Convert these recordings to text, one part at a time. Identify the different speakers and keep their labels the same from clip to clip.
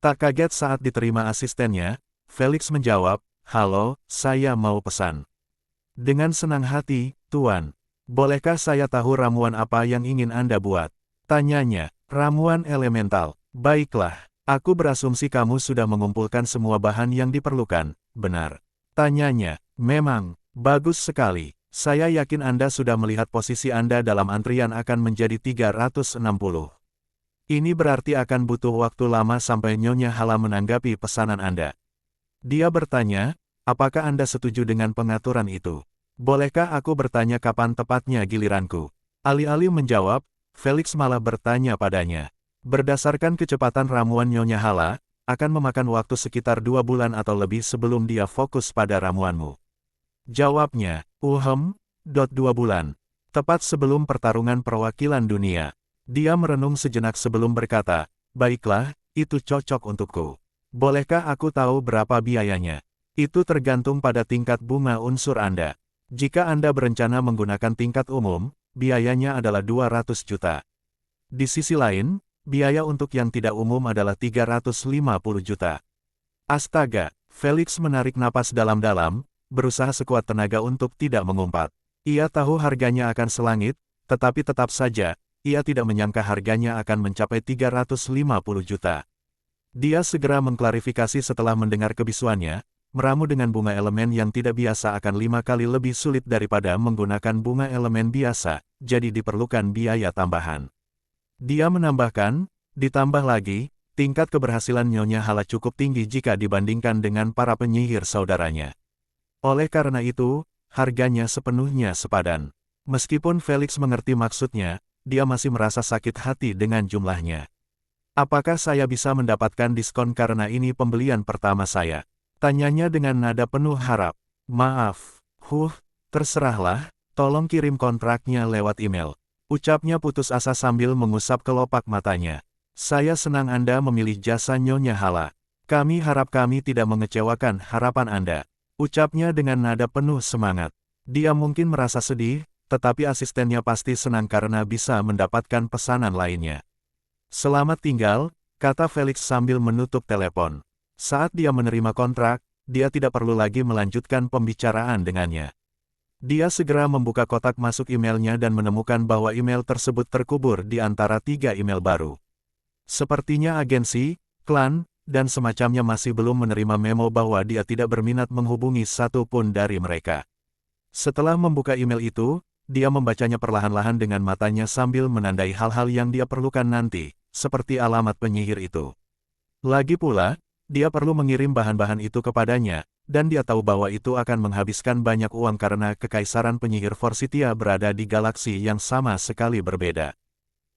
Speaker 1: Tak kaget saat diterima asistennya, Felix menjawab, "Halo, saya mau pesan." Dengan senang hati, Tuan. Bolehkah saya tahu ramuan apa yang ingin Anda buat? Tanyanya, ramuan elemental. Baiklah, aku berasumsi kamu sudah mengumpulkan semua bahan yang diperlukan, benar? Tanyanya, memang, bagus sekali. Saya yakin Anda sudah melihat posisi Anda dalam antrian akan menjadi 360. Ini berarti akan butuh waktu lama sampai Nyonya Hala menanggapi pesanan Anda. Dia bertanya, apakah Anda setuju dengan pengaturan itu? Bolehkah aku bertanya kapan tepatnya giliranku? Alih-alih menjawab, Felix malah bertanya padanya. Berdasarkan kecepatan ramuan Nyonya Hala, akan memakan waktu sekitar 2 bulan atau lebih sebelum dia fokus pada ramuanmu. Jawabnya, 2 bulan. Tepat sebelum pertarungan perwakilan dunia. Dia merenung sejenak sebelum berkata, baiklah, itu cocok untukku. Bolehkah aku tahu berapa biayanya? Itu tergantung pada tingkat bunga unsur Anda. Jika Anda berencana menggunakan tingkat umum, biayanya adalah 200 juta. Di sisi lain, biaya untuk yang tidak umum adalah 350 juta. Astaga, Felix menarik napas dalam-dalam, berusaha sekuat tenaga untuk tidak mengumpat. Ia tahu harganya akan selangit, tetapi tetap saja, ia tidak menyangka harganya akan mencapai 350 juta. Dia segera mengklarifikasi setelah mendengar kebisuannya, meramu dengan bunga elemen yang tidak biasa akan 5 kali lebih sulit daripada menggunakan bunga elemen biasa, jadi diperlukan biaya tambahan. Dia menambahkan, ditambah lagi, tingkat keberhasilan Nyonya Hala cukup tinggi jika dibandingkan dengan para penyihir saudaranya. Oleh karena itu, harganya sepenuhnya sepadan. Meskipun Felix mengerti maksudnya, dia masih merasa sakit hati dengan jumlahnya. Apakah saya bisa mendapatkan diskon karena ini pembelian pertama saya? Tanyanya dengan nada penuh harap. Maaf, terserahlah, tolong kirim kontraknya lewat email. Ucapnya putus asa sambil mengusap kelopak matanya. Saya senang Anda memilih jasa Nyonya Hala. Kami harap kami tidak mengecewakan harapan Anda. Ucapnya dengan nada penuh semangat. Dia mungkin merasa sedih, tetapi asistennya pasti senang karena bisa mendapatkan pesanan lainnya. Selamat tinggal, kata Felix sambil menutup telepon. Saat dia menerima kontrak, dia tidak perlu lagi melanjutkan pembicaraan dengannya. Dia segera membuka kotak masuk emailnya dan menemukan bahwa email tersebut terkubur di antara 3 email baru. Sepertinya agensi, klan, dan semacamnya masih belum menerima memo bahwa dia tidak berminat menghubungi satu pun dari mereka. Setelah membuka email itu, dia membacanya perlahan-lahan dengan matanya sambil menandai hal-hal yang dia perlukan nanti, seperti alamat penyihir itu. Lagi pula, dia perlu mengirim bahan-bahan itu kepadanya, dan dia tahu bahwa itu akan menghabiskan banyak uang karena kekaisaran penyihir Forsythia berada di galaksi yang sama sekali berbeda.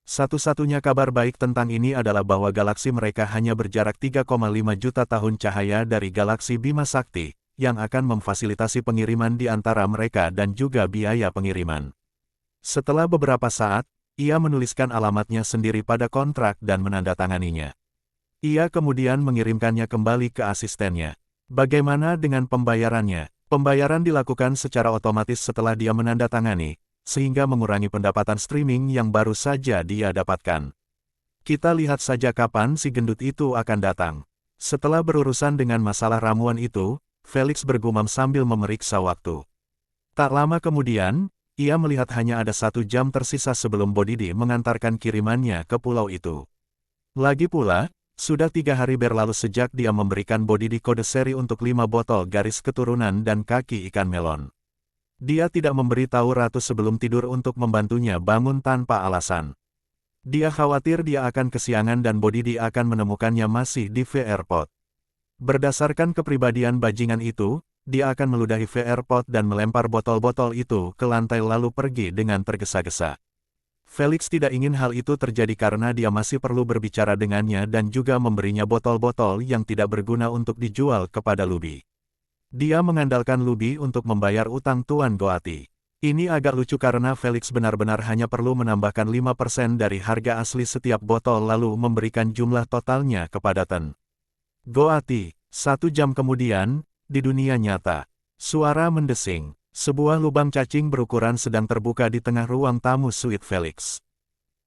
Speaker 1: Satu-satunya kabar baik tentang ini adalah bahwa galaksi mereka hanya berjarak 3,5 juta tahun cahaya dari galaksi Bima Sakti, yang akan memfasilitasi pengiriman di antara mereka dan juga biaya pengiriman. Setelah beberapa saat, ia menuliskan alamatnya sendiri pada kontrak dan menandatanganinya. Ia kemudian mengirimkannya kembali ke asistennya. Bagaimana dengan pembayarannya? Pembayaran dilakukan secara otomatis setelah dia menandatangani, sehingga mengurangi pendapatan streaming yang baru saja dia dapatkan. Kita lihat saja kapan si gendut itu akan datang. Setelah berurusan dengan masalah ramuan itu, Felix bergumam sambil memeriksa waktu. Tak lama kemudian, ia melihat hanya ada 1 jam tersisa sebelum Bodhidhi mengantarkan kirimannya ke pulau itu. Lagi pula, sudah 3 hari berlalu sejak dia memberikan Bodhidhi kode seri untuk 5 botol garis keturunan dan kaki ikan melon. Dia tidak memberi tahu Ratu sebelum tidur untuk membantunya bangun tanpa alasan. Dia khawatir dia akan kesiangan dan Bodhidhi akan menemukannya masih di VR Pod. Berdasarkan kepribadian bajingan itu, dia akan meludahi VR Pod dan melempar botol-botol itu ke lantai lalu pergi dengan tergesa-gesa. Felix tidak ingin hal itu terjadi karena dia masih perlu berbicara dengannya dan juga memberinya botol-botol yang tidak berguna untuk dijual kepada Lubi. Dia mengandalkan Lubi untuk membayar utang Tuan Goati. Ini agak lucu karena Felix benar-benar hanya perlu menambahkan 5% dari harga asli setiap botol lalu memberikan jumlah totalnya kepada Ten Goati. 1 jam kemudian, di dunia nyata, suara mendesing. Sebuah lubang cacing berukuran sedang terbuka di tengah ruang tamu suite Felix.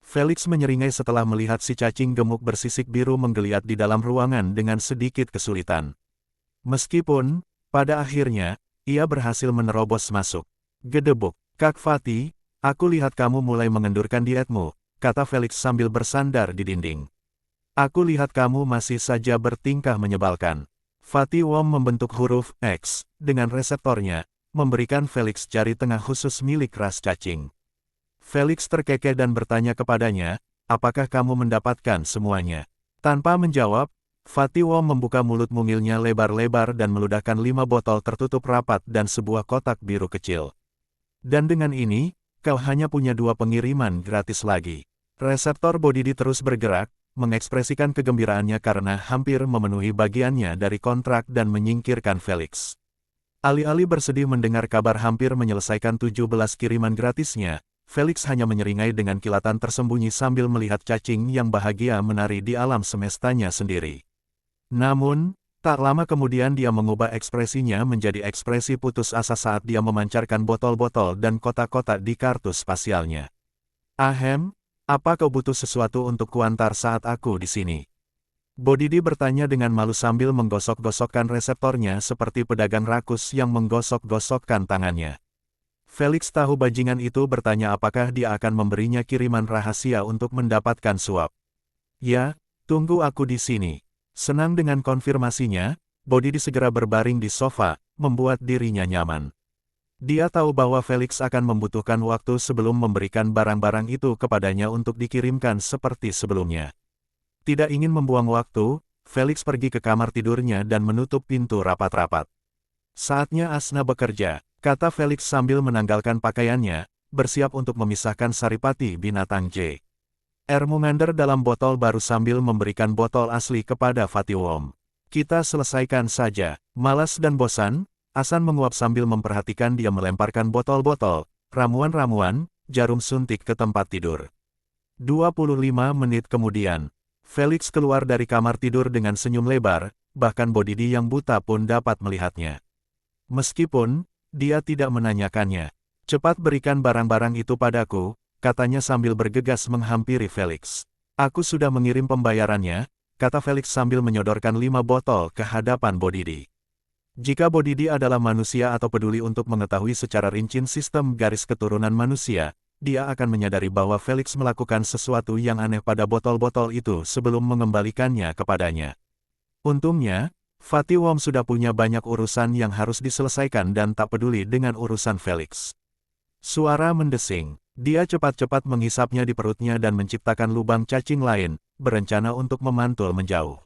Speaker 1: Felix menyeringai setelah melihat si cacing gemuk bersisik biru menggeliat di dalam ruangan dengan sedikit kesulitan. Meskipun, pada akhirnya, ia berhasil menerobos masuk. Gedebuk, Kak Fatih, aku lihat kamu mulai mengendurkan dietmu, kata Felix sambil bersandar di dinding. Aku lihat kamu masih saja bertingkah menyebalkan. Fatih Wom membentuk huruf X dengan reseptornya, memberikan Felix jari tengah khusus milik ras cacing. Felix terkekeh dan bertanya kepadanya, apakah kamu mendapatkan semuanya? Tanpa menjawab, Fatih Wom membuka mulut mungilnya lebar-lebar dan meludahkan 5 botol tertutup rapat dan sebuah kotak biru kecil. Dan dengan ini, kau hanya punya 2 pengiriman gratis lagi. Reseptor Bodidi terus bergerak, mengekspresikan kegembiraannya karena hampir memenuhi bagiannya dari kontrak dan menyingkirkan Felix. Alih-alih bersedih mendengar kabar hampir menyelesaikan 17 kiriman gratisnya, Felix hanya menyeringai dengan kilatan tersembunyi sambil melihat cacing yang bahagia menari di alam semestanya sendiri. Namun, tak lama kemudian dia mengubah ekspresinya menjadi ekspresi putus asa saat dia memancarkan botol-botol dan kotak-kotak di kartu spasialnya. Ahem, apa kau butuh sesuatu untuk kuantar saat aku di sini? Bodidi bertanya dengan malu sambil menggosok-gosokkan reseptornya seperti pedagang rakus yang menggosok-gosokkan tangannya. Felix tahu bajingan itu bertanya apakah dia akan memberinya kiriman rahasia untuk mendapatkan suap. Ya, tunggu aku di sini. Senang dengan konfirmasinya, Bodidi segera berbaring di sofa, membuat dirinya nyaman. Dia tahu bahwa Felix akan membutuhkan waktu sebelum memberikan barang-barang itu kepadanya untuk dikirimkan seperti sebelumnya. Tidak ingin membuang waktu, Felix pergi ke kamar tidurnya dan menutup pintu rapat-rapat. Saatnya Asna bekerja, kata Felix sambil menanggalkan pakaiannya, bersiap untuk memisahkan saripati binatang J. R. mengander dalam botol baru sambil memberikan botol asli kepada Fatih Wom. Kita selesaikan saja. Malas dan bosan, Asan menguap sambil memperhatikan dia melemparkan botol-botol, ramuan-ramuan, jarum suntik ke tempat tidur. 25 menit kemudian, Felix keluar dari kamar tidur dengan senyum lebar, bahkan Bodidi yang buta pun dapat melihatnya. Meskipun dia tidak menanyakannya. Cepat berikan barang-barang itu padaku, katanya sambil bergegas menghampiri Felix. Aku sudah mengirim pembayarannya, kata Felix sambil menyodorkan 5 botol ke hadapan Bodidi. Jika Bodidi adalah manusia atau peduli untuk mengetahui secara rinci sistem garis keturunan manusia, dia akan menyadari bahwa Felix melakukan sesuatu yang aneh pada botol-botol itu sebelum mengembalikannya kepadanya. Untungnya, Fatih Wom sudah punya banyak urusan yang harus diselesaikan dan tak peduli dengan urusan Felix. Suara mendesing. Dia cepat-cepat menghisapnya di perutnya dan menciptakan lubang cacing lain, berencana untuk memantul menjauh.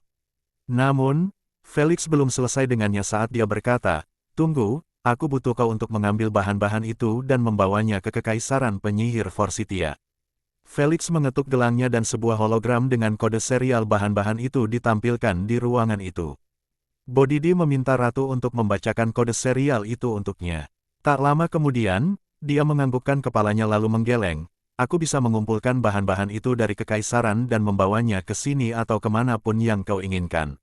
Speaker 1: Namun, Felix belum selesai dengannya saat dia berkata, "Tunggu, aku butuh kau untuk mengambil bahan-bahan itu dan membawanya ke Kekaisaran Penyihir Forsythia." Felix mengetuk gelangnya dan sebuah hologram dengan kode serial bahan-bahan itu ditampilkan di ruangan itu. Bodidi meminta Ratu untuk membacakan kode serial itu untuknya. Tak lama kemudian, dia menganggukkan kepalanya lalu menggeleng, "Aku bisa mengumpulkan bahan-bahan itu dari Kekaisaran dan membawanya ke sini atau kemanapun yang kau inginkan.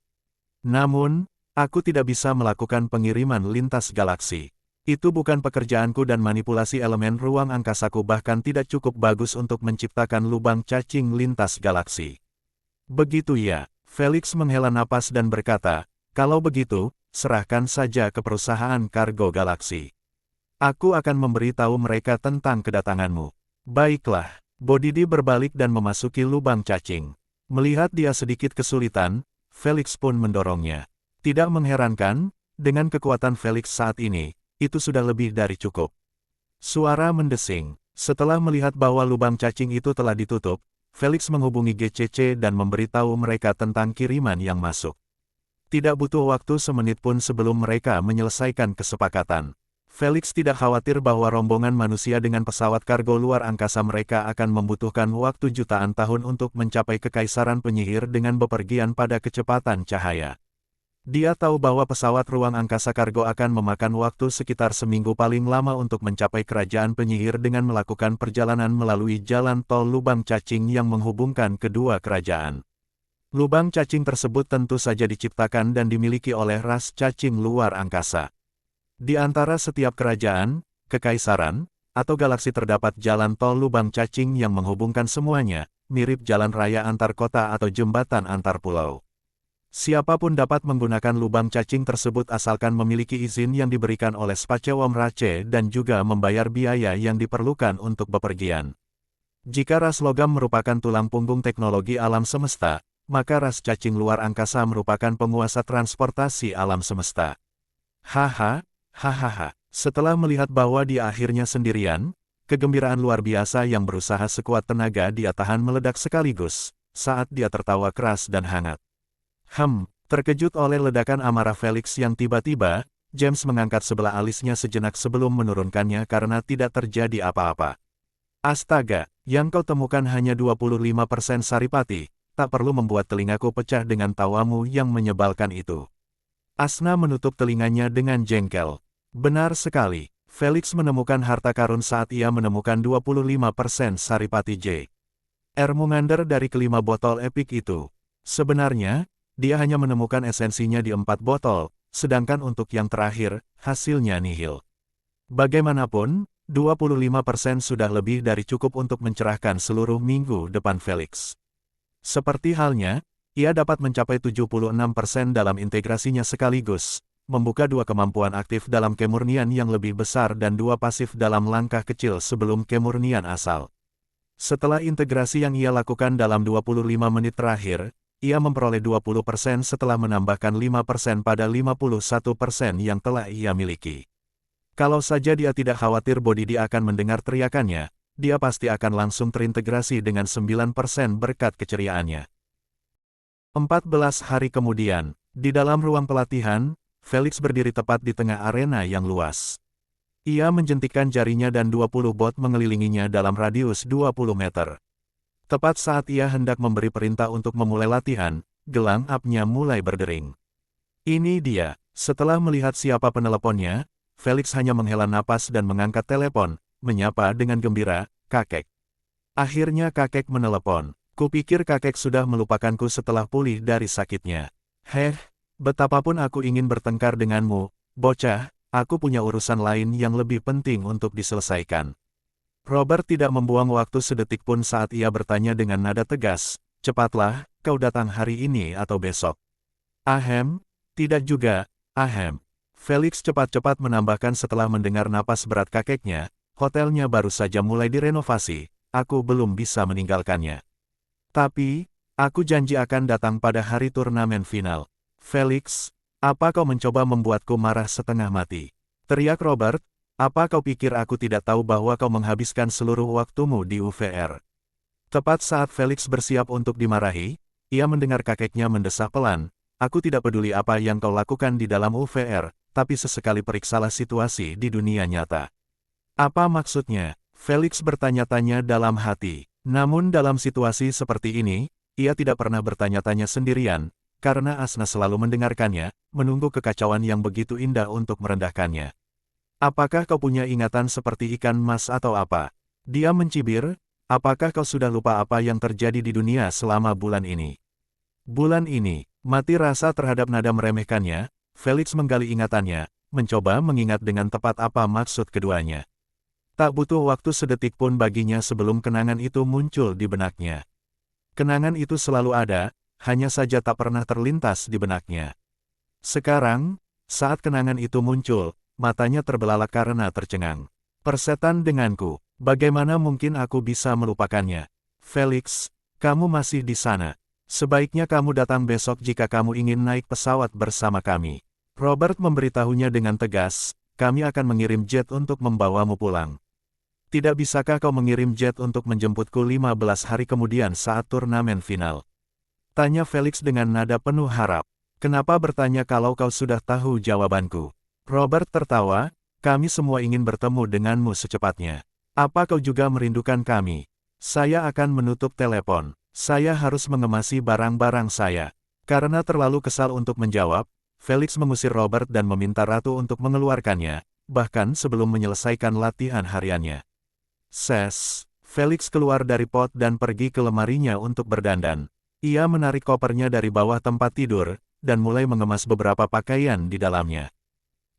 Speaker 1: Namun, aku tidak bisa melakukan pengiriman lintas galaksi. Itu bukan pekerjaanku dan manipulasi elemen ruang angkasaku bahkan tidak cukup bagus untuk menciptakan lubang cacing lintas galaksi." Begitu ya, Felix menghela napas dan berkata, "Kalau begitu, serahkan saja ke perusahaan kargo galaksi. Aku akan memberitahu mereka tentang kedatanganmu." Baiklah, Bodidi berbalik dan memasuki lubang cacing. Melihat dia sedikit kesulitan, Felix pun mendorongnya. Tidak mengherankan, dengan kekuatan Felix saat ini, itu sudah lebih dari cukup. Suara mendesing. Setelah melihat bahwa lubang cacing itu telah ditutup, Felix menghubungi GCC dan memberitahu mereka tentang kiriman yang masuk. Tidak butuh waktu semenit pun sebelum mereka menyelesaikan kesepakatan. Felix tidak khawatir bahwa rombongan manusia dengan pesawat kargo luar angkasa mereka akan membutuhkan waktu jutaan tahun untuk mencapai Kekaisaran Penyihir dengan bepergian pada kecepatan cahaya. Dia tahu bahwa pesawat ruang angkasa kargo akan memakan waktu sekitar seminggu paling lama untuk mencapai Kerajaan Penyihir dengan melakukan perjalanan melalui jalan tol lubang cacing yang menghubungkan kedua kerajaan. Lubang cacing tersebut tentu saja diciptakan dan dimiliki oleh ras cacing luar angkasa. Di antara setiap kerajaan, kekaisaran, atau galaksi terdapat jalan tol lubang cacing yang menghubungkan semuanya, mirip jalan raya antar kota atau jembatan antar pulau. Siapapun dapat menggunakan lubang cacing tersebut asalkan memiliki izin yang diberikan oleh Spacewom Rache dan juga membayar biaya yang diperlukan untuk bepergian. Jika ras logam merupakan tulang punggung teknologi alam semesta, maka ras cacing luar angkasa merupakan penguasa transportasi alam semesta. Haha, hahaha. Setelah melihat bahwa dia akhirnya sendirian, kegembiraan luar biasa yang berusaha sekuat tenaga dia tahan meledak sekaligus, saat dia tertawa keras dan hangat. Terkejut oleh ledakan amarah Felix yang tiba-tiba, James mengangkat sebelah alisnya sejenak sebelum menurunkannya karena tidak terjadi apa-apa. Astaga, yang kau temukan hanya 25% saripati, tak perlu membuat telingaku pecah dengan tawamu yang menyebalkan itu. Asna menutup telinganya dengan jengkel. Benar sekali, Felix menemukan harta karun saat ia menemukan 25% saripati J. R. Mungander dari kelima botol epik itu. Sebenarnya, dia hanya menemukan esensinya di 4 botol, sedangkan untuk yang terakhir, hasilnya nihil. Bagaimanapun, 25% sudah lebih dari cukup untuk mencerahkan seluruh minggu depan Felix. Seperti halnya, ia dapat mencapai 76% dalam integrasinya sekaligus, membuka 2 kemampuan aktif dalam kemurnian yang lebih besar dan 2 pasif dalam langkah kecil sebelum kemurnian asal. Setelah integrasi yang ia lakukan dalam 25 menit terakhir, ia memperoleh 20% setelah menambahkan 5% pada 51% yang telah ia miliki. Kalau saja dia tidak khawatir body dia akan mendengar teriakannya, dia pasti akan langsung terintegrasi dengan 9% berkat keceriaannya. 14 hari kemudian, di dalam ruang pelatihan, Felix berdiri tepat di tengah arena yang luas. Ia menjentikkan jarinya dan 20 bot mengelilinginya dalam radius 20 meter. Tepat saat ia hendak memberi perintah untuk memulai latihan, gelang up-nya mulai berdering. Ini dia, setelah melihat siapa peneleponnya, Felix hanya menghela napas dan mengangkat telepon, menyapa dengan gembira, "Kakek." Akhirnya kakek menelepon. Kupikir kakek sudah melupakanku setelah pulih dari sakitnya. Betapapun aku ingin bertengkar denganmu, bocah, aku punya urusan lain yang lebih penting untuk diselesaikan. Robert tidak membuang waktu sedetik pun saat ia bertanya dengan nada tegas, "Cepatlah, kau datang hari ini atau besok?" Tidak juga, Felix cepat-cepat menambahkan setelah mendengar napas berat kakeknya, "Hotelnya baru saja mulai direnovasi, aku belum bisa meninggalkannya. Tapi, aku janji akan datang pada hari turnamen final." "Felix, apa kau mencoba membuatku marah setengah mati?" teriak Robert. "Apa kau pikir aku tidak tahu bahwa kau menghabiskan seluruh waktumu di UVR?" Tepat saat Felix bersiap untuk dimarahi, ia mendengar kakeknya mendesah pelan, "Aku tidak peduli apa yang kau lakukan di dalam UVR, tapi sesekali periksalah situasi di dunia nyata." "Apa maksudnya?" Felix bertanya-tanya dalam hati. Namun dalam situasi seperti ini, ia tidak pernah bertanya-tanya sendirian, karena Asna selalu mendengarkannya, menunggu kekacauan yang begitu indah untuk merendahkannya. "Apakah kau punya ingatan seperti ikan mas atau apa?" Dia mencibir, "Apakah kau sudah lupa apa yang terjadi di dunia selama bulan ini?" Bulan ini, mati rasa terhadap nada meremehkannya, Felix menggali ingatannya, mencoba mengingat dengan tepat apa maksud keduanya. Tak butuh waktu sedetik pun baginya sebelum kenangan itu muncul di benaknya. Kenangan itu selalu ada, hanya saja tak pernah terlintas di benaknya. Sekarang, saat kenangan itu muncul, matanya terbelalak karena tercengang. "Persetan denganku, bagaimana mungkin aku bisa melupakannya?" "Felix, kamu masih di sana. Sebaiknya kamu datang besok jika kamu ingin naik pesawat bersama kami." Robert memberitahunya dengan tegas, "Kami akan mengirim jet untuk membawamu pulang." "Tidak bisakah kau mengirim jet untuk menjemputku 15 hari kemudian saat turnamen final?" tanya Felix dengan nada penuh harap. "Kenapa bertanya kalau kau sudah tahu jawabanku?" Robert tertawa, "Kami semua ingin bertemu denganmu secepatnya. Apa kau juga merindukan kami?" "Saya akan menutup telepon. Saya harus mengemasi barang-barang saya." Karena terlalu kesal untuk menjawab, Felix mengusir Robert dan meminta Ratu untuk mengeluarkannya, bahkan sebelum menyelesaikan latihan hariannya. Felix keluar dari pot dan pergi ke lemarinya untuk berdandan. Ia menarik kopernya dari bawah tempat tidur, dan mulai mengemas beberapa pakaian di dalamnya.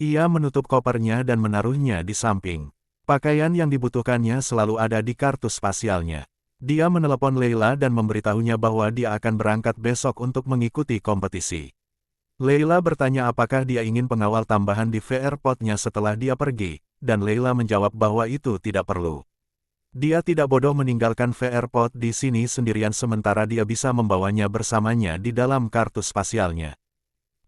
Speaker 1: Ia menutup kopernya dan menaruhnya di samping. Pakaian yang dibutuhkannya selalu ada di kartu spasialnya. Dia menelepon Leila dan memberitahunya bahwa dia akan berangkat besok untuk mengikuti kompetisi. Leila bertanya apakah dia ingin pengawal tambahan di VR Pod-nya setelah dia pergi, dan Leila menjawab bahwa itu tidak perlu. Dia tidak bodoh meninggalkan VR Pod di sini sendirian sementara dia bisa membawanya bersamanya di dalam kartu spasialnya.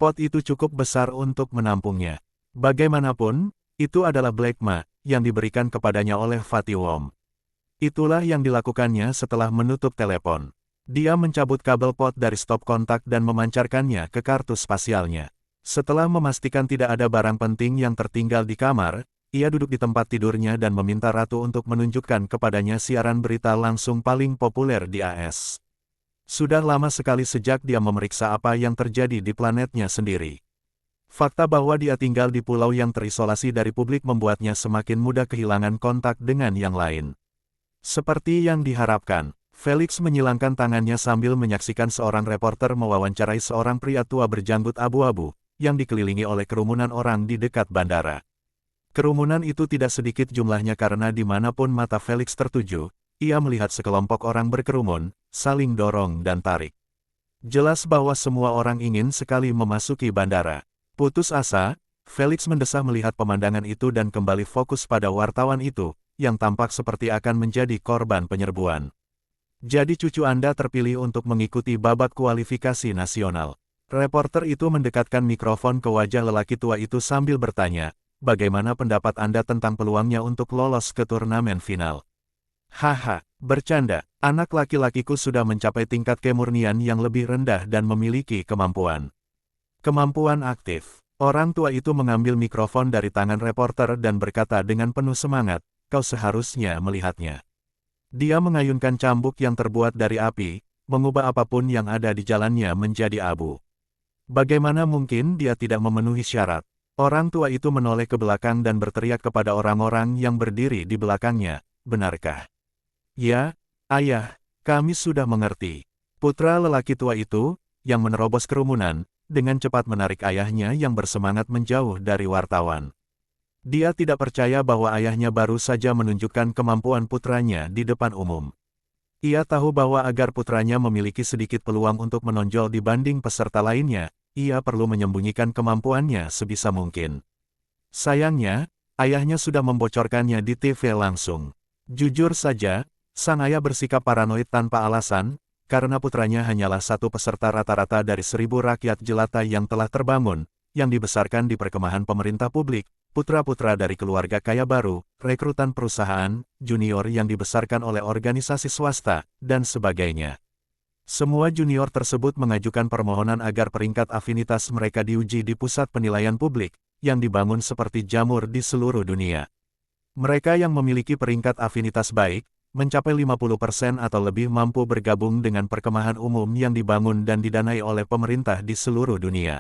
Speaker 1: Pod itu cukup besar untuk menampungnya. Bagaimanapun, itu adalah Black Ma yang diberikan kepadanya oleh Fatih Wom. Itulah yang dilakukannya setelah menutup telepon. Dia mencabut kabel pot dari stop kontak dan memancarkannya ke kartu spasialnya. Setelah memastikan tidak ada barang penting yang tertinggal di kamar, ia duduk di tempat tidurnya dan meminta Ratu untuk menunjukkan kepadanya siaran berita langsung paling populer di AS. Sudah lama sekali sejak dia memeriksa apa yang terjadi di planetnya sendiri. Fakta bahwa dia tinggal di pulau yang terisolasi dari publik membuatnya semakin mudah kehilangan kontak dengan yang lain. Seperti yang diharapkan, Felix menyilangkan tangannya sambil menyaksikan seorang reporter mewawancarai seorang pria tua berjanggut abu-abu, yang dikelilingi oleh kerumunan orang di dekat bandara. Kerumunan itu tidak sedikit jumlahnya karena dimanapun mata Felix tertuju, ia melihat sekelompok orang berkerumun, saling dorong dan tarik. Jelas bahwa semua orang ingin sekali memasuki bandara. Putus asa, Felix mendesah melihat pemandangan itu dan kembali fokus pada wartawan itu, yang tampak seperti akan menjadi korban penyerbuan. Jadi cucu Anda terpilih untuk mengikuti babak kualifikasi nasional. Reporter itu mendekatkan mikrofon ke wajah lelaki tua itu sambil bertanya, bagaimana pendapat Anda tentang peluangnya untuk lolos ke turnamen final? Haha, bercanda, anak laki-lakiku sudah mencapai tingkat kemurnian yang lebih rendah dan memiliki kemampuan. Kemampuan aktif. Orang tua itu mengambil mikrofon dari tangan reporter dan berkata dengan penuh semangat, kau seharusnya melihatnya. Dia mengayunkan cambuk yang terbuat dari api, mengubah apapun yang ada di jalannya menjadi abu. Bagaimana mungkin dia tidak memenuhi syarat? Orang tua itu menoleh ke belakang dan berteriak kepada orang-orang yang berdiri di belakangnya, benarkah? Ya, ayah, kami sudah mengerti. Putra lelaki tua itu, yang menerobos kerumunan, dengan cepat menarik ayahnya yang bersemangat menjauh dari wartawan. Dia tidak percaya bahwa ayahnya baru saja menunjukkan kemampuan putranya di depan umum. Ia tahu bahwa agar putranya memiliki sedikit peluang untuk menonjol dibanding peserta lainnya, ia perlu menyembunyikan kemampuannya sebisa mungkin. Sayangnya, ayahnya sudah membocorkannya di TV langsung. Jujur saja, sang ayah bersikap paranoid tanpa alasan, karena putranya hanyalah satu peserta rata-rata dari 1.000 rakyat jelata yang telah terbangun, yang dibesarkan di perkemahan pemerintah publik, putra-putra dari keluarga kaya baru, rekrutan perusahaan, junior yang dibesarkan oleh organisasi swasta, dan sebagainya. Semua junior tersebut mengajukan permohonan agar peringkat afinitas mereka diuji di pusat penilaian publik, yang dibangun seperti jamur di seluruh dunia. Mereka yang memiliki peringkat afinitas baik, mencapai 50% atau lebih mampu bergabung dengan perkemahan umum yang dibangun dan didanai oleh pemerintah di seluruh dunia.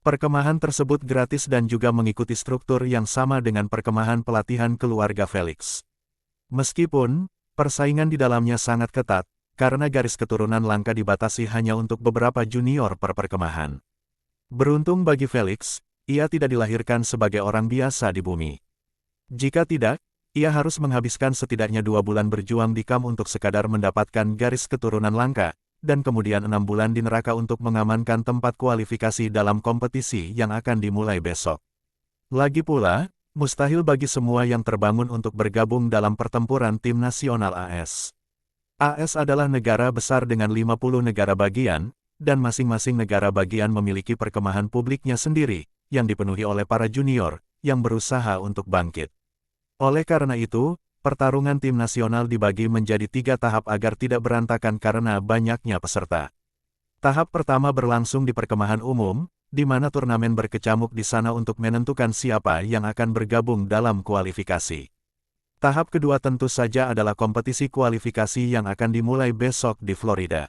Speaker 1: Perkemahan tersebut gratis dan juga mengikuti struktur yang sama dengan perkemahan pelatihan keluarga Felix. Meskipun, persaingan di dalamnya sangat ketat, karena garis keturunan langka dibatasi hanya untuk beberapa junior per perkemahan. Beruntung bagi Felix, ia tidak dilahirkan sebagai orang biasa di bumi. Jika tidak, ia harus menghabiskan setidaknya 2 bulan berjuang di kamp untuk sekadar mendapatkan garis keturunan langka, dan kemudian 6 bulan di neraka untuk mengamankan tempat kualifikasi dalam kompetisi yang akan dimulai besok. Lagi pula, mustahil bagi semua yang terbangun untuk bergabung dalam pertempuran tim nasional AS. AS adalah negara besar dengan 50 negara bagian, dan masing-masing negara bagian memiliki perkemahan publiknya sendiri, yang dipenuhi oleh para junior, yang berusaha untuk bangkit. Oleh karena itu, pertarungan tim nasional dibagi menjadi 3 tahap agar tidak berantakan karena banyaknya peserta. Tahap pertama berlangsung di perkemahan umum, di mana turnamen berkecamuk di sana untuk menentukan siapa yang akan bergabung dalam kualifikasi. Tahap kedua tentu saja adalah kompetisi kualifikasi yang akan dimulai besok di Florida.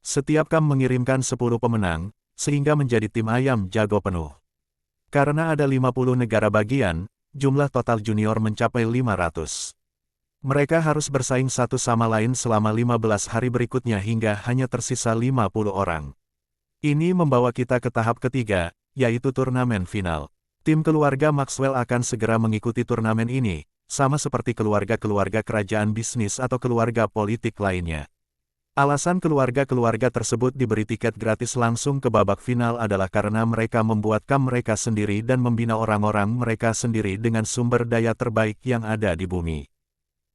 Speaker 1: Setiap kamp mengirimkan 10 pemenang, sehingga menjadi tim ayam jago penuh. Karena ada 50 negara bagian, jumlah total junior mencapai 500. Mereka harus bersaing satu sama lain selama 15 hari berikutnya hingga hanya tersisa 50 orang. Ini membawa kita ke tahap ketiga, yaitu turnamen final. Tim keluarga Maxwell akan segera mengikuti turnamen ini, sama seperti keluarga-keluarga kerajaan bisnis atau keluarga politik lainnya. Alasan keluarga-keluarga tersebut diberi tiket gratis langsung ke babak final adalah karena mereka membuat kamp mereka sendiri dan membina orang-orang mereka sendiri dengan sumber daya terbaik yang ada di bumi.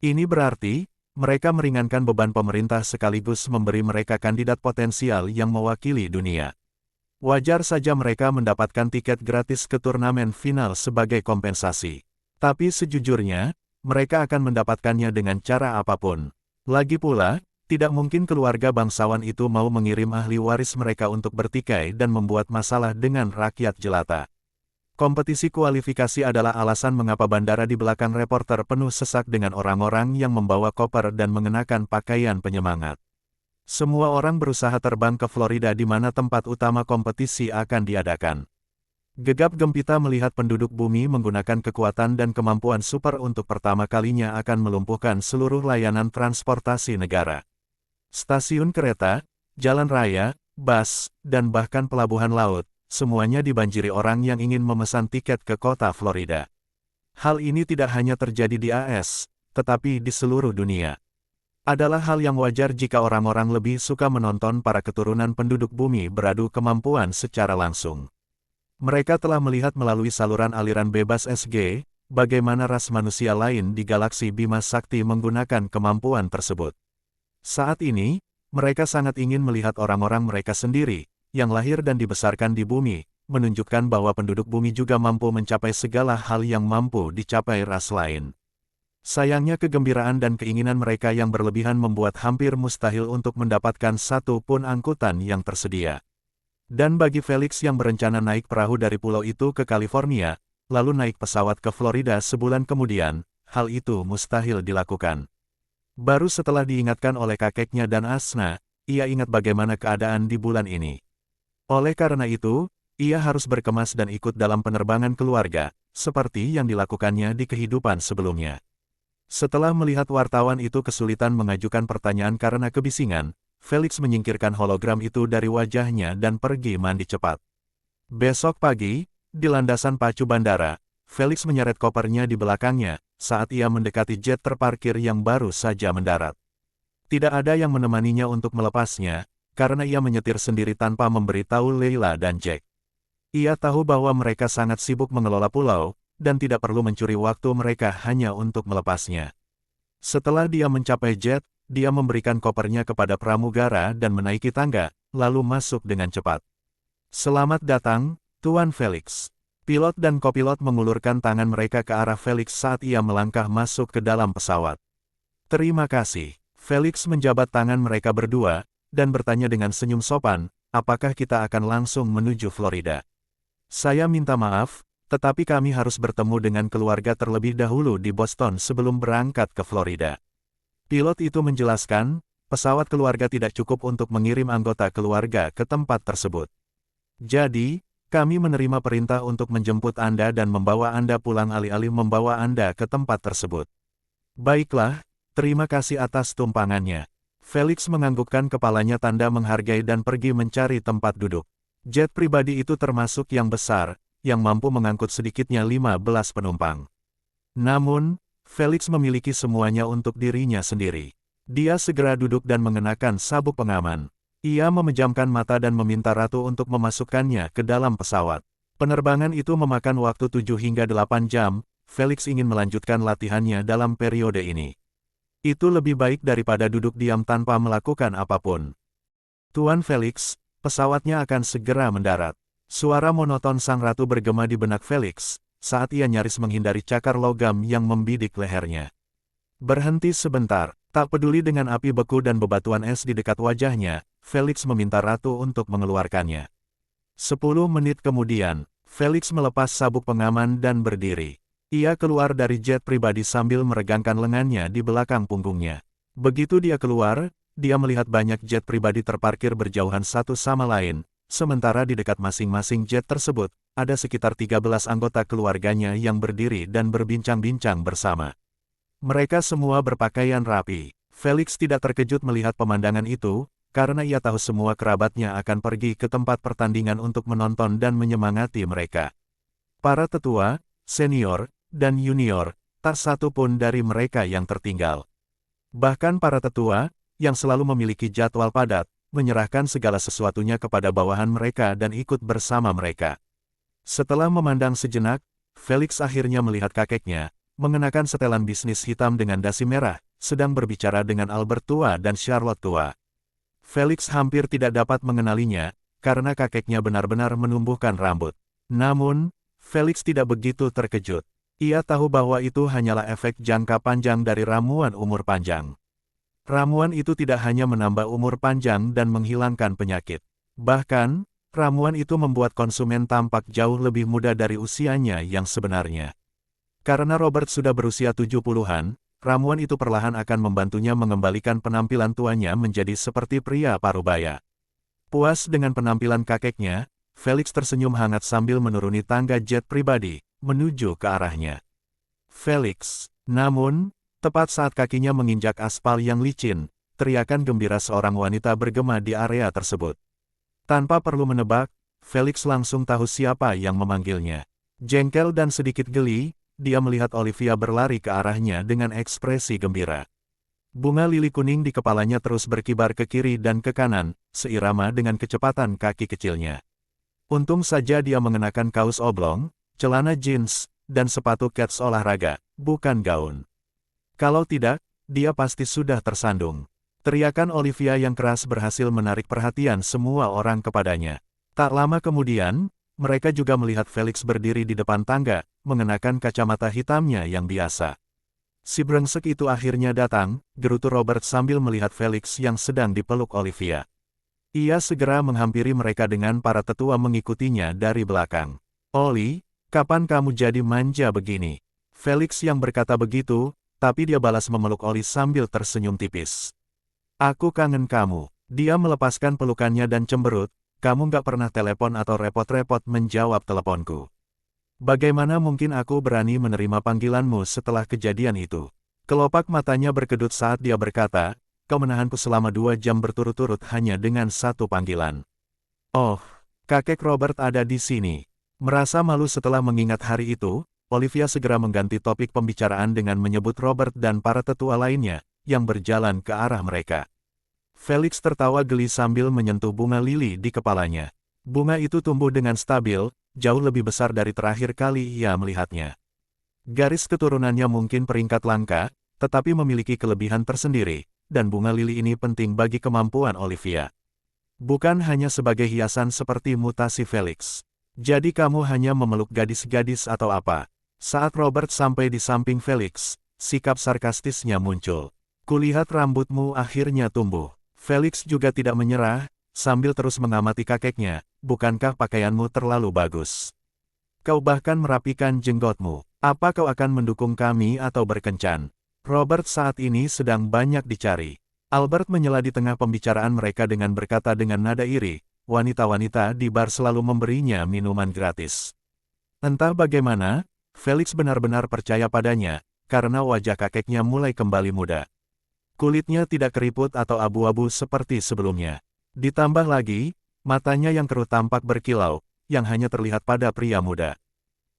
Speaker 1: Ini berarti, mereka meringankan beban pemerintah sekaligus memberi mereka kandidat potensial yang mewakili dunia. Wajar saja mereka mendapatkan tiket gratis ke turnamen final sebagai kompensasi. Tapi sejujurnya, mereka akan mendapatkannya dengan cara apapun. Lagi pula, tidak mungkin keluarga bangsawan itu mau mengirim ahli waris mereka untuk bertikai dan membuat masalah dengan rakyat jelata. Kompetisi kualifikasi adalah alasan mengapa bandara di belakang reporter penuh sesak dengan orang-orang yang membawa koper dan mengenakan pakaian penyemangat. Semua orang berusaha terbang ke Florida di mana tempat utama kompetisi akan diadakan. Gegap gempita melihat penduduk bumi menggunakan kekuatan dan kemampuan super untuk pertama kalinya akan melumpuhkan seluruh layanan transportasi negara. Stasiun kereta, jalan raya, bus, dan bahkan pelabuhan laut, semuanya dibanjiri orang yang ingin memesan tiket ke kota Florida. Hal ini tidak hanya terjadi di AS, tetapi di seluruh dunia. Adalah hal yang wajar jika orang-orang lebih suka menonton para keturunan penduduk bumi beradu kemampuan secara langsung. Mereka telah melihat melalui saluran aliran bebas SG, bagaimana ras manusia lain di galaksi Bima Sakti menggunakan kemampuan tersebut. Saat ini, mereka sangat ingin melihat orang-orang mereka sendiri, yang lahir dan dibesarkan di bumi, menunjukkan bahwa penduduk bumi juga mampu mencapai segala hal yang mampu dicapai ras lain. Sayangnya kegembiraan dan keinginan mereka yang berlebihan membuat hampir mustahil untuk mendapatkan satu pun angkutan yang tersedia. Dan bagi Felix yang berencana naik perahu dari pulau itu ke California, lalu naik pesawat ke Florida sebulan kemudian, hal itu mustahil dilakukan. Baru setelah diingatkan oleh kakeknya dan Asna, ia ingat bagaimana keadaan di bulan ini. Oleh karena itu, ia harus berkemas dan ikut dalam penerbangan keluarga, seperti yang dilakukannya di kehidupan sebelumnya. Setelah melihat wartawan itu kesulitan mengajukan pertanyaan karena kebisingan, Felix menyingkirkan hologram itu dari wajahnya dan pergi mandi cepat. Besok pagi, di landasan pacu bandara, Felix menyeret kopernya di belakangnya, saat ia mendekati jet terparkir yang baru saja mendarat. Tidak ada yang menemaninya untuk melepasnya, karena ia menyetir sendiri tanpa memberitahu Leila dan Jack. Ia tahu bahwa mereka sangat sibuk mengelola pulau, dan tidak perlu mencuri waktu mereka hanya untuk melepasnya. Setelah dia mencapai jet, dia memberikan kopernya kepada pramugara dan menaiki tangga, lalu masuk dengan cepat. Selamat datang, Tuan Felix. Pilot dan kopilot mengulurkan tangan mereka ke arah Felix saat ia melangkah masuk ke dalam pesawat. Terima kasih. Felix menjabat tangan mereka berdua, dan bertanya dengan senyum sopan, apakah kita akan langsung menuju Florida? Saya minta maaf, tetapi kami harus bertemu dengan keluarga terlebih dahulu di Boston sebelum berangkat ke Florida. Pilot itu menjelaskan, pesawat keluarga tidak cukup untuk mengirim anggota keluarga ke tempat tersebut. Jadi, kami menerima perintah untuk menjemput Anda dan membawa Anda pulang alih-alih membawa Anda ke tempat tersebut. Baiklah, terima kasih atas tumpangannya. Felix menganggukkan kepalanya tanda menghargai dan pergi mencari tempat duduk. Jet pribadi itu termasuk yang besar, yang mampu mengangkut sedikitnya 15 penumpang. Namun, Felix memiliki semuanya untuk dirinya sendiri. Dia segera duduk dan mengenakan sabuk pengaman. Ia memejamkan mata dan meminta Ratu untuk memasukkannya ke dalam pesawat. Penerbangan itu memakan waktu 7 hingga 8 jam, Felix ingin melanjutkan latihannya dalam periode ini. Itu lebih baik daripada duduk diam tanpa melakukan apapun. Tuan Felix, pesawatnya akan segera mendarat. Suara monoton sang ratu bergema di benak Felix, saat ia nyaris menghindari cakar logam yang membidik lehernya. Berhenti sebentar, tak peduli dengan api beku dan bebatuan es di dekat wajahnya, Felix meminta ratu untuk mengeluarkannya. 10 menit kemudian, Felix melepas sabuk pengaman dan berdiri. Ia keluar dari jet pribadi sambil meregangkan lengannya di belakang punggungnya. Begitu dia keluar, dia melihat banyak jet pribadi terparkir berjauhan satu sama lain. Sementara di dekat masing-masing jet tersebut, ada sekitar 13 anggota keluarganya yang berdiri dan berbincang-bincang bersama. Mereka semua berpakaian rapi. Felix tidak terkejut melihat pemandangan itu, karena ia tahu semua kerabatnya akan pergi ke tempat pertandingan untuk menonton dan menyemangati mereka. Para tetua, senior, dan junior, tak satu pun dari mereka yang tertinggal. Bahkan para tetua, yang selalu memiliki jadwal padat, menyerahkan segala sesuatunya kepada bawahan mereka dan ikut bersama mereka. Setelah memandang sejenak, Felix akhirnya melihat kakeknya, mengenakan setelan bisnis hitam dengan dasi merah, sedang berbicara dengan Albert tua dan Charlotte tua. Felix hampir tidak dapat mengenalinya, karena kakeknya benar-benar menumbuhkan rambut. Namun, Felix tidak begitu terkejut. Ia tahu bahwa itu hanyalah efek jangka panjang dari ramuan umur panjang. Ramuan itu tidak hanya menambah umur panjang dan menghilangkan penyakit. Bahkan, ramuan itu membuat konsumen tampak jauh lebih muda dari usianya yang sebenarnya. Karena Robert sudah berusia 70-an, ramuan itu perlahan akan membantunya mengembalikan penampilan tuanya menjadi seperti pria parubaya. Puas dengan penampilan kakeknya, Felix tersenyum hangat sambil menuruni tangga jet pribadi, menuju ke arahnya. Felix, namun, tepat saat kakinya menginjak aspal yang licin, teriakan gembira seorang wanita bergema di area tersebut. Tanpa perlu menebak, Felix langsung tahu siapa yang memanggilnya. Jengkel dan sedikit geli, dia melihat Olivia berlari ke arahnya dengan ekspresi gembira. Bunga lili kuning di kepalanya terus berkibar ke kiri dan ke kanan, seirama dengan kecepatan kaki kecilnya. Untung saja dia mengenakan kaos oblong, celana jeans, dan sepatu kets olahraga, bukan gaun. Kalau tidak, dia pasti sudah tersandung. Teriakan Olivia yang keras berhasil menarik perhatian semua orang kepadanya. Tak lama kemudian, mereka juga melihat Felix berdiri di depan tangga, mengenakan kacamata hitamnya yang biasa. Si brengsek itu akhirnya datang, gerutu Robert sambil melihat Felix yang sedang dipeluk Olivia. Ia segera menghampiri mereka dengan para tetua mengikutinya dari belakang. "Oli, kapan kamu jadi manja begini?" Felix yang berkata begitu, tapi dia balas memeluk Oli sambil tersenyum tipis. "Aku kangen kamu." Dia melepaskan pelukannya dan cemberut, "Kamu nggak pernah telepon atau repot-repot menjawab teleponku. Bagaimana mungkin aku berani menerima panggilanmu setelah kejadian itu?" Kelopak matanya berkedut saat dia berkata, "Kau menahanku selama 2 jam berturut-turut hanya dengan satu panggilan." Oh, kakek Robert ada di sini. Merasa malu setelah mengingat hari itu, Olivia segera mengganti topik pembicaraan dengan menyebut Robert dan para tetua lainnya, yang berjalan ke arah mereka. Felix tertawa geli sambil menyentuh bunga lili di kepalanya. Bunga itu tumbuh dengan stabil, jauh lebih besar dari terakhir kali ia melihatnya. Garis keturunannya mungkin peringkat langka, tetapi memiliki kelebihan tersendiri, dan bunga lili ini penting bagi kemampuan Olivia. Bukan hanya sebagai hiasan seperti mutasi Felix. "Jadi kamu hanya memeluk gadis-gadis atau apa?" Saat Robert sampai di samping Felix, sikap sarkastisnya muncul. "Kulihat rambutmu akhirnya tumbuh." Felix juga tidak menyerah, sambil terus mengamati kakeknya, "Bukankah pakaianmu terlalu bagus? Kau bahkan merapikan jenggotmu. Apa kau akan mendukung kami atau berkencan?" Robert saat ini sedang banyak dicari. Albert menyela di tengah pembicaraan mereka dengan berkata dengan nada iri, "Wanita-wanita di bar selalu memberinya minuman gratis." Entah bagaimana, Felix benar-benar percaya padanya, karena wajah kakeknya mulai kembali muda. Kulitnya tidak keriput atau abu-abu seperti sebelumnya. Ditambah lagi, matanya yang keruh tampak berkilau, yang hanya terlihat pada pria muda.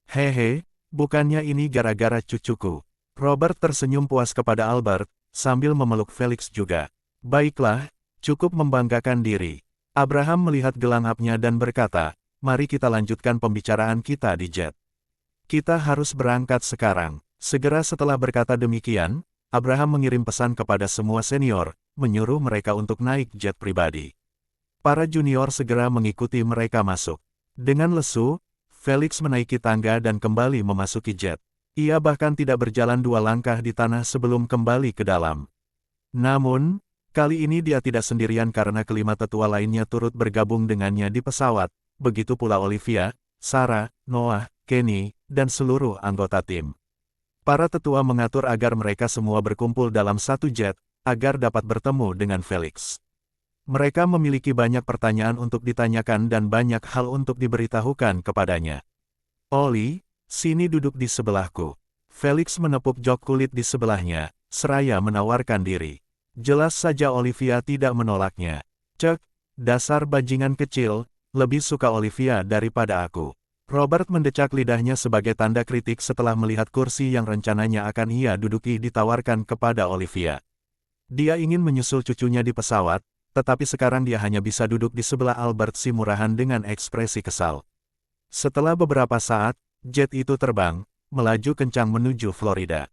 Speaker 1: "Hehe, bukannya ini gara-gara cucuku." Robert tersenyum puas kepada Albert, sambil memeluk Felix juga. "Baiklah, cukup membanggakan diri." Abraham melihat gelangapnya dan berkata, "Mari kita lanjutkan pembicaraan kita di jet. Kita harus berangkat sekarang." Segera setelah berkata demikian, Abraham mengirim pesan kepada semua senior, menyuruh mereka untuk naik jet pribadi. Para junior segera mengikuti mereka masuk. Dengan lesu, Felix menaiki tangga dan kembali memasuki jet. Ia bahkan tidak berjalan 2 langkah di tanah sebelum kembali ke dalam. Namun, kali ini dia tidak sendirian karena kelima tetua lainnya turut bergabung dengannya di pesawat, begitu pula Olivia, Sarah, Noah, Kenny, dan seluruh anggota tim. Para tetua mengatur agar mereka semua berkumpul dalam satu jet, agar dapat bertemu dengan Felix. Mereka memiliki banyak pertanyaan untuk ditanyakan dan banyak hal untuk diberitahukan kepadanya. "Oli, sini duduk di sebelahku." Felix menepuk jok kulit di sebelahnya, seraya menawarkan diri. Jelas saja Olivia tidak menolaknya. "Cek, dasar bajingan kecil, lebih suka Olivia daripada aku." Robert mendecak lidahnya sebagai tanda kritik setelah melihat kursi yang rencananya akan ia duduki ditawarkan kepada Olivia. Dia ingin menyusul cucunya di pesawat, tetapi sekarang dia hanya bisa duduk di sebelah Albert si murahan dengan ekspresi kesal. Setelah beberapa saat, jet itu terbang, melaju kencang menuju Florida.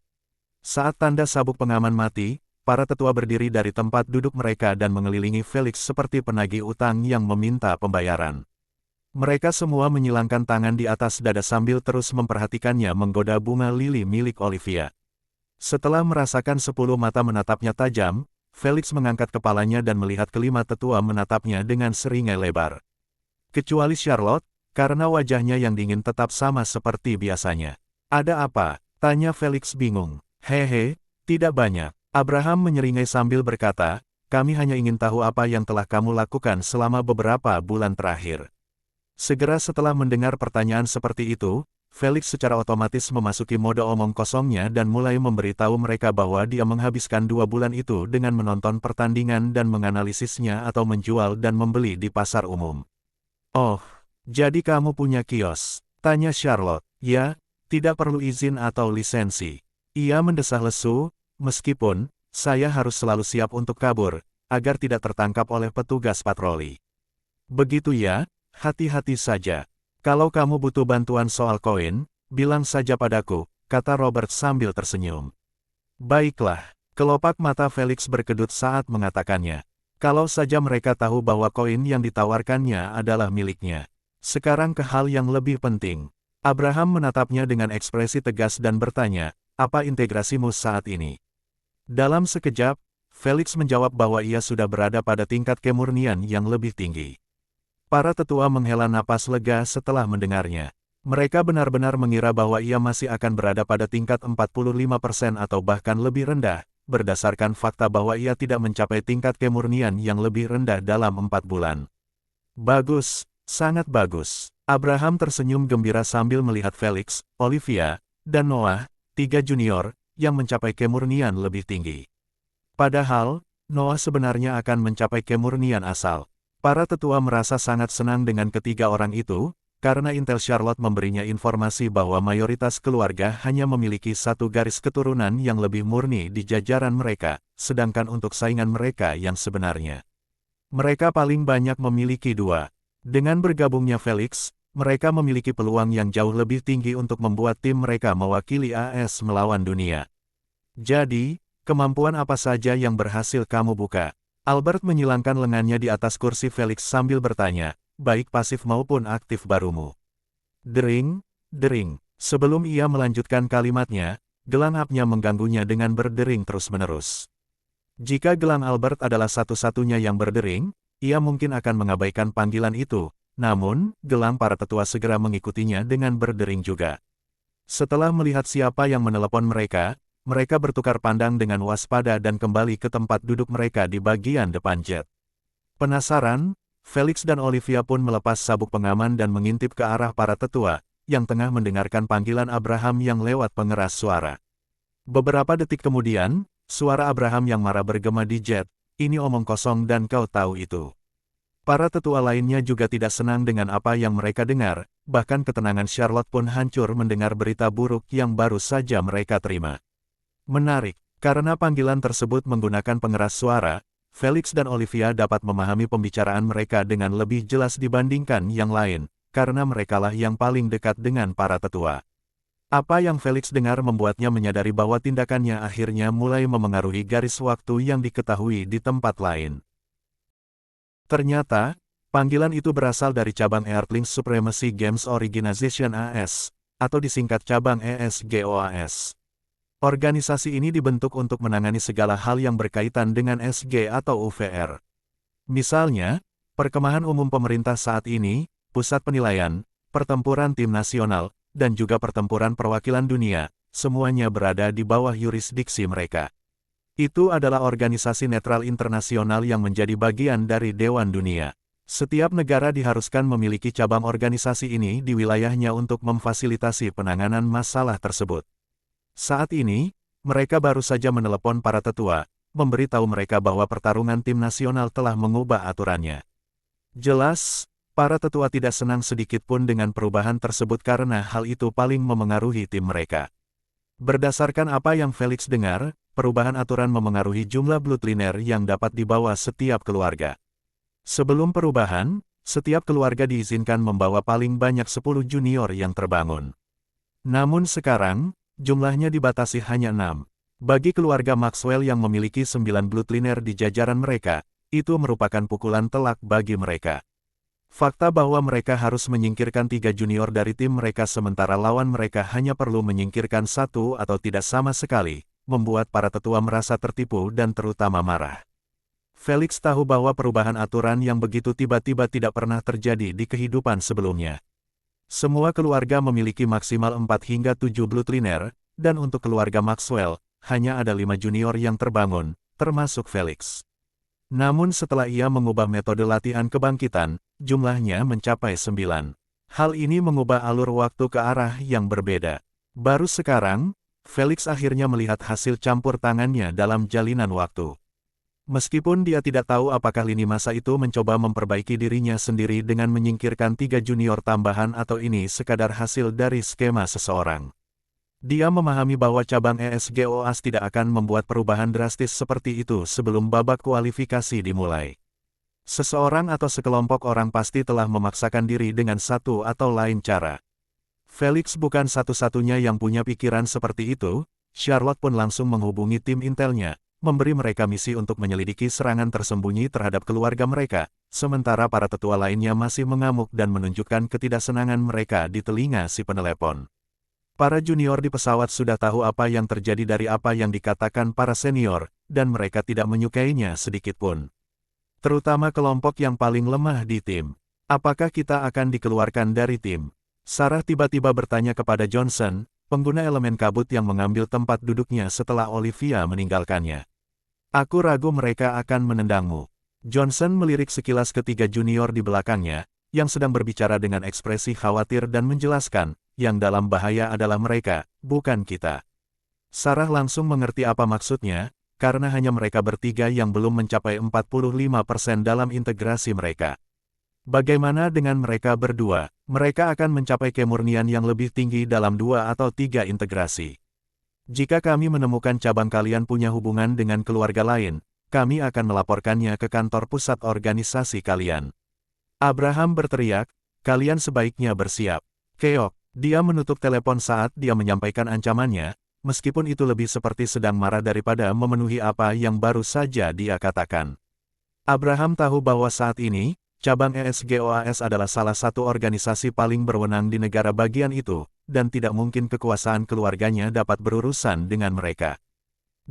Speaker 1: Saat tanda sabuk pengaman mati, para tetua berdiri dari tempat duduk mereka dan mengelilingi Felix seperti penagih utang yang meminta pembayaran. Mereka semua menyilangkan tangan di atas dada sambil terus memperhatikannya menggoda bunga lili milik Olivia. Setelah merasakan 10 mata menatapnya tajam, Felix mengangkat kepalanya dan melihat kelima tetua menatapnya dengan seringai lebar. Kecuali Charlotte, karena wajahnya yang dingin tetap sama seperti biasanya. "Ada apa?" tanya Felix bingung. "Hehe, tidak banyak." Abraham menyeringai sambil berkata, "Kami hanya ingin tahu apa yang telah kamu lakukan selama beberapa bulan terakhir." Segera setelah mendengar pertanyaan seperti itu, Felix secara otomatis memasuki mode omong kosongnya dan mulai memberitahu mereka bahwa dia menghabiskan 2 bulan itu dengan menonton pertandingan dan menganalisisnya atau menjual dan membeli di pasar umum. "Oh, jadi kamu punya kios?" tanya Charlotte. "Ya, tidak perlu izin atau lisensi." Ia mendesah lesu, "Meskipun, saya harus selalu siap untuk kabur, agar tidak tertangkap oleh petugas patroli." "Begitu ya? Hati-hati saja. Kalau kamu butuh bantuan soal koin, bilang saja padaku," kata Robert sambil tersenyum. "Baiklah." Kelopak mata Felix berkedut saat mengatakannya. Kalau saja mereka tahu bahwa koin yang ditawarkannya adalah miliknya. Sekarang ke hal yang lebih penting. Abraham menatapnya dengan ekspresi tegas dan bertanya, "Apa integrasimu saat ini?" Dalam sekejap, Felix menjawab bahwa ia sudah berada pada tingkat kemurnian yang lebih tinggi. Para tetua menghela napas lega setelah mendengarnya. Mereka benar-benar mengira bahwa ia masih akan berada pada tingkat 45% atau bahkan lebih rendah, berdasarkan fakta bahwa ia tidak mencapai tingkat kemurnian yang lebih rendah dalam 4 bulan. "Bagus, sangat bagus." Abraham tersenyum gembira sambil melihat Felix, Olivia, dan Noah, 3 junior, yang mencapai kemurnian lebih tinggi. Padahal, Noah sebenarnya akan mencapai kemurnian asal. Para tetua merasa sangat senang dengan ketiga orang itu, karena intel Charlotte memberinya informasi bahwa mayoritas keluarga hanya memiliki satu garis keturunan yang lebih murni di jajaran mereka, sedangkan untuk saingan mereka yang sebenarnya, mereka paling banyak memiliki 2. Dengan bergabungnya Felix, mereka memiliki peluang yang jauh lebih tinggi untuk membuat tim mereka mewakili AS melawan dunia. "Jadi, kemampuan apa saja yang berhasil kamu buka?" Albert menyilangkan lengannya di atas kursi Felix sambil bertanya, "Baik pasif maupun aktif barumu." Dering, dering. Sebelum ia melanjutkan kalimatnya, gelang hapnya mengganggunya dengan berdering terus-menerus. Jika gelang Albert adalah satu-satunya yang berdering, ia mungkin akan mengabaikan panggilan itu, namun, gelang para tetua segera mengikutinya dengan berdering juga. Setelah melihat siapa yang menelepon mereka bertukar pandang dengan waspada dan kembali ke tempat duduk mereka di bagian depan jet. Penasaran, Felix dan Olivia pun melepas sabuk pengaman dan mengintip ke arah para tetua, yang tengah mendengarkan panggilan Abraham yang lewat pengeras suara. Beberapa detik kemudian, suara Abraham yang marah bergema di jet, "Ini omong kosong dan kau tahu itu." Para tetua lainnya juga tidak senang dengan apa yang mereka dengar, bahkan ketenangan Charlotte pun hancur mendengar berita buruk yang baru saja mereka terima. Menarik, karena panggilan tersebut menggunakan pengeras suara, Felix dan Olivia dapat memahami pembicaraan mereka dengan lebih jelas dibandingkan yang lain, karena merekalah yang paling dekat dengan para tetua. Apa yang Felix dengar membuatnya menyadari bahwa tindakannya akhirnya mulai memengaruhi garis waktu yang diketahui di tempat lain. Ternyata, panggilan itu berasal dari cabang Earthlings Supremacy Games Organization AS, atau disingkat cabang ESGOAS. Organisasi ini dibentuk untuk menangani segala hal yang berkaitan dengan SG atau UVR. Misalnya, perkemahan umum pemerintah saat ini, pusat penilaian, pertempuran tim nasional, dan juga pertempuran perwakilan dunia, semuanya berada di bawah yurisdiksi mereka. Itu adalah organisasi netral internasional yang menjadi bagian dari Dewan Dunia. Setiap negara diharuskan memiliki cabang organisasi ini di wilayahnya untuk memfasilitasi penanganan masalah tersebut. Saat ini, mereka baru saja menelepon para tetua, memberitahu mereka bahwa pertarungan tim nasional telah mengubah aturannya. Jelas, Para tetua tidak senang sedikit pun dengan perubahan tersebut karena hal itu paling memengaruhi tim mereka. Berdasarkan apa yang Felix dengar, perubahan aturan memengaruhi jumlah bloodliner yang dapat dibawa setiap keluarga. Sebelum perubahan, setiap keluarga diizinkan membawa paling banyak 10 junior yang terbangun. Namun sekarang, jumlahnya dibatasi hanya 6. Bagi keluarga Maxwell yang memiliki 9 bloodliner di jajaran mereka, itu merupakan pukulan telak bagi mereka. Fakta bahwa mereka harus menyingkirkan 3 junior dari tim mereka sementara lawan mereka hanya perlu menyingkirkan 1 atau tidak sama sekali, membuat para tetua merasa tertipu dan terutama marah. Felix tahu bahwa perubahan aturan yang begitu tiba-tiba tidak pernah terjadi di kehidupan sebelumnya. Semua keluarga memiliki maksimal 4 hingga 7 bloodliner, dan untuk keluarga Maxwell, hanya ada 5 junior yang terbangun, termasuk Felix. Namun setelah ia mengubah metode latihan kebangkitan, jumlahnya mencapai 9. Hal ini mengubah alur waktu ke arah yang berbeda. Baru sekarang, Felix akhirnya melihat hasil campur tangannya dalam jalinan waktu. Meskipun dia tidak tahu apakah lini masa itu mencoba memperbaiki dirinya sendiri dengan menyingkirkan 3 junior tambahan atau ini sekadar hasil dari skema seseorang. Dia memahami bahwa cabang ESGOAS tidak akan membuat perubahan drastis seperti itu sebelum babak kualifikasi dimulai. Seseorang atau sekelompok orang pasti telah memaksakan diri dengan satu atau lain cara. Felix bukan satu-satunya yang punya pikiran seperti itu. Charlotte pun langsung menghubungi tim intelnya, memberi mereka misi untuk menyelidiki serangan tersembunyi terhadap keluarga mereka, sementara para tetua lainnya masih mengamuk dan menunjukkan ketidaksenangan mereka di telinga si penelepon. Para junior di pesawat sudah tahu apa yang terjadi dari apa yang dikatakan para senior, dan mereka tidak menyukainya sedikitpun. Terutama kelompok yang paling lemah di tim. Apakah kita akan dikeluarkan dari tim? Sarah tiba-tiba bertanya kepada Johnson, pengguna elemen kabut yang mengambil tempat duduknya setelah Olivia meninggalkannya. Aku ragu mereka akan menendangmu. Johnson melirik sekilas ketiga junior di belakangnya, yang sedang berbicara dengan ekspresi khawatir dan menjelaskan, yang dalam bahaya adalah mereka, bukan kita. Sarah langsung mengerti apa maksudnya, karena hanya mereka bertiga yang belum mencapai 45% dalam integrasi mereka. Bagaimana dengan mereka berdua? Mereka akan mencapai kemurnian yang lebih tinggi dalam 2 atau 3 integrasi. Jika kami menemukan cabang kalian punya hubungan dengan keluarga lain, kami akan melaporkannya ke kantor pusat organisasi kalian. Abraham berteriak, kalian sebaiknya bersiap. Keok. Dia menutup telepon saat dia menyampaikan ancamannya, meskipun itu lebih seperti sedang marah daripada memenuhi apa yang baru saja dia katakan. Abraham tahu bahwa saat ini, cabang ESGOAS adalah salah satu organisasi paling berwenang di negara bagian itu, dan tidak mungkin kekuasaan keluarganya dapat berurusan dengan mereka.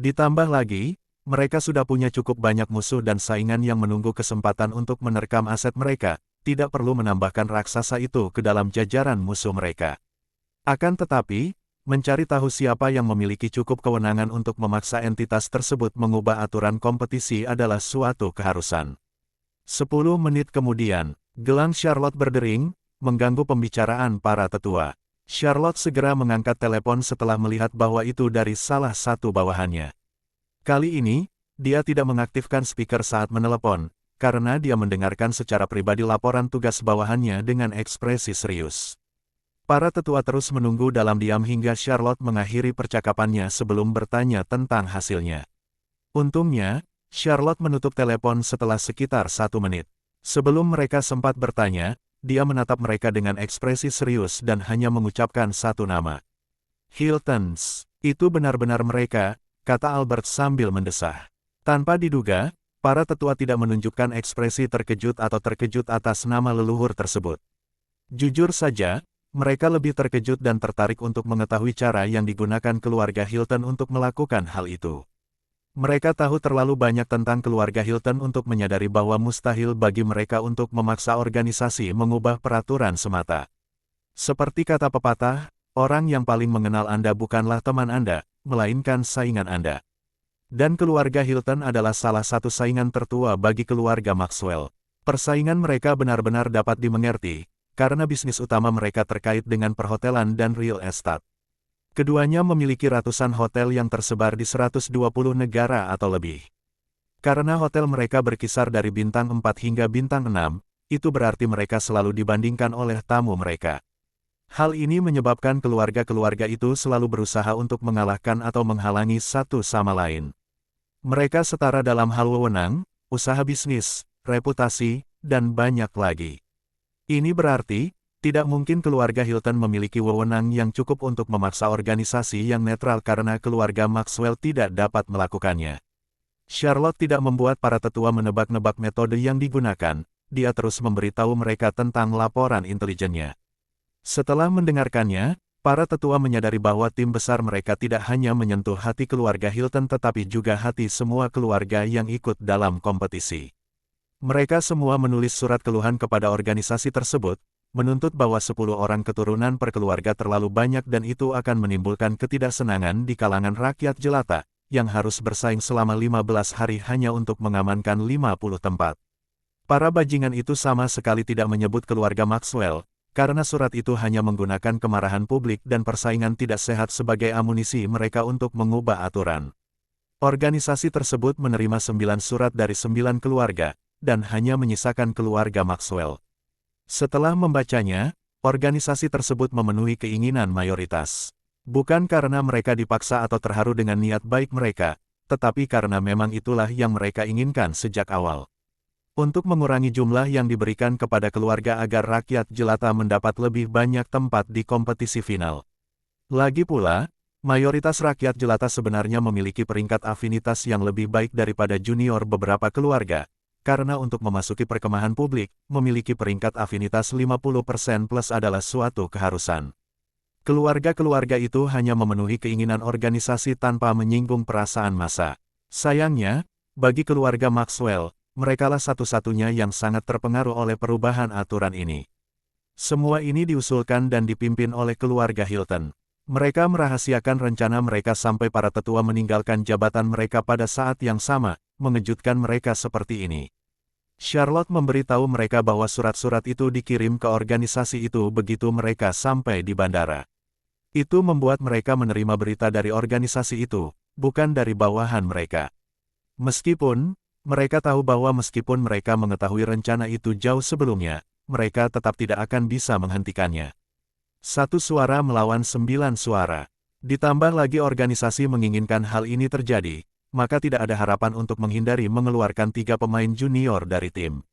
Speaker 1: Ditambah lagi, mereka sudah punya cukup banyak musuh dan saingan yang menunggu kesempatan untuk menerkam aset mereka. Tidak perlu menambahkan raksasa itu ke dalam jajaran musuh mereka. Akan tetapi, mencari tahu siapa yang memiliki cukup kewenangan untuk memaksa entitas tersebut mengubah aturan kompetisi adalah suatu keharusan. 10 menit kemudian, gelang Charlotte berdering, mengganggu pembicaraan para tetua. Charlotte segera mengangkat telepon setelah melihat bahwa itu dari salah satu bawahannya. Kali ini, dia tidak mengaktifkan speaker saat menelepon, karena dia mendengarkan secara pribadi laporan tugas bawahannya dengan ekspresi serius. Para tetua terus menunggu dalam diam hingga Charlotte mengakhiri percakapannya sebelum bertanya tentang hasilnya. Untungnya, Charlotte menutup telepon setelah sekitar 1 menit. Sebelum mereka sempat bertanya, dia menatap mereka dengan ekspresi serius dan hanya mengucapkan satu nama. Hiltons, itu benar-benar mereka, kata Albert sambil mendesah. Tanpa diduga, para tetua tidak menunjukkan ekspresi terkejut atau terkejut atas nama leluhur tersebut. Jujur saja, mereka lebih terkejut dan tertarik untuk mengetahui cara yang digunakan keluarga Hilton untuk melakukan hal itu. Mereka tahu terlalu banyak tentang keluarga Hilton untuk menyadari bahwa mustahil bagi mereka untuk memaksa organisasi mengubah peraturan semata. Seperti kata pepatah, orang yang paling mengenal Anda bukanlah teman Anda, melainkan saingan Anda. Dan keluarga Hilton adalah salah satu saingan tertua bagi keluarga Maxwell. Persaingan mereka benar-benar dapat dimengerti, karena bisnis utama mereka terkait dengan perhotelan dan real estate. Keduanya memiliki ratusan hotel yang tersebar di 120 negara atau lebih. Karena hotel mereka berkisar dari bintang 4 hingga bintang 6, itu berarti mereka selalu dibandingkan oleh tamu mereka. Hal ini menyebabkan keluarga-keluarga itu selalu berusaha untuk mengalahkan atau menghalangi satu sama lain. Mereka setara dalam hal wewenang, usaha bisnis, reputasi, dan banyak lagi. Ini berarti, tidak mungkin keluarga Hilton memiliki wewenang yang cukup untuk memaksa organisasi yang netral karena keluarga Maxwell tidak dapat melakukannya. Charlotte tidak membuat para tetua menebak-nebak metode yang digunakan, dia terus memberitahu mereka tentang laporan intelijennya. Setelah mendengarkannya, para tetua menyadari bahwa tim besar mereka tidak hanya menyentuh hati keluarga Hilton tetapi juga hati semua keluarga yang ikut dalam kompetisi. Mereka semua menulis surat keluhan kepada organisasi tersebut, menuntut bahwa 10 orang keturunan per keluarga terlalu banyak dan itu akan menimbulkan ketidaksenangan di kalangan rakyat jelata, yang harus bersaing selama 15 hari hanya untuk mengamankan 50 tempat. Para bajingan itu sama sekali tidak menyebut keluarga Maxwell, karena surat itu hanya menggunakan kemarahan publik dan persaingan tidak sehat sebagai amunisi mereka untuk mengubah aturan. Organisasi tersebut menerima 9 surat dari 9 keluarga, dan hanya menyisakan keluarga Maxwell. Setelah membacanya, organisasi tersebut memenuhi keinginan mayoritas. Bukan karena mereka dipaksa atau terharu dengan niat baik mereka, tetapi karena memang itulah yang mereka inginkan sejak awal. Untuk mengurangi jumlah yang diberikan kepada keluarga agar rakyat jelata mendapat lebih banyak tempat di kompetisi final. Lagi pula, mayoritas rakyat jelata sebenarnya memiliki peringkat afinitas yang lebih baik daripada junior beberapa keluarga, karena untuk memasuki perkemahan publik, memiliki peringkat afinitas 50% plus adalah suatu keharusan. Keluarga-keluarga itu hanya memenuhi keinginan organisasi tanpa menyinggung perasaan massa. Sayangnya, bagi keluarga Maxwell, merekalah satu-satunya yang sangat terpengaruh oleh perubahan aturan ini. Semua ini diusulkan dan dipimpin oleh keluarga Hilton. Mereka merahasiakan rencana mereka sampai para tetua meninggalkan jabatan mereka pada saat yang sama, mengejutkan mereka seperti ini. Charlotte memberitahu mereka bahwa surat-surat itu dikirim ke organisasi itu begitu mereka sampai di bandara. Itu membuat mereka menerima berita dari organisasi itu, bukan dari bawahan mereka. Meskipun mereka tahu bahwa meskipun mereka mengetahui rencana itu jauh sebelumnya, mereka tetap tidak akan bisa menghentikannya. 1 suara melawan 9 suara. Ditambah lagi organisasi menginginkan hal ini terjadi, maka tidak ada harapan untuk menghindari mengeluarkan 3 pemain junior dari tim.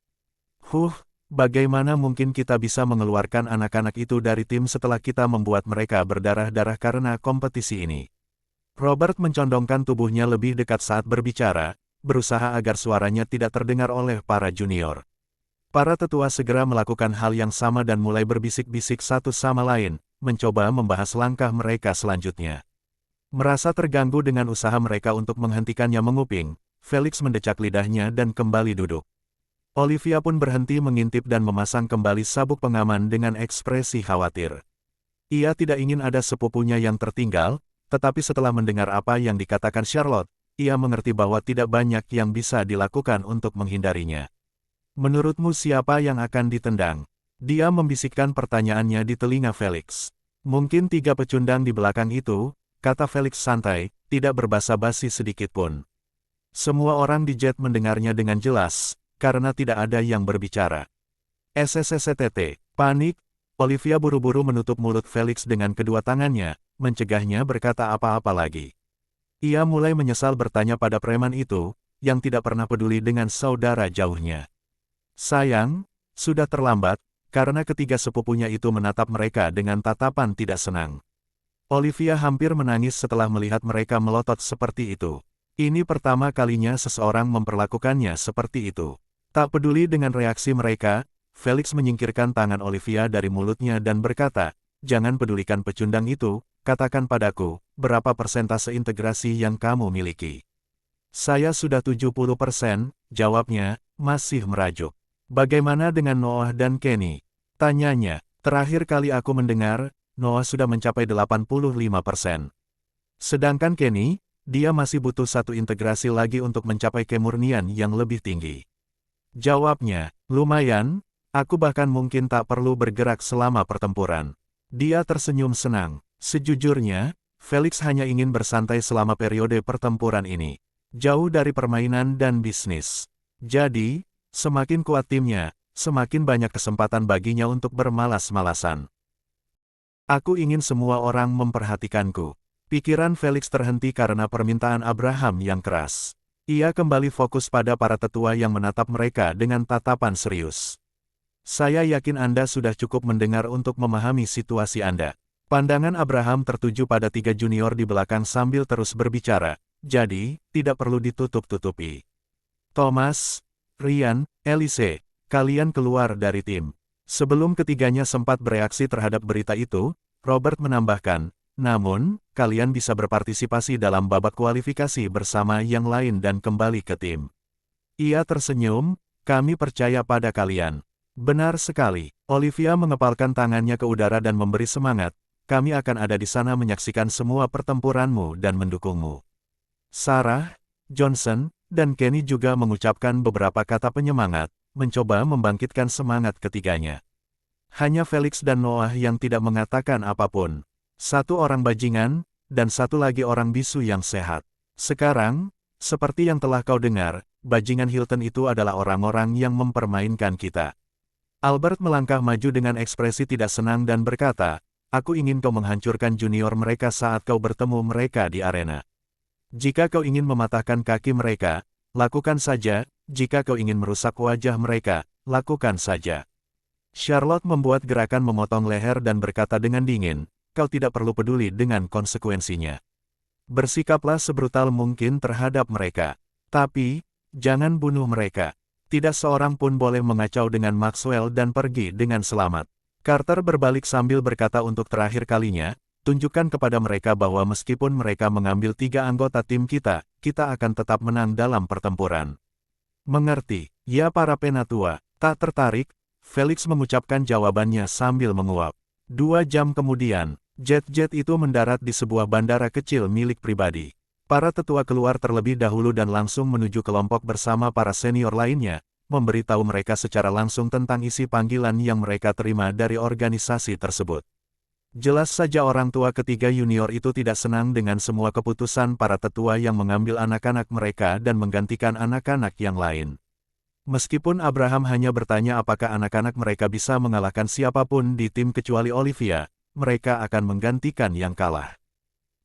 Speaker 1: Bagaimana mungkin kita bisa mengeluarkan anak-anak itu dari tim setelah kita membuat mereka berdarah-darah karena kompetisi ini? Robert mencondongkan tubuhnya lebih dekat saat berbicara, berusaha agar suaranya tidak terdengar oleh para junior. Para tetua segera melakukan hal yang sama dan mulai berbisik-bisik satu sama lain, mencoba membahas langkah mereka selanjutnya. Merasa terganggu dengan usaha mereka untuk menghentikannya menguping, Felix mendecak lidahnya dan kembali duduk. Olivia pun berhenti mengintip dan memasang kembali sabuk pengaman dengan ekspresi khawatir. Ia tidak ingin ada sepupunya yang tertinggal, tetapi setelah mendengar apa yang dikatakan Charlotte, ia mengerti bahwa tidak banyak yang bisa dilakukan untuk menghindarinya. Menurutmu siapa yang akan ditendang? Dia membisikkan pertanyaannya di telinga Felix. Mungkin 3 pecundang di belakang itu, kata Felix santai, tidak berbasa-basi sedikit pun. Semua orang di jet mendengarnya dengan jelas, karena tidak ada yang berbicara. SSSTT, panik, Olivia buru-buru menutup mulut Felix dengan kedua tangannya, mencegahnya berkata apa-apa lagi. Ia mulai menyesal bertanya pada preman itu, yang tidak pernah peduli dengan saudara jauhnya. Sayang, sudah terlambat, karena ketiga sepupunya itu menatap mereka dengan tatapan tidak senang. Olivia hampir menangis setelah melihat mereka melotot seperti itu. Ini pertama kalinya seseorang memperlakukannya seperti itu. Tak peduli dengan reaksi mereka, Felix menyingkirkan tangan Olivia dari mulutnya dan berkata, "Jangan pedulikan pecundang itu, katakan padaku, berapa persentase integrasi yang kamu miliki?" "Saya sudah 70%, jawabnya, masih merajuk. "Bagaimana dengan Noah dan Kenny?" tanyanya. "Terakhir kali aku mendengar, Noah sudah mencapai 85%. Sedangkan Kenny, dia masih butuh 1 integrasi lagi untuk mencapai kemurnian yang lebih tinggi." Jawabnya, "Lumayan, aku bahkan mungkin tak perlu bergerak selama pertempuran." Dia tersenyum senang. Sejujurnya, Felix hanya ingin bersantai selama periode pertempuran ini. Jauh dari permainan dan bisnis. Jadi, semakin kuat timnya, semakin banyak kesempatan baginya untuk bermalas-malasan. Aku ingin semua orang memperhatikanku. Pikiran Felix terhenti karena permintaan Abraham yang keras. Ia kembali fokus pada para tetua yang menatap mereka dengan tatapan serius. Saya yakin Anda sudah cukup mendengar untuk memahami situasi Anda. Pandangan Abraham tertuju pada 3 junior di belakang sambil terus berbicara, jadi, tidak perlu ditutup-tutupi. Thomas, Ryan, Elise, kalian keluar dari tim. Sebelum ketiganya sempat bereaksi terhadap berita itu, Robert menambahkan, namun, kalian bisa berpartisipasi dalam babak kualifikasi bersama yang lain dan kembali ke tim. Ia tersenyum, kami percaya pada kalian. Benar sekali, Olivia mengepalkan tangannya ke udara dan memberi semangat, kami akan ada di sana menyaksikan semua pertempuranmu dan mendukungmu. Sarah, Johnson, dan Kenny juga mengucapkan beberapa kata penyemangat, mencoba membangkitkan semangat ketiganya. Hanya Felix dan Noah yang tidak mengatakan apapun. Satu orang bajingan, dan satu lagi orang bisu yang sehat. Sekarang, seperti yang telah kau dengar, bajingan Hilton itu adalah orang-orang yang mempermainkan kita. Albert melangkah maju dengan ekspresi tidak senang dan berkata, aku ingin kau menghancurkan junior mereka saat kau bertemu mereka di arena. Jika kau ingin mematahkan kaki mereka, lakukan saja, jika kau ingin merusak wajah mereka, lakukan saja. Charlotte membuat gerakan memotong leher dan berkata dengan dingin, kau tidak perlu peduli dengan konsekuensinya. Bersikaplah sebrutal mungkin terhadap mereka. Tapi, jangan bunuh mereka. Tidak seorang pun boleh mengacau dengan Maxwell dan pergi dengan selamat. Carter berbalik sambil berkata untuk terakhir kalinya, tunjukkan kepada mereka bahwa meskipun mereka mengambil 3 anggota tim kita, kita akan tetap menang dalam pertempuran. Mengerti, ya para penatua, tak tertarik, Felix mengucapkan jawabannya sambil menguap. 2 jam kemudian, jet-jet itu mendarat di sebuah bandara kecil milik pribadi. Para tetua keluar terlebih dahulu dan langsung menuju kelompok bersama para senior lainnya, memberitahu mereka secara langsung tentang isi panggilan yang mereka terima dari organisasi tersebut. Jelas saja orang tua ketiga junior itu tidak senang dengan semua keputusan para tetua yang mengambil anak-anak mereka dan menggantikan anak-anak yang lain. Meskipun Abraham hanya bertanya apakah anak-anak mereka bisa mengalahkan siapapun di tim kecuali Olivia, mereka akan menggantikan yang kalah.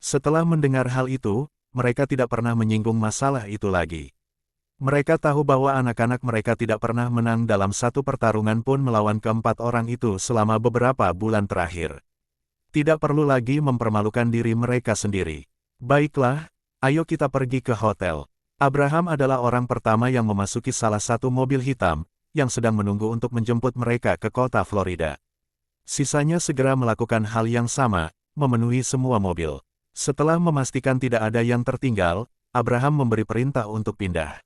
Speaker 1: Setelah mendengar hal itu, mereka tidak pernah menyinggung masalah itu lagi. Mereka tahu bahwa anak-anak mereka tidak pernah menang dalam satu pertarungan pun melawan keempat orang itu selama beberapa bulan terakhir. Tidak perlu lagi mempermalukan diri mereka sendiri. Baiklah, ayo kita pergi ke hotel. Abraham adalah orang pertama yang memasuki salah satu mobil hitam, yang sedang menunggu untuk menjemput mereka ke kota Florida. Sisanya segera melakukan hal yang sama, memenuhi semua mobil. Setelah memastikan tidak ada yang tertinggal, Abraham memberi perintah untuk pindah.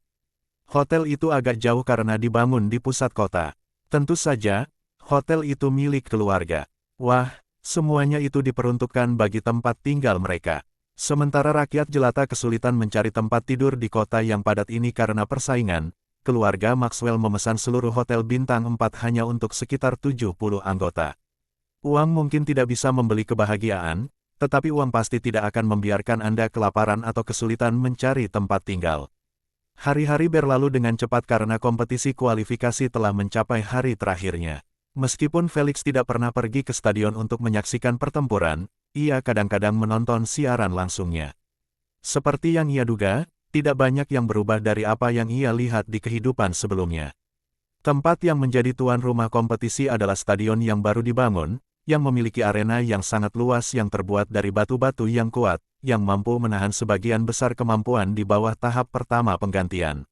Speaker 1: Hotel itu agak jauh karena dibangun di pusat kota. Tentu saja, hotel itu milik keluarga. Wah, semuanya itu diperuntukkan bagi tempat tinggal mereka. Sementara rakyat jelata kesulitan mencari tempat tidur di kota yang padat ini karena persaingan, keluarga Maxwell memesan seluruh hotel bintang 4 hanya untuk sekitar 70 anggota. Uang mungkin tidak bisa membeli kebahagiaan, tetapi uang pasti tidak akan membiarkan Anda kelaparan atau kesulitan mencari tempat tinggal. Hari-hari berlalu dengan cepat karena kompetisi kualifikasi telah mencapai hari terakhirnya. Meskipun Felix tidak pernah pergi ke stadion untuk menyaksikan pertempuran, ia kadang-kadang menonton siaran langsungnya. Seperti yang ia duga, tidak banyak yang berubah dari apa yang ia lihat di kehidupan sebelumnya. Tempat yang menjadi tuan rumah kompetisi adalah stadion yang baru dibangun, yang memiliki arena yang sangat luas yang terbuat dari batu-batu yang kuat, yang mampu menahan sebagian besar kemampuan di bawah tahap pertama penggantian.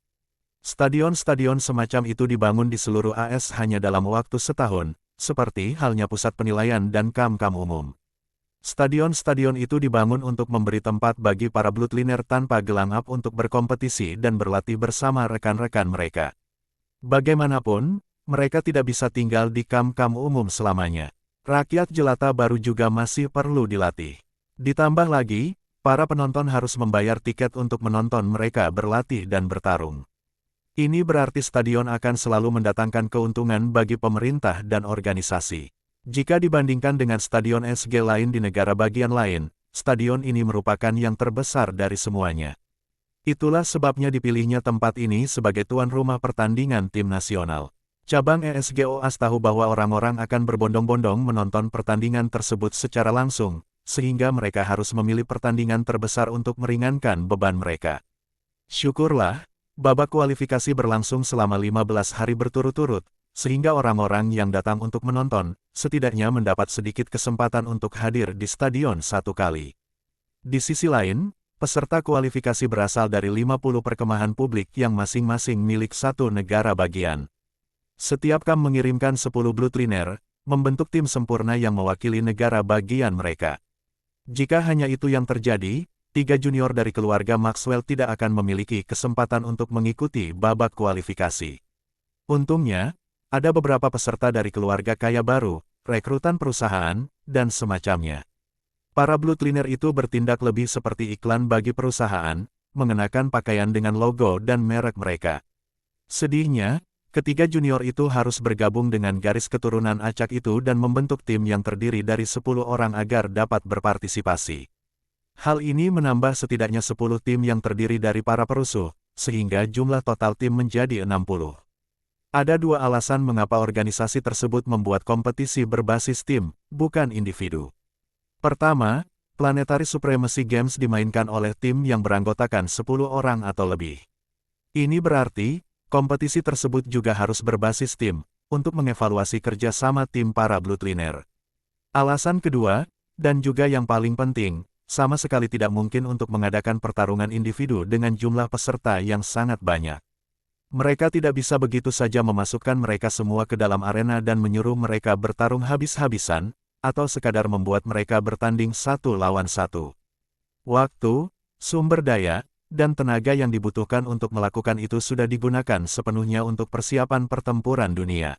Speaker 1: Stadion-stadion semacam itu dibangun di seluruh AS hanya dalam waktu setahun, seperti halnya pusat penilaian dan kam-kam umum. Stadion-stadion itu dibangun untuk memberi tempat bagi para bloodliner tanpa gelang up untuk berkompetisi dan berlatih bersama rekan-rekan mereka. Bagaimanapun, mereka tidak bisa tinggal di kam-kam umum selamanya. Rakyat jelata baru juga masih perlu dilatih. Ditambah lagi, para penonton harus membayar tiket untuk menonton mereka berlatih dan bertarung. Ini berarti stadion akan selalu mendatangkan keuntungan bagi pemerintah dan organisasi. Jika dibandingkan dengan stadion SG lain di negara bagian lain, stadion ini merupakan yang terbesar dari semuanya. Itulah sebabnya dipilihnya tempat ini sebagai tuan rumah pertandingan tim nasional. Cabang ESGOAS tahu bahwa orang-orang akan berbondong-bondong menonton pertandingan tersebut secara langsung, sehingga mereka harus memilih pertandingan terbesar untuk meringankan beban mereka. Syukurlah, babak kualifikasi berlangsung selama 15 hari berturut-turut, sehingga orang-orang yang datang untuk menonton, setidaknya mendapat sedikit kesempatan untuk hadir di stadion satu kali. Di sisi lain, peserta kualifikasi berasal dari 50 perkemahan publik yang masing-masing milik satu negara bagian. Setiap kam mengirimkan 10 bloodliner, membentuk tim sempurna yang mewakili negara bagian mereka. Jika hanya itu yang terjadi, 3 junior dari keluarga Maxwell tidak akan memiliki kesempatan untuk mengikuti babak kualifikasi. Untungnya, ada beberapa peserta dari keluarga kaya baru, rekrutan perusahaan, dan semacamnya. Para bloodliner itu bertindak lebih seperti iklan bagi perusahaan, mengenakan pakaian dengan logo dan merek mereka. Sedihnya, ketiga junior itu harus bergabung dengan garis keturunan acak itu dan membentuk tim yang terdiri dari 10 orang agar dapat berpartisipasi. Hal ini menambah setidaknya 10 tim yang terdiri dari para perusuh, sehingga jumlah total tim menjadi 60. Ada 2 alasan mengapa organisasi tersebut membuat kompetisi berbasis tim, bukan individu. Pertama, Planetary Supremacy Games dimainkan oleh tim yang beranggotakan 10 orang atau lebih. Ini berarti, kompetisi tersebut juga harus berbasis tim, untuk mengevaluasi kerja sama tim para bloodliner. Alasan kedua, dan juga yang paling penting, sama sekali tidak mungkin untuk mengadakan pertarungan individu dengan jumlah peserta yang sangat banyak. Mereka tidak bisa begitu saja memasukkan mereka semua ke dalam arena dan menyuruh mereka bertarung habis-habisan, atau sekadar membuat mereka bertanding 1 lawan 1. Waktu, sumber daya, dan tenaga yang dibutuhkan untuk melakukan itu sudah digunakan sepenuhnya untuk persiapan pertempuran dunia.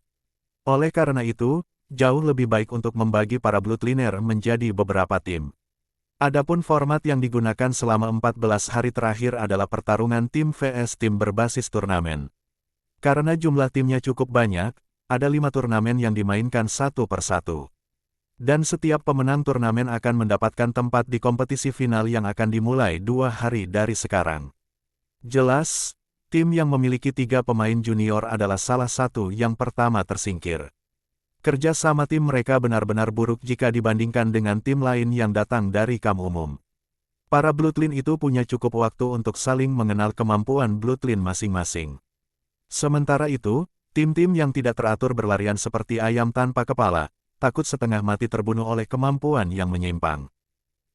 Speaker 1: Oleh karena itu, jauh lebih baik untuk membagi para bloodliner menjadi beberapa tim. Adapun format yang digunakan selama 14 hari terakhir adalah pertarungan tim vs tim berbasis turnamen. Karena jumlah timnya cukup banyak, ada 5 turnamen yang dimainkan satu persatu. Dan setiap pemenang turnamen akan mendapatkan tempat di kompetisi final yang akan dimulai 2 hari dari sekarang. Jelas, tim yang memiliki 3 pemain junior adalah salah satu yang pertama tersingkir. Kerja sama tim mereka benar-benar buruk jika dibandingkan dengan tim lain yang datang dari kam umum. Para bloodline itu punya cukup waktu untuk saling mengenal kemampuan bloodline masing-masing. Sementara itu, tim-tim yang tidak teratur berlarian seperti ayam tanpa kepala, takut setengah mati terbunuh oleh kemampuan yang menyimpang.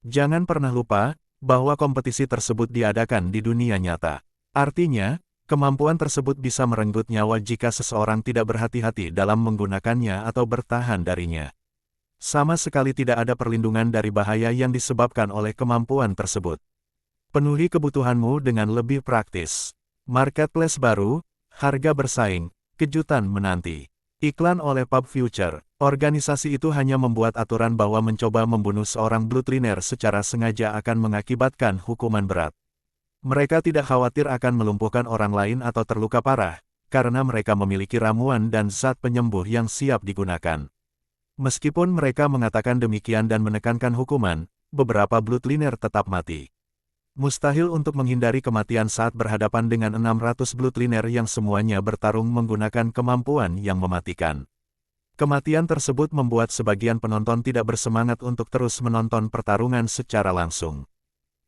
Speaker 1: Jangan pernah lupa, bahwa kompetisi tersebut diadakan di dunia nyata. Artinya, kemampuan tersebut bisa merenggut nyawa jika seseorang tidak berhati-hati dalam menggunakannya atau bertahan darinya. Sama sekali tidak ada perlindungan dari bahaya yang disebabkan oleh kemampuan tersebut. Penuhi kebutuhanmu dengan lebih praktis. Marketplace baru, harga bersaing, kejutan menanti. Iklan oleh Pub Future. Organisasi itu hanya membuat aturan bahwa mencoba membunuh seorang bloodliner secara sengaja akan mengakibatkan hukuman berat. Mereka tidak khawatir akan melumpuhkan orang lain atau terluka parah, karena mereka memiliki ramuan dan zat penyembuh yang siap digunakan. Meskipun mereka mengatakan demikian dan menekankan hukuman, beberapa bloodliner tetap mati. Mustahil untuk menghindari kematian saat berhadapan dengan 600 bloodliner yang semuanya bertarung menggunakan kemampuan yang mematikan. Kematian tersebut membuat sebagian penonton tidak bersemangat untuk terus menonton pertarungan secara langsung.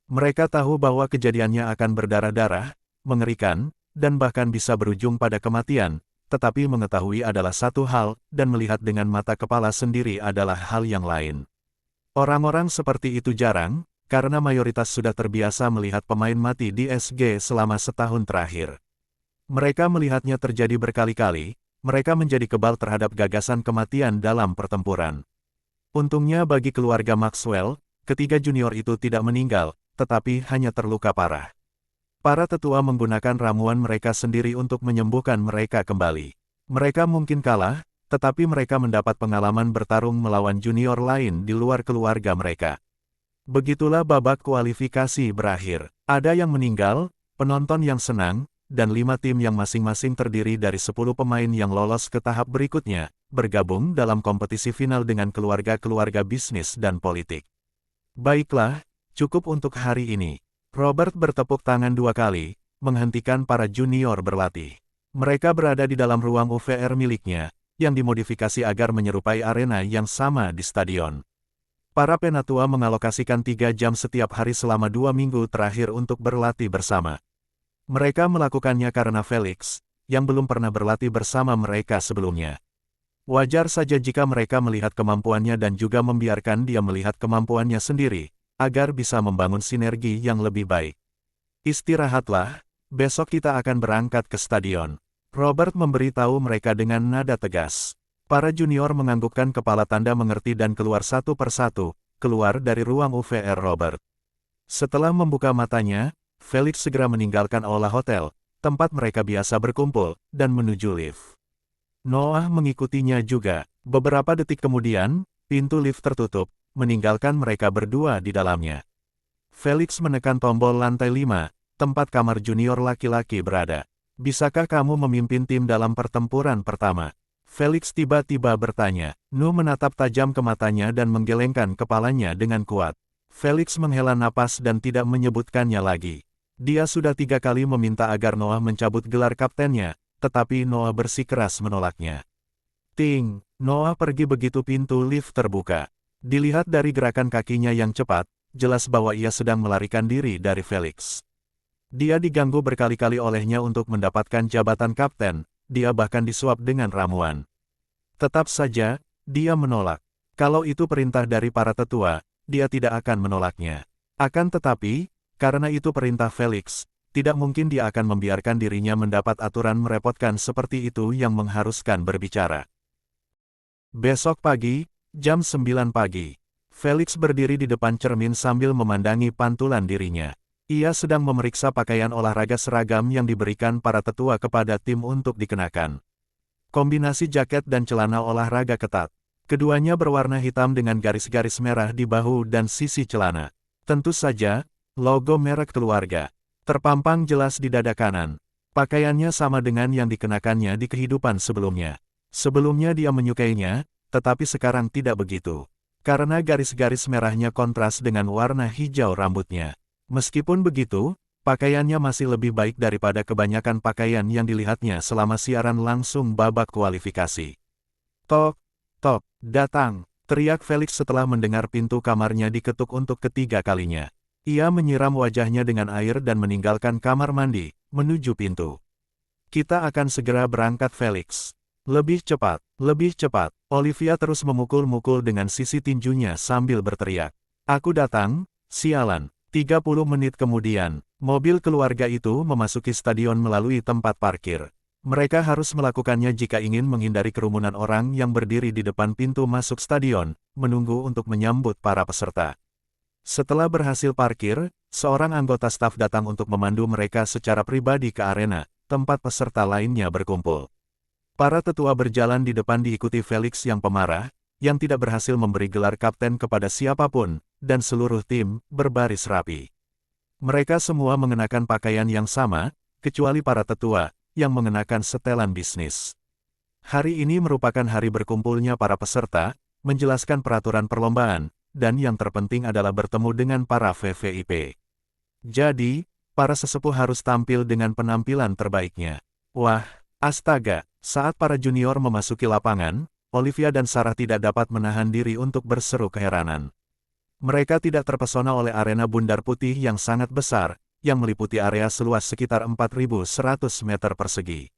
Speaker 1: Mereka tahu bahwa kejadiannya akan berdarah-darah, mengerikan, dan bahkan bisa berujung pada kematian, tetapi mengetahui adalah satu hal, dan melihat dengan mata kepala sendiri adalah hal yang lain. Orang-orang seperti itu jarang, karena mayoritas sudah terbiasa melihat pemain mati di SG selama setahun terakhir. Mereka melihatnya terjadi berkali-kali, mereka menjadi kebal terhadap gagasan kematian dalam pertempuran. Untungnya bagi keluarga Maxwell, ketiga junior itu tidak meninggal, tetapi hanya terluka parah. Para tetua menggunakan ramuan mereka sendiri untuk menyembuhkan mereka kembali. Mereka mungkin kalah, tetapi mereka mendapat pengalaman bertarung melawan junior lain di luar keluarga mereka. Begitulah babak kualifikasi berakhir. Ada yang meninggal, penonton yang senang, dan 5 tim yang masing-masing terdiri dari 10 pemain yang lolos ke tahap berikutnya, bergabung dalam kompetisi final dengan keluarga-keluarga bisnis dan politik. Baiklah, cukup untuk hari ini. Robert bertepuk tangan 2 kali, menghentikan para junior berlatih. Mereka berada di dalam ruang UVR miliknya, yang dimodifikasi agar menyerupai arena yang sama di stadion. Para penatua mengalokasikan 3 jam setiap hari selama 2 minggu terakhir untuk berlatih bersama. Mereka melakukannya karena Felix, yang belum pernah berlatih bersama mereka sebelumnya. Wajar saja jika mereka melihat kemampuannya dan juga membiarkan dia melihat kemampuannya sendiri, agar bisa membangun sinergi yang lebih baik. Istirahatlah, besok kita akan berangkat ke stadion. Robert memberitahu mereka dengan nada tegas. Para junior menganggukkan kepala tanda mengerti dan keluar satu persatu, keluar dari ruang UVR Robert. Setelah membuka matanya, Felix segera meninggalkan aula hotel, tempat mereka biasa berkumpul, dan menuju lift. Noah mengikutinya juga. Beberapa detik kemudian, pintu lift tertutup, meninggalkan mereka berdua di dalamnya. Felix menekan tombol lantai 5, tempat kamar junior laki-laki berada. Bisakah kamu memimpin tim dalam pertempuran pertama? Felix tiba-tiba bertanya. Nu menatap tajam ke matanya dan menggelengkan kepalanya dengan kuat. Felix menghela napas dan tidak menyebutkannya lagi. Dia sudah 3 kali meminta agar Noah mencabut gelar kaptennya, tetapi Noah bersikeras menolaknya. Ting! Noah pergi begitu pintu lift terbuka. Dilihat dari gerakan kakinya yang cepat, jelas bahwa ia sedang melarikan diri dari Felix. Dia diganggu berkali-kali olehnya untuk mendapatkan jabatan kapten, dia bahkan disuap dengan ramuan. Tetap saja, dia menolak. Kalau itu perintah dari para tetua, dia tidak akan menolaknya. Akan tetapi, karena itu perintah Felix, tidak mungkin dia akan membiarkan dirinya mendapat aturan merepotkan seperti itu yang mengharuskan berbicara. Besok pagi, jam 9 pagi, Felix berdiri di depan cermin sambil memandangi pantulan dirinya. Ia sedang memeriksa pakaian olahraga seragam yang diberikan para tetua kepada tim untuk dikenakan. Kombinasi jaket dan celana olahraga ketat. Keduanya berwarna hitam dengan garis-garis merah di bahu dan sisi celana. Tentu saja, logo merek keluarga terpampang jelas di dada kanan. Pakaiannya sama dengan yang dikenakannya di kehidupan sebelumnya. Sebelumnya dia menyukainya, tetapi sekarang tidak begitu. Karena garis-garis merahnya kontras dengan warna hijau rambutnya. Meskipun begitu, pakaiannya masih lebih baik daripada kebanyakan pakaian yang dilihatnya selama siaran langsung babak kualifikasi. Tok, tok, datang, teriak Felix setelah mendengar pintu kamarnya diketuk untuk ketiga kalinya. Ia menyiram wajahnya dengan air dan meninggalkan kamar mandi, menuju pintu. Kita akan segera berangkat Felix. Lebih cepat, lebih cepat. Olivia terus memukul-mukul dengan sisi tinjunya sambil berteriak. Aku datang, sialan. 30 menit kemudian, mobil keluarga itu memasuki stadion melalui tempat parkir. Mereka harus melakukannya jika ingin menghindari kerumunan orang yang berdiri di depan pintu masuk stadion, menunggu untuk menyambut para peserta. Setelah berhasil parkir, seorang anggota staf datang untuk memandu mereka secara pribadi ke arena, tempat peserta lainnya berkumpul. Para tetua berjalan di depan diikuti Felix yang pemarah, yang tidak berhasil memberi gelar kapten kepada siapapun, dan seluruh tim berbaris rapi. Mereka semua mengenakan pakaian yang sama, kecuali para tetua, yang mengenakan setelan bisnis. Hari ini merupakan hari berkumpulnya para peserta, menjelaskan peraturan perlombaan, dan yang terpenting adalah bertemu dengan para VVIP. Jadi, para sesepuh harus tampil dengan penampilan terbaiknya. Wah, astaga, saat para junior memasuki lapangan, Olivia dan Sarah tidak dapat menahan diri untuk berseru keheranan. Mereka tidak terpesona oleh arena bundar putih yang sangat besar, yang meliputi area seluas sekitar 4.100 meter persegi.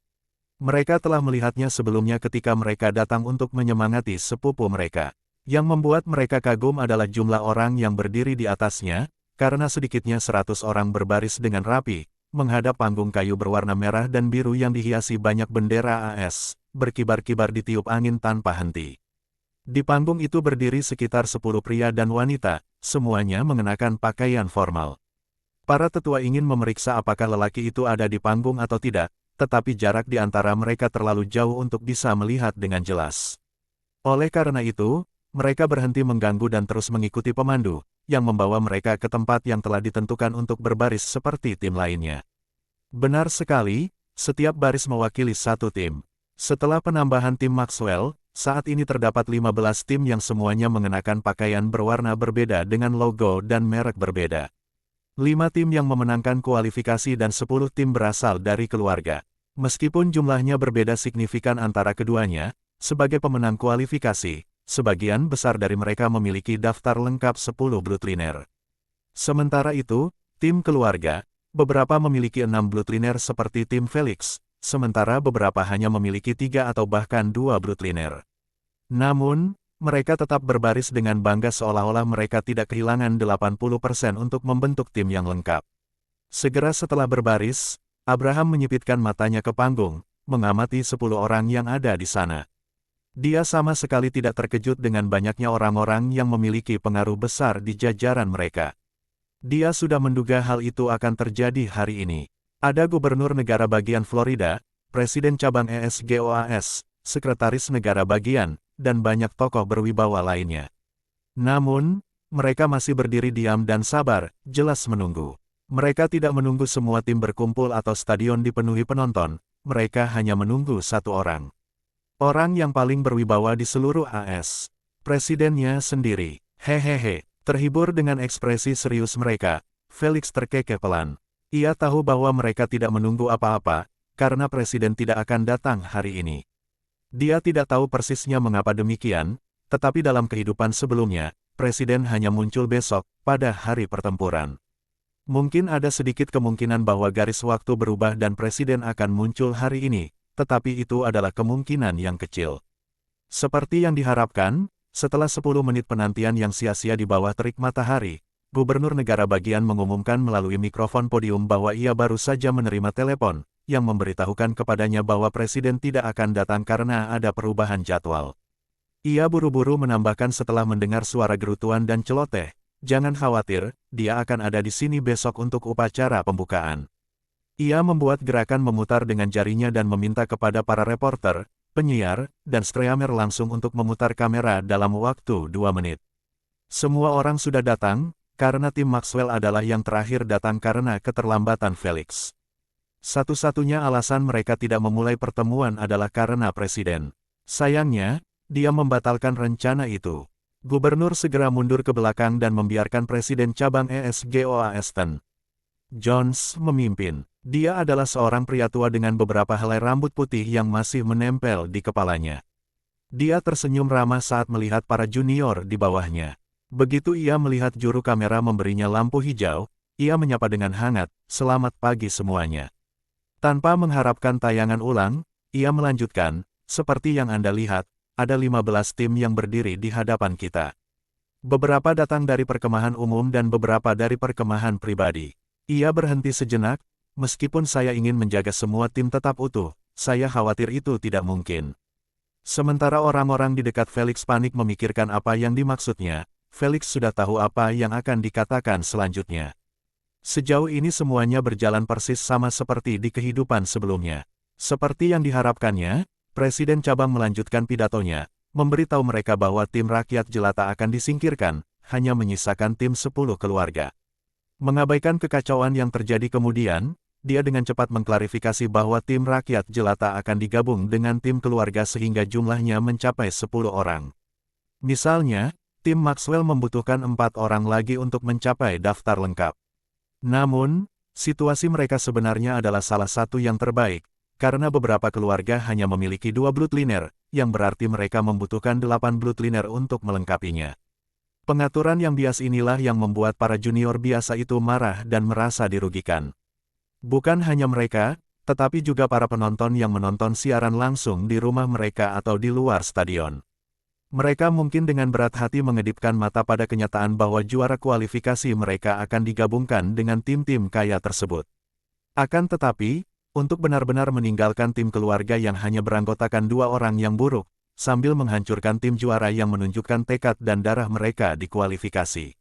Speaker 1: Mereka telah melihatnya sebelumnya ketika mereka datang untuk menyemangati sepupu mereka. Yang membuat mereka kagum adalah jumlah orang yang berdiri di atasnya, karena sedikitnya 100 orang berbaris dengan rapi, menghadap panggung kayu berwarna merah dan biru yang dihiasi banyak bendera AS, berkibar-kibar ditiup angin tanpa henti. Di panggung itu berdiri sekitar 10 pria dan wanita, semuanya mengenakan pakaian formal. Para tetua ingin memeriksa apakah lelaki itu ada di panggung atau tidak, tetapi jarak di antara mereka terlalu jauh untuk bisa melihat dengan jelas. Oleh karena itu, mereka berhenti mengganggu dan terus mengikuti pemandu, yang membawa mereka ke tempat yang telah ditentukan untuk berbaris seperti tim lainnya. Benar sekali, setiap baris mewakili satu tim. Setelah penambahan tim Maxwell, saat ini terdapat 15 tim yang semuanya mengenakan pakaian berwarna berbeda dengan logo dan merek berbeda. 5 tim yang memenangkan kualifikasi dan 10 tim berasal dari keluarga. Meskipun jumlahnya berbeda signifikan antara keduanya, sebagai pemenang kualifikasi, sebagian besar dari mereka memiliki daftar lengkap 10 Bloodliner. Sementara itu, tim keluarga, beberapa memiliki 6 Bloodliner seperti tim Felix, sementara beberapa hanya memiliki 3 atau bahkan 2 Bloodliner. Namun, mereka tetap berbaris dengan bangga seolah-olah mereka tidak kehilangan 80% untuk membentuk tim yang lengkap. Segera setelah berbaris, Abraham menyipitkan matanya ke panggung, mengamati 10 orang yang ada di sana. Dia sama sekali tidak terkejut dengan banyaknya orang-orang yang memiliki pengaruh besar di jajaran mereka. Dia sudah menduga hal itu akan terjadi hari ini. Ada gubernur negara bagian Florida, presiden cabang ESGOAS, sekretaris negara bagian, dan banyak tokoh berwibawa lainnya. Namun, mereka masih berdiri diam dan sabar, jelas menunggu. Mereka tidak menunggu semua tim berkumpul atau stadion dipenuhi penonton, mereka hanya menunggu satu orang. Orang yang paling berwibawa di seluruh AS. Presidennya sendiri. Hehehe, terhibur dengan ekspresi serius mereka, Felix terkekeh pelan. Ia tahu bahwa mereka tidak menunggu apa-apa, karena presiden tidak akan datang hari ini. Dia tidak tahu persisnya mengapa demikian, tetapi dalam kehidupan sebelumnya, presiden hanya muncul besok, pada hari pertempuran. Mungkin ada sedikit kemungkinan bahwa garis waktu berubah dan presiden akan muncul hari ini, tetapi itu adalah kemungkinan yang kecil. Seperti yang diharapkan, setelah 10 menit penantian yang sia-sia di bawah terik matahari, gubernur negara bagian mengumumkan melalui mikrofon podium bahwa ia baru saja menerima telepon, yang memberitahukan kepadanya bahwa presiden tidak akan datang karena ada perubahan jadwal. Ia buru-buru menambahkan setelah mendengar suara gerutuan dan celoteh, "Jangan khawatir, dia akan ada di sini besok untuk upacara pembukaan." Ia membuat gerakan memutar dengan jarinya dan meminta kepada para reporter, penyiar, dan streamer langsung untuk memutar kamera dalam waktu 2 menit. Semua orang sudah datang, karena tim Maxwell adalah yang terakhir datang karena keterlambatan Felix. Satu-satunya alasan mereka tidak memulai pertemuan adalah karena presiden. Sayangnya, dia membatalkan rencana itu. Gubernur segera mundur ke belakang dan membiarkan presiden cabang ESGOAS Sten Jones memimpin. Dia adalah seorang pria tua dengan beberapa helai rambut putih yang masih menempel di kepalanya. Dia tersenyum ramah saat melihat para junior di bawahnya. Begitu ia melihat juru kamera memberinya lampu hijau, ia menyapa dengan hangat, "Selamat pagi semuanya." Tanpa mengharapkan tayangan ulang, ia melanjutkan, "Seperti yang Anda lihat, ada 15 tim yang berdiri di hadapan kita. Beberapa datang dari perkemahan umum dan beberapa dari perkemahan pribadi." Ia berhenti sejenak, "Meskipun saya ingin menjaga semua tim tetap utuh, saya khawatir itu tidak mungkin." Sementara orang-orang di dekat Felix panik memikirkan apa yang dimaksudnya, Felix sudah tahu apa yang akan dikatakan selanjutnya. Sejauh ini semuanya berjalan persis sama seperti di kehidupan sebelumnya. Seperti yang diharapkannya, Presiden cabang melanjutkan pidatonya, memberitahu mereka bahwa tim rakyat jelata akan disingkirkan, hanya menyisakan tim 10 keluarga. Mengabaikan kekacauan yang terjadi kemudian, dia dengan cepat mengklarifikasi bahwa tim rakyat jelata akan digabung dengan tim keluarga sehingga jumlahnya mencapai 10 orang. Misalnya, tim Maxwell membutuhkan 4 orang lagi untuk mencapai daftar lengkap. Namun, situasi mereka sebenarnya adalah salah satu yang terbaik, karena beberapa keluarga hanya memiliki 2 Bloodliner, yang berarti mereka membutuhkan 8 Bloodliner untuk melengkapinya. Pengaturan yang bias inilah yang membuat para junior biasa itu marah dan merasa dirugikan. Bukan hanya mereka, tetapi juga para penonton yang menonton siaran langsung di rumah mereka atau di luar stadion. Mereka mungkin dengan berat hati mengedipkan mata pada kenyataan bahwa juara kualifikasi mereka akan digabungkan dengan tim-tim kaya tersebut. Akan tetapi, untuk benar-benar meninggalkan tim keluarga yang hanya beranggotakan 2 orang yang buruk, sambil menghancurkan tim juara yang menunjukkan tekad dan darah mereka di kualifikasi.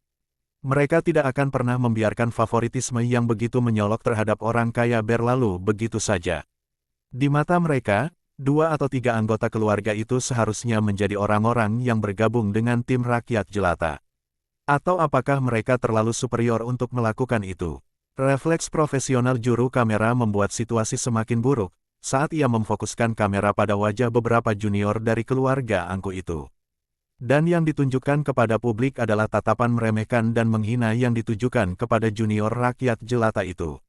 Speaker 1: Mereka tidak akan pernah membiarkan favoritisme yang begitu menyolok terhadap orang kaya berlalu begitu saja. Di mata mereka, 2 atau 3 anggota keluarga itu seharusnya menjadi orang-orang yang bergabung dengan tim rakyat jelata. Atau apakah mereka terlalu superior untuk melakukan itu? Refleks profesional juru kamera membuat situasi semakin buruk, saat ia memfokuskan kamera pada wajah beberapa junior dari keluarga angku itu. Dan yang ditunjukkan kepada publik adalah tatapan meremehkan dan menghina yang ditujukan kepada junior rakyat jelata itu.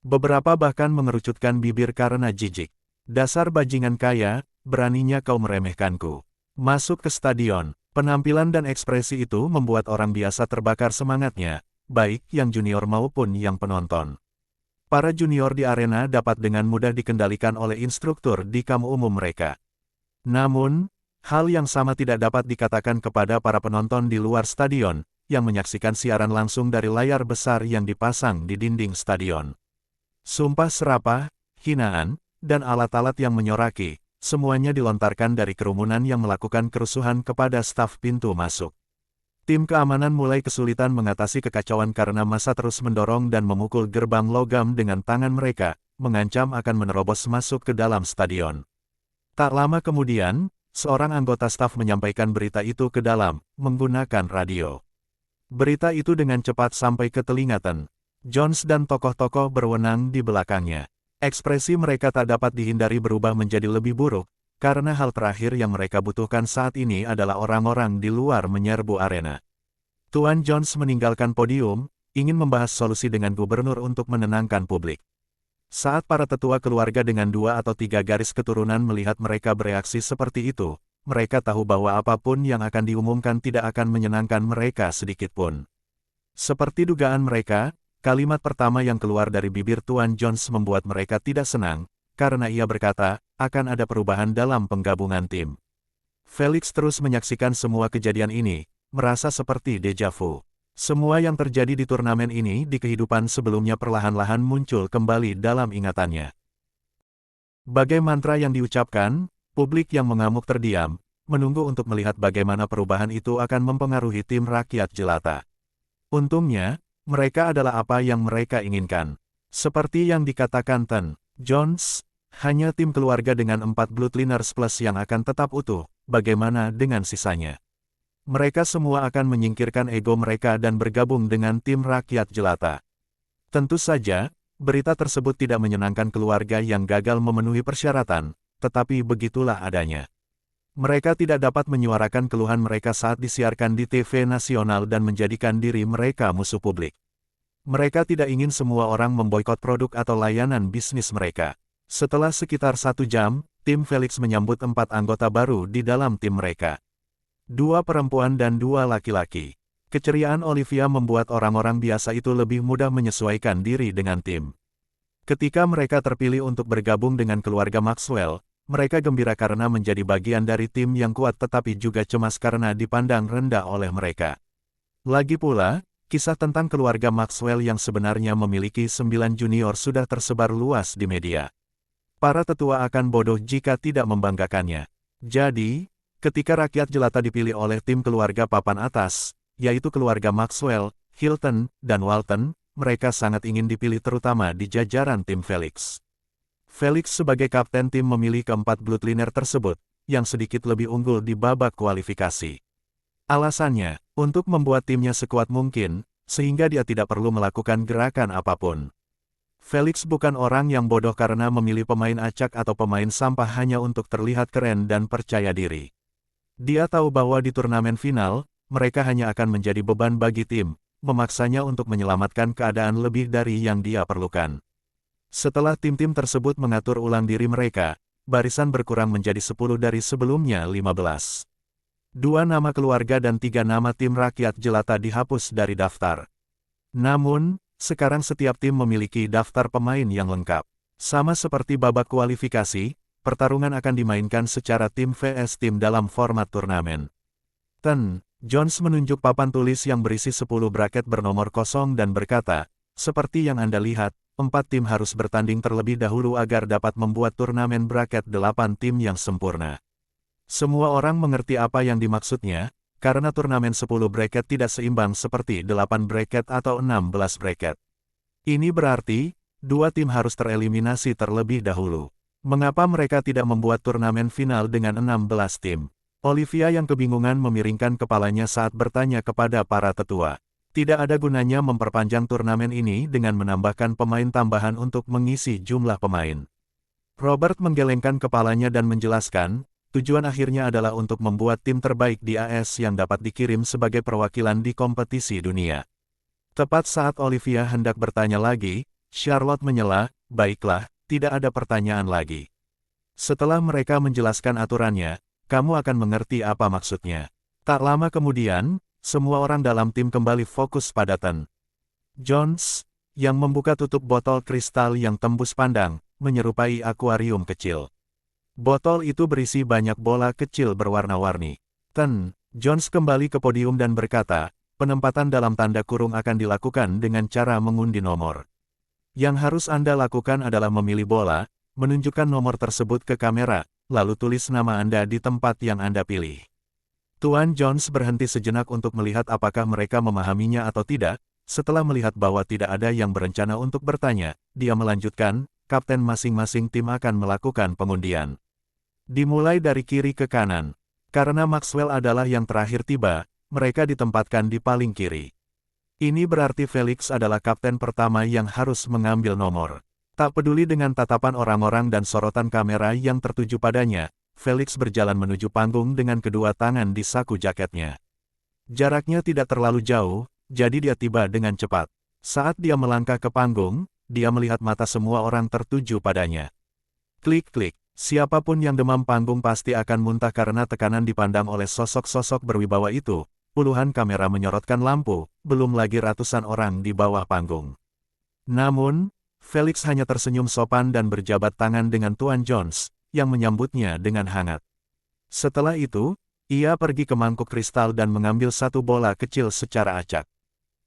Speaker 1: Beberapa bahkan mengerucutkan bibir karena jijik. Dasar bajingan kaya, beraninya kau meremehkanku. Masuk ke stadion. Penampilan dan ekspresi itu membuat orang biasa terbakar semangatnya, baik yang junior maupun yang penonton. Para junior di arena dapat dengan mudah dikendalikan oleh instruktur di kam umum mereka. Namun, hal yang sama tidak dapat dikatakan kepada para penonton di luar stadion, yang menyaksikan siaran langsung dari layar besar yang dipasang di dinding stadion. Sumpah serapah, hinaan, dan alat-alat yang menyoraki, semuanya dilontarkan dari kerumunan yang melakukan kerusuhan kepada staf pintu masuk. Tim keamanan mulai kesulitan mengatasi kekacauan karena massa terus mendorong dan memukul gerbang logam dengan tangan mereka, mengancam akan menerobos masuk ke dalam stadion. Tak lama kemudian, seorang anggota staf menyampaikan berita itu ke dalam, menggunakan radio. Berita itu dengan cepat sampai ke telinga Ten Jones dan tokoh-tokoh berwenang di belakangnya. Ekspresi mereka tak dapat dihindari berubah menjadi lebih buruk, karena hal terakhir yang mereka butuhkan saat ini adalah orang-orang di luar menyerbu arena. Tuan Jones meninggalkan podium, ingin membahas solusi dengan gubernur untuk menenangkan publik. Saat para tetua keluarga dengan 2 atau 3 garis keturunan melihat mereka bereaksi seperti itu, mereka tahu bahwa apapun yang akan diumumkan tidak akan menyenangkan mereka sedikitpun. Seperti dugaan mereka, kalimat pertama yang keluar dari bibir Tuan Jones membuat mereka tidak senang, karena ia berkata, akan ada perubahan dalam penggabungan tim. Felix terus menyaksikan semua kejadian ini, merasa seperti deja vu. Semua yang terjadi di turnamen ini di kehidupan sebelumnya perlahan-lahan muncul kembali dalam ingatannya. Bagai mantra yang diucapkan, publik yang mengamuk terdiam, menunggu untuk melihat bagaimana perubahan itu akan mempengaruhi tim rakyat jelata. Untungnya, mereka adalah apa yang mereka inginkan. Seperti yang dikatakan Ten Jones, hanya tim keluarga dengan 4 bloodliners plus yang akan tetap utuh, bagaimana dengan sisanya? Mereka semua akan menyingkirkan ego mereka dan bergabung dengan tim rakyat jelata. Tentu saja, berita tersebut tidak menyenangkan keluarga yang gagal memenuhi persyaratan, tetapi begitulah adanya. Mereka tidak dapat menyuarakan keluhan mereka saat disiarkan di TV nasional dan menjadikan diri mereka musuh publik. Mereka tidak ingin semua orang memboikot produk atau layanan bisnis mereka. Setelah sekitar 1 jam, tim Felix menyambut 4 anggota baru di dalam tim mereka. 2 perempuan dan 2 laki-laki. Keceriaan Olivia membuat orang-orang biasa itu lebih mudah menyesuaikan diri dengan tim. Ketika mereka terpilih untuk bergabung dengan keluarga Maxwell, mereka gembira karena menjadi bagian dari tim yang kuat tetapi juga cemas karena dipandang rendah oleh mereka. Lagi pula, kisah tentang keluarga Maxwell yang sebenarnya memiliki 9 junior sudah tersebar luas di media. Para tetua akan bodoh jika tidak membanggakannya. Jadi, ketika rakyat jelata dipilih oleh tim keluarga papan atas, yaitu keluarga Maxwell, Hilton, dan Walton, mereka sangat ingin dipilih terutama di jajaran tim Felix. Felix sebagai kapten tim memilih keempat bloodliner tersebut, yang sedikit lebih unggul di babak kualifikasi. Alasannya, untuk membuat timnya sekuat mungkin, sehingga dia tidak perlu melakukan gerakan apapun. Felix bukan orang yang bodoh karena memilih pemain acak atau pemain sampah hanya untuk terlihat keren dan percaya diri. Dia tahu bahwa di turnamen final, mereka hanya akan menjadi beban bagi tim, memaksanya untuk menyelamatkan keadaan lebih dari yang dia perlukan. Setelah tim-tim tersebut mengatur ulang diri mereka, barisan berkurang menjadi 10 dari sebelumnya 15. 2 nama keluarga dan 3 nama tim rakyat jelata dihapus dari daftar. Namun, sekarang setiap tim memiliki daftar pemain yang lengkap. Sama seperti babak kualifikasi, pertarungan akan dimainkan secara tim vs tim dalam format turnamen. Ten Jones menunjuk papan tulis yang berisi 10 bracket bernomor kosong dan berkata, seperti yang Anda lihat, 4 tim harus bertanding terlebih dahulu agar dapat membuat turnamen bracket 8 tim yang sempurna. Semua orang mengerti apa yang dimaksudnya, karena turnamen 10 bracket tidak seimbang seperti 8 bracket atau 16 bracket. Ini berarti, 2 tim harus tereliminasi terlebih dahulu. Mengapa mereka tidak membuat turnamen final dengan 16 tim? Olivia yang kebingungan memiringkan kepalanya saat bertanya kepada para tetua. Tidak ada gunanya memperpanjang turnamen ini dengan menambahkan pemain tambahan untuk mengisi jumlah pemain. Robert menggelengkan kepalanya dan menjelaskan, tujuan akhirnya adalah untuk membuat tim terbaik di AS yang dapat dikirim sebagai perwakilan di kompetisi dunia. Tepat saat Olivia hendak bertanya lagi, Charlotte menyela, baiklah, tidak ada pertanyaan lagi. Setelah mereka menjelaskan aturannya, kamu akan mengerti apa maksudnya. Tak lama kemudian, semua orang dalam tim kembali fokus pada Ten Jones, yang membuka tutup botol kristal yang tembus pandang, menyerupai akuarium kecil. Botol itu berisi banyak bola kecil berwarna-warni. Ten Jones kembali ke podium dan berkata, penempatan dalam tanda kurung akan dilakukan dengan cara mengundi nomor. Yang harus Anda lakukan adalah memilih bola, menunjukkan nomor tersebut ke kamera, lalu tulis nama Anda di tempat yang Anda pilih. Tuan Jones berhenti sejenak untuk melihat apakah mereka memahaminya atau tidak. Setelah melihat bahwa tidak ada yang berencana untuk bertanya, dia melanjutkan, kapten masing-masing tim akan melakukan pengundian. Dimulai dari kiri ke kanan. Karena Maxwell adalah yang terakhir tiba, mereka ditempatkan di paling kiri. Ini berarti Felix adalah kapten pertama yang harus mengambil nomor. Tak peduli dengan tatapan orang-orang dan sorotan kamera yang tertuju padanya, Felix berjalan menuju panggung dengan kedua tangan di saku jaketnya. Jaraknya tidak terlalu jauh, jadi dia tiba dengan cepat. Saat dia melangkah ke panggung, dia melihat mata semua orang tertuju padanya. Klik-klik. Siapapun yang demam panggung pasti akan muntah karena tekanan dipandang oleh sosok-sosok berwibawa itu. Puluhan kamera menyorotkan lampu, belum lagi ratusan orang di bawah panggung. Namun, Felix hanya tersenyum sopan dan berjabat tangan dengan Tuan Jones, yang menyambutnya dengan hangat. Setelah itu, ia pergi ke mangkuk kristal dan mengambil satu bola kecil secara acak.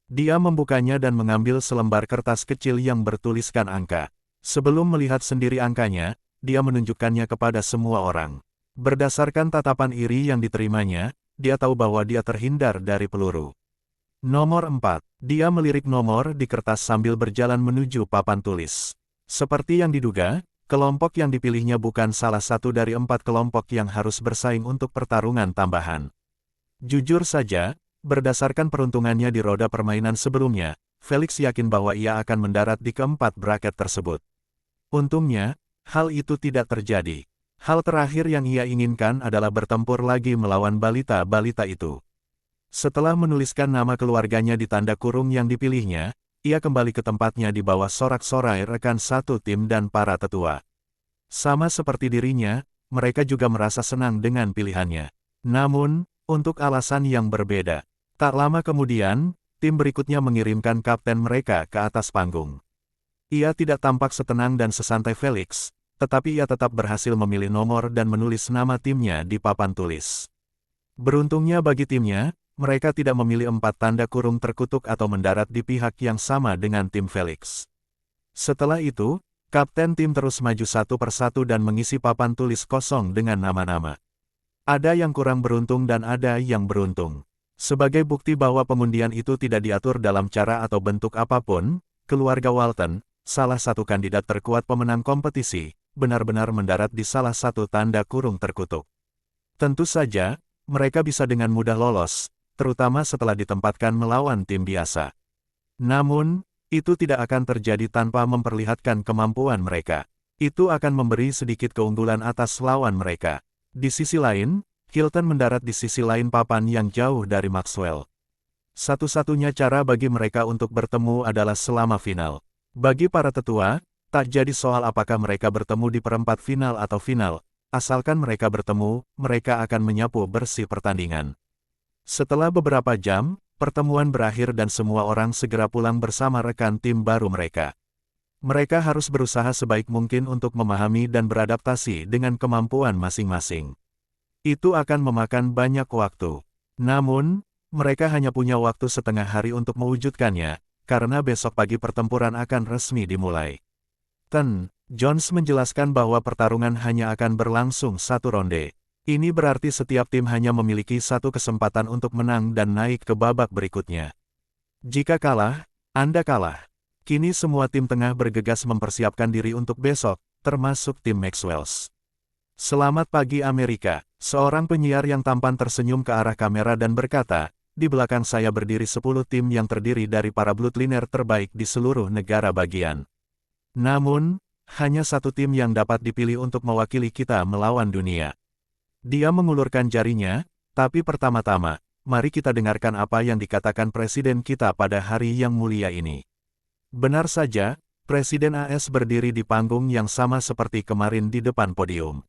Speaker 1: Dia membukanya dan mengambil selembar kertas kecil yang bertuliskan angka. Sebelum melihat sendiri angkanya, dia menunjukkannya kepada semua orang. Berdasarkan tatapan iri yang diterimanya, dia tahu bahwa dia terhindar dari peluru. Nomor 4. Dia melirik nomor di kertas sambil berjalan menuju papan tulis. Seperti yang diduga, kelompok yang dipilihnya bukan salah satu dari 4 kelompok yang harus bersaing untuk pertarungan tambahan. Jujur saja, berdasarkan peruntungannya di roda permainan sebelumnya, Felix yakin bahwa ia akan mendarat di keempat bracket tersebut. Untungnya, hal itu tidak terjadi. Hal terakhir yang ia inginkan adalah bertempur lagi melawan balita-balita itu. Setelah menuliskan nama keluarganya di tanda kurung yang dipilihnya, ia kembali ke tempatnya di bawah sorak-sorai rekan satu tim dan para tetua. Sama seperti dirinya, mereka juga merasa senang dengan pilihannya. Namun, untuk alasan yang berbeda. Tak lama kemudian, tim berikutnya mengirimkan kapten mereka ke atas panggung. Ia tidak tampak setenang dan sesantai Felix, tetapi ia tetap berhasil memilih nomor dan menulis nama timnya di papan tulis. Beruntungnya bagi timnya, mereka tidak memilih 4 tanda kurung terkutuk atau mendarat di pihak yang sama dengan tim Felix. Setelah itu, kapten tim terus maju satu persatu dan mengisi papan tulis kosong dengan nama-nama. Ada yang kurang beruntung dan ada yang beruntung. Sebagai bukti bahwa pengundian itu tidak diatur dalam cara atau bentuk apapun, keluarga Walton, salah satu kandidat terkuat pemenang kompetisi, benar-benar mendarat di salah satu tanda kurung terkutuk. Tentu saja, mereka bisa dengan mudah lolos, terutama setelah ditempatkan melawan tim biasa. Namun, itu tidak akan terjadi tanpa memperlihatkan kemampuan mereka. Itu akan memberi sedikit keunggulan atas lawan mereka. Di sisi lain, Hilton mendarat di sisi lain papan yang jauh dari Maxwell. Satu-satunya cara bagi mereka untuk bertemu adalah selama final. Bagi para tetua, tak jadi soal apakah mereka bertemu di perempat final atau final, asalkan mereka bertemu, mereka akan menyapu bersih pertandingan. Setelah beberapa jam, pertemuan berakhir dan semua orang segera pulang bersama rekan tim baru mereka. Mereka harus berusaha sebaik mungkin untuk memahami dan beradaptasi dengan kemampuan masing-masing. Itu akan memakan banyak waktu. Namun, mereka hanya punya waktu setengah hari untuk mewujudkannya, karena besok pagi pertempuran akan resmi dimulai. Ten Jones menjelaskan bahwa pertarungan hanya akan berlangsung satu ronde. Ini berarti setiap tim hanya memiliki satu kesempatan untuk menang dan naik ke babak berikutnya. Jika kalah, Anda kalah. Kini semua tim tengah bergegas mempersiapkan diri untuk besok, termasuk tim Maxwells. Selamat pagi Amerika, seorang penyiar yang tampan tersenyum ke arah kamera dan berkata, di belakang saya berdiri 10 tim yang terdiri dari para bloodliner terbaik di seluruh negara bagian. Namun, hanya satu tim yang dapat dipilih untuk mewakili kita melawan dunia. Dia mengulurkan jarinya, tapi pertama-tama, mari kita dengarkan apa yang dikatakan presiden kita pada hari yang mulia ini. Benar saja, Presiden AS berdiri di panggung yang sama seperti kemarin di depan podium.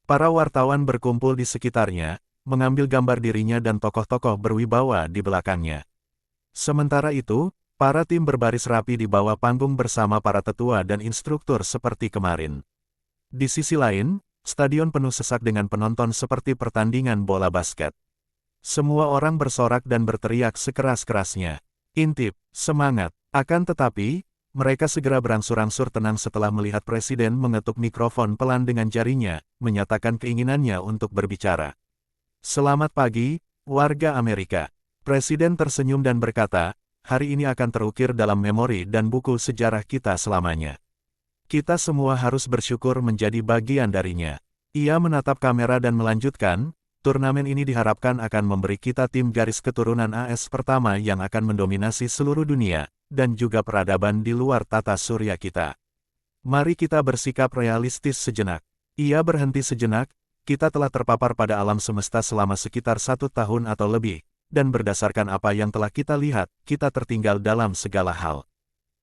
Speaker 1: Para wartawan berkumpul di sekitarnya, mengambil gambar dirinya dan tokoh-tokoh berwibawa di belakangnya. Sementara itu, para tim berbaris rapi di bawah panggung bersama para tetua dan instruktur seperti kemarin. Di sisi lain, stadion penuh sesak dengan penonton seperti pertandingan bola basket. Semua orang bersorak dan berteriak sekeras-kerasnya. "Intip, semangat!" Akan tetapi, mereka segera berangsur-angsur tenang setelah melihat Presiden mengetuk mikrofon pelan dengan jarinya, menyatakan keinginannya untuk berbicara. "Selamat pagi, warga Amerika." Presiden tersenyum dan berkata, "Hari ini akan terukir dalam memori dan buku sejarah kita selamanya. Kita semua harus bersyukur menjadi bagian darinya." Ia menatap kamera dan melanjutkan, "Turnamen ini diharapkan akan memberi kita tim garis keturunan AS pertama yang akan mendominasi seluruh dunia, dan juga peradaban di luar tata surya kita. Mari kita bersikap realistis sejenak." Ia berhenti sejenak, "Kita telah terpapar pada alam semesta selama sekitar 1 tahun atau lebih, dan berdasarkan apa yang telah kita lihat, kita tertinggal dalam segala hal."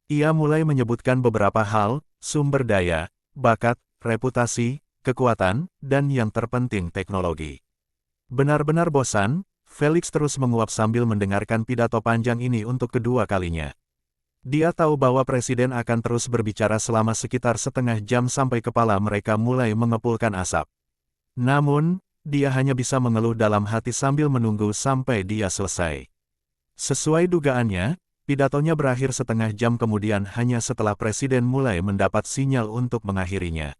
Speaker 1: Ia mulai menyebutkan beberapa hal, sumber daya, bakat, reputasi, kekuatan, dan yang terpenting teknologi. Benar-benar bosan, Felix terus menguap sambil mendengarkan pidato panjang ini untuk kedua kalinya. Dia tahu bahwa Presiden akan terus berbicara selama sekitar setengah jam sampai kepala mereka mulai mengepulkan asap. Namun, dia hanya bisa mengeluh dalam hati sambil menunggu sampai dia selesai. Sesuai dugaannya, pidatonya berakhir setengah jam kemudian hanya setelah Presiden mulai mendapat sinyal untuk mengakhirinya.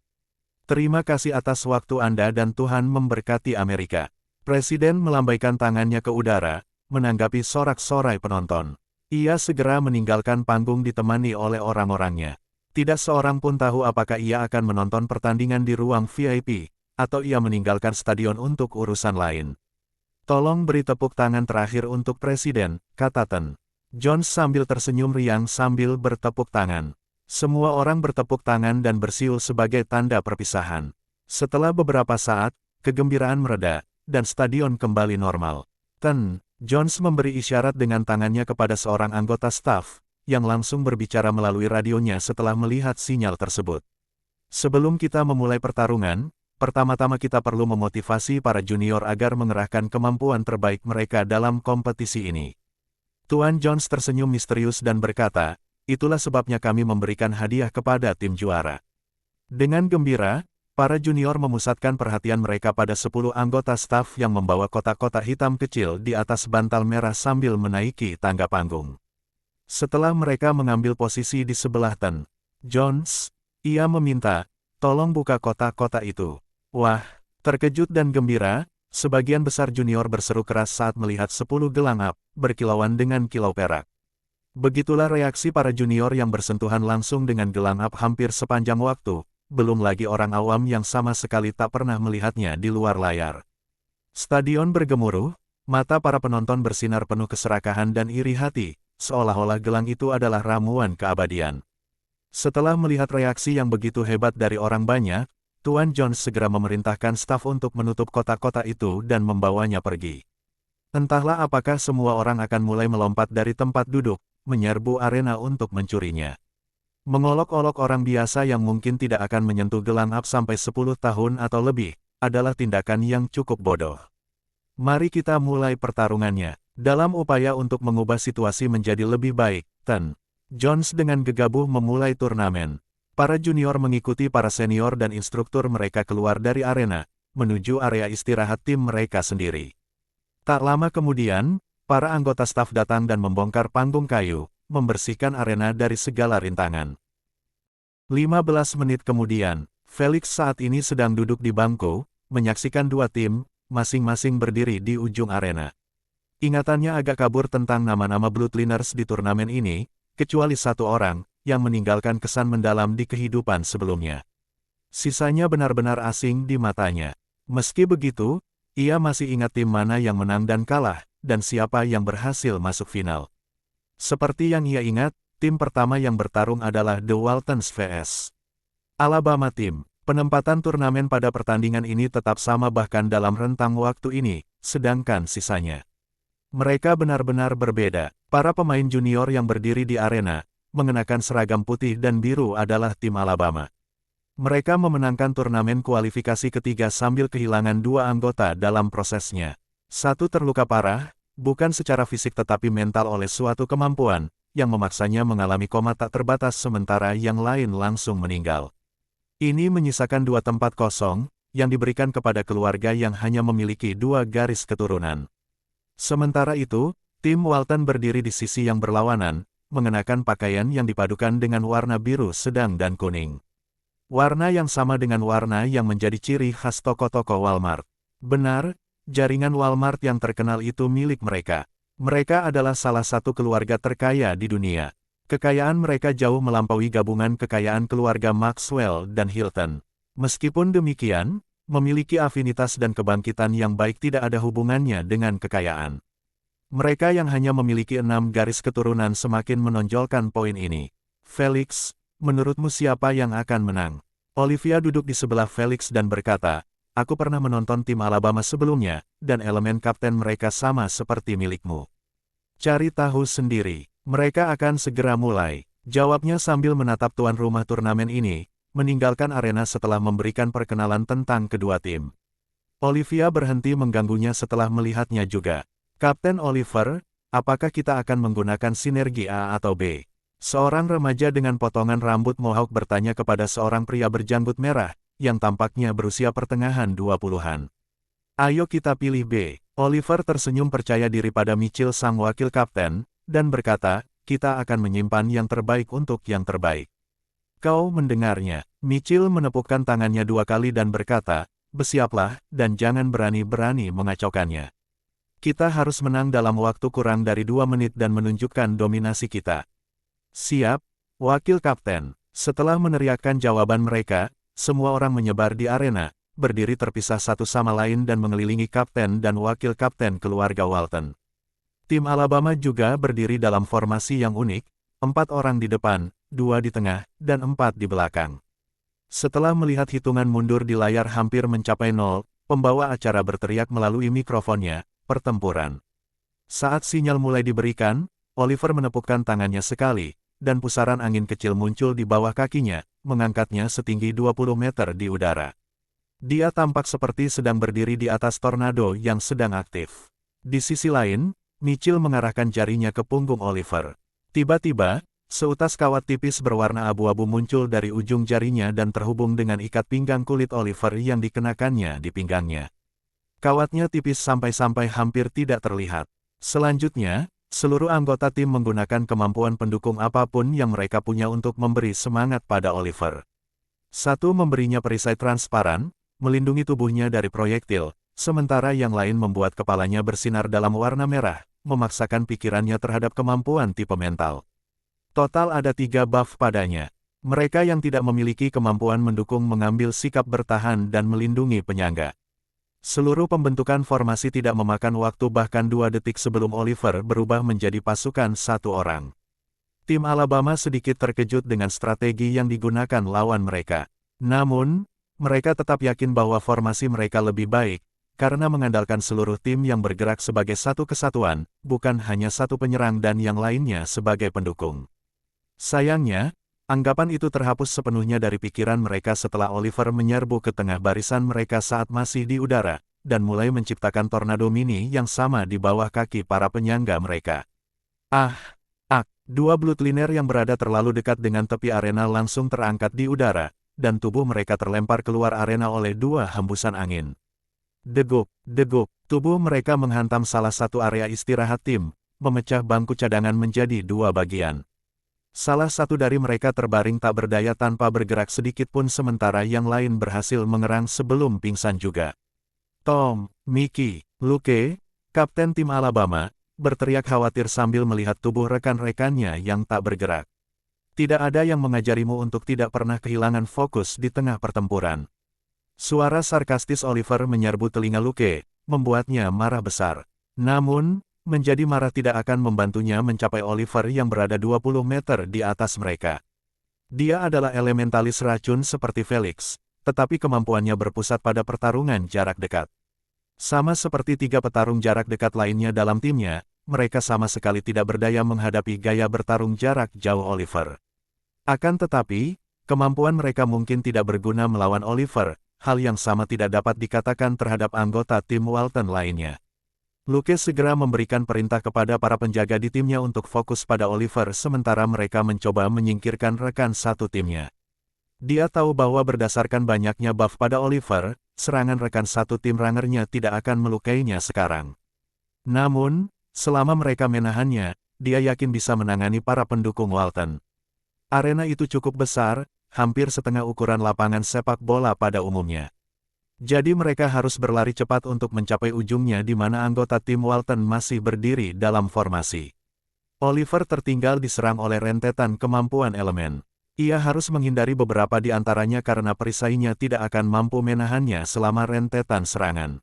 Speaker 1: "Terima kasih atas waktu Anda dan Tuhan memberkati Amerika." Presiden melambaikan tangannya ke udara, menanggapi sorak-sorai penonton. Ia segera meninggalkan panggung ditemani oleh orang-orangnya. Tidak seorang pun tahu apakah ia akan menonton pertandingan di ruang VIP, atau ia meninggalkan stadion untuk urusan lain. "Tolong beri tepuk tangan terakhir untuk Presiden," kata Ten Jones sambil tersenyum riang sambil bertepuk tangan. Semua orang bertepuk tangan dan bersiul sebagai tanda perpisahan. Setelah beberapa saat, kegembiraan mereda, dan stadion kembali normal. Ten Jones memberi isyarat dengan tangannya kepada seorang anggota staf, yang langsung berbicara melalui radionya setelah melihat sinyal tersebut. "Sebelum kita memulai pertarungan, pertama-tama kita perlu memotivasi para junior agar mengerahkan kemampuan terbaik mereka dalam kompetisi ini." Tuan Jones tersenyum misterius dan berkata, "Itulah sebabnya kami memberikan hadiah kepada tim juara." Dengan gembira, para junior memusatkan perhatian mereka pada 10 anggota staf yang membawa kotak-kotak hitam kecil di atas bantal merah sambil menaiki tangga panggung. Setelah mereka mengambil posisi di sebelah Ten Jones, ia meminta, "Tolong buka kotak-kotak itu." Wah, terkejut dan gembira, sebagian besar junior berseru keras saat melihat 10 gelang up, berkilauan dengan kilau perak. Begitulah reaksi para junior yang bersentuhan langsung dengan gelang up hampir sepanjang waktu. Belum lagi orang awam yang sama sekali tak pernah melihatnya di luar layar. Stadion bergemuruh, mata para penonton bersinar penuh keserakahan dan iri hati, seolah-olah gelang itu adalah ramuan keabadian. Setelah melihat reaksi yang begitu hebat dari orang banyak, Tuan Jones segera memerintahkan staf untuk menutup kotak-kotak itu dan membawanya pergi. Entahlah apakah semua orang akan mulai melompat dari tempat duduk, menyerbu arena untuk mencurinya. Mengolok-olok orang biasa yang mungkin tidak akan menyentuh gelang up sampai 10 tahun atau lebih, adalah tindakan yang cukup bodoh. Mari kita mulai pertarungannya. Dalam upaya untuk mengubah situasi menjadi lebih baik, Ten Jones dengan gegabah memulai turnamen. Para junior mengikuti para senior dan instruktur mereka keluar dari arena, menuju area istirahat tim mereka sendiri. Tak lama kemudian, para anggota staf datang dan membongkar panggung kayu, membersihkan arena dari segala rintangan. 15 menit kemudian, Felix saat ini sedang duduk di bangku, menyaksikan dua tim, masing-masing berdiri di ujung arena. Ingatannya agak kabur tentang nama-nama Bloodliners di turnamen ini, kecuali satu orang, yang meninggalkan kesan mendalam di kehidupan sebelumnya. Sisanya benar-benar asing di matanya. Meski begitu, ia masih ingat tim mana yang menang dan kalah, dan siapa yang berhasil masuk final. Seperti yang ia ingat, tim pertama yang bertarung adalah The Waltons vs Alabama Team. Penempatan turnamen pada pertandingan ini tetap sama bahkan dalam rentang waktu ini, sedangkan sisanya. Mereka benar-benar berbeda. Para pemain junior yang berdiri di arena, mengenakan seragam putih dan biru adalah tim Alabama. Mereka memenangkan turnamen kualifikasi ketiga sambil kehilangan 2 anggota dalam prosesnya. Satu terluka parah, bukan secara fisik tetapi mental oleh suatu kemampuan, yang memaksanya mengalami koma tak terbatas sementara yang lain langsung meninggal. Ini menyisakan 2 tempat kosong, yang diberikan kepada keluarga yang hanya memiliki 2 garis keturunan. Sementara itu, tim Walton berdiri di sisi yang berlawanan, mengenakan pakaian yang dipadukan dengan warna biru sedang dan kuning. Warna yang sama dengan warna yang menjadi ciri khas toko-toko Walmart. Benar, jaringan Walmart yang terkenal itu milik mereka. Mereka adalah salah satu keluarga terkaya di dunia. Kekayaan mereka jauh melampaui gabungan kekayaan keluarga Maxwell dan Hilton. Meskipun demikian, memiliki afinitas dan kebangkitan yang baik tidak ada hubungannya dengan kekayaan. Mereka yang hanya memiliki 6 garis keturunan semakin menonjolkan poin ini. Felix, menurutmu siapa yang akan menang? Olivia duduk di sebelah Felix dan berkata, aku pernah menonton tim Alabama sebelumnya, dan elemen kapten mereka sama seperti milikmu. Cari tahu sendiri, mereka akan segera mulai, jawabnya sambil menatap tuan rumah turnamen ini, meninggalkan arena setelah memberikan perkenalan tentang kedua tim. Olivia berhenti mengganggunya setelah melihatnya juga. Kapten Oliver, apakah kita akan menggunakan sinergi A atau B? Seorang remaja dengan potongan rambut mohawk bertanya kepada seorang pria berjanggut merah, yang tampaknya berusia pertengahan 20-an. Ayo kita pilih B. Oliver tersenyum percaya diri pada Mitchell sang wakil kapten, dan berkata, kita akan menyimpan yang terbaik untuk yang terbaik. Kau mendengarnya. Mitchell menepukkan tangannya 2 kali dan berkata, bersiaplah, dan jangan berani-berani mengacaukannya. Kita harus menang dalam waktu kurang dari 2 menit dan menunjukkan dominasi kita. Siap, wakil kapten. Setelah meneriakkan jawaban mereka, semua orang menyebar di arena, berdiri terpisah satu sama lain dan mengelilingi kapten dan wakil kapten keluarga Walton. Tim Alabama juga berdiri dalam formasi yang unik, 4 orang di depan, 2 di tengah, dan 4 di belakang. Setelah melihat hitungan mundur di layar hampir mencapai 0, pembawa acara berteriak melalui mikrofonnya, pertempuran. Saat sinyal mulai diberikan, Oliver menepukkan tangannya sekali, dan pusaran angin kecil muncul di bawah kakinya, mengangkatnya setinggi 20 meter di udara. Dia tampak seperti sedang berdiri di atas tornado yang sedang aktif. Di sisi lain, Mitchell mengarahkan jarinya ke punggung Oliver. Tiba-tiba, seutas kawat tipis berwarna abu-abu muncul dari ujung jarinya dan terhubung dengan ikat pinggang kulit Oliver yang dikenakannya di pinggangnya. Kawatnya tipis sampai-sampai hampir tidak terlihat. Selanjutnya, seluruh anggota tim menggunakan kemampuan pendukung apapun yang mereka punya untuk memberi semangat pada Oliver. Satu memberinya perisai transparan, melindungi tubuhnya dari proyektil, sementara yang lain membuat kepalanya bersinar dalam warna merah, memaksakan pikirannya terhadap kemampuan tipe mental. Total ada 3 buff padanya. Mereka yang tidak memiliki kemampuan mendukung mengambil sikap bertahan dan melindungi penyangga. Seluruh pembentukan formasi tidak memakan waktu bahkan 2 detik sebelum Oliver berubah menjadi pasukan 1 orang. Tim Alabama sedikit terkejut dengan strategi yang digunakan lawan mereka. Namun, mereka tetap yakin bahwa formasi mereka lebih baik, karena mengandalkan seluruh tim yang bergerak sebagai satu kesatuan, bukan hanya satu penyerang dan yang lainnya sebagai pendukung. Sayangnya, anggapan itu terhapus sepenuhnya dari pikiran mereka setelah Oliver menyerbu ke tengah barisan mereka saat masih di udara, dan mulai menciptakan tornado mini yang sama di bawah kaki para penyangga mereka. Dua bloodliner yang berada terlalu dekat dengan tepi arena langsung terangkat di udara, dan tubuh mereka terlempar keluar arena oleh 2 hembusan angin. Degup, tubuh mereka menghantam salah satu area istirahat tim, memecah bangku cadangan menjadi 2 bagian. Salah satu dari mereka terbaring tak berdaya tanpa bergerak sedikit pun sementara yang lain berhasil mengerang sebelum pingsan juga. Tom, Mickey, Luke, kapten tim Alabama, berteriak khawatir sambil melihat tubuh rekan-rekannya yang tak bergerak. Tidak ada yang mengajarimu untuk tidak pernah kehilangan fokus di tengah pertempuran. Suara sarkastis Oliver menyerbu telinga Luke, membuatnya marah besar. Namun, menjadi marah tidak akan membantunya mencapai Oliver yang berada 20 meter di atas mereka. Dia adalah elementalis racun seperti Felix, tetapi kemampuannya berpusat pada pertarungan jarak dekat. Sama seperti 3 petarung jarak dekat lainnya dalam timnya, mereka sama sekali tidak berdaya menghadapi gaya bertarung jarak jauh Oliver. Akan tetapi, kemampuan mereka mungkin tidak berguna melawan Oliver, hal yang sama tidak dapat dikatakan terhadap anggota tim Walton lainnya. Luke segera memberikan perintah kepada para penjaga di timnya untuk fokus pada Oliver sementara mereka mencoba menyingkirkan rekan satu timnya. Dia tahu bahwa berdasarkan banyaknya buff pada Oliver, serangan rekan satu tim rangernya tidak akan melukainya sekarang. Namun, selama mereka menahannya, dia yakin bisa menangani para pendukung Walton. Arena itu cukup besar, hampir setengah ukuran lapangan sepak bola pada umumnya. Jadi mereka harus berlari cepat untuk mencapai ujungnya di mana anggota tim Walton masih berdiri dalam formasi. Oliver tertinggal diserang oleh rentetan kemampuan elemen. Ia harus menghindari beberapa di antaranya karena perisainya tidak akan mampu menahannya selama rentetan serangan.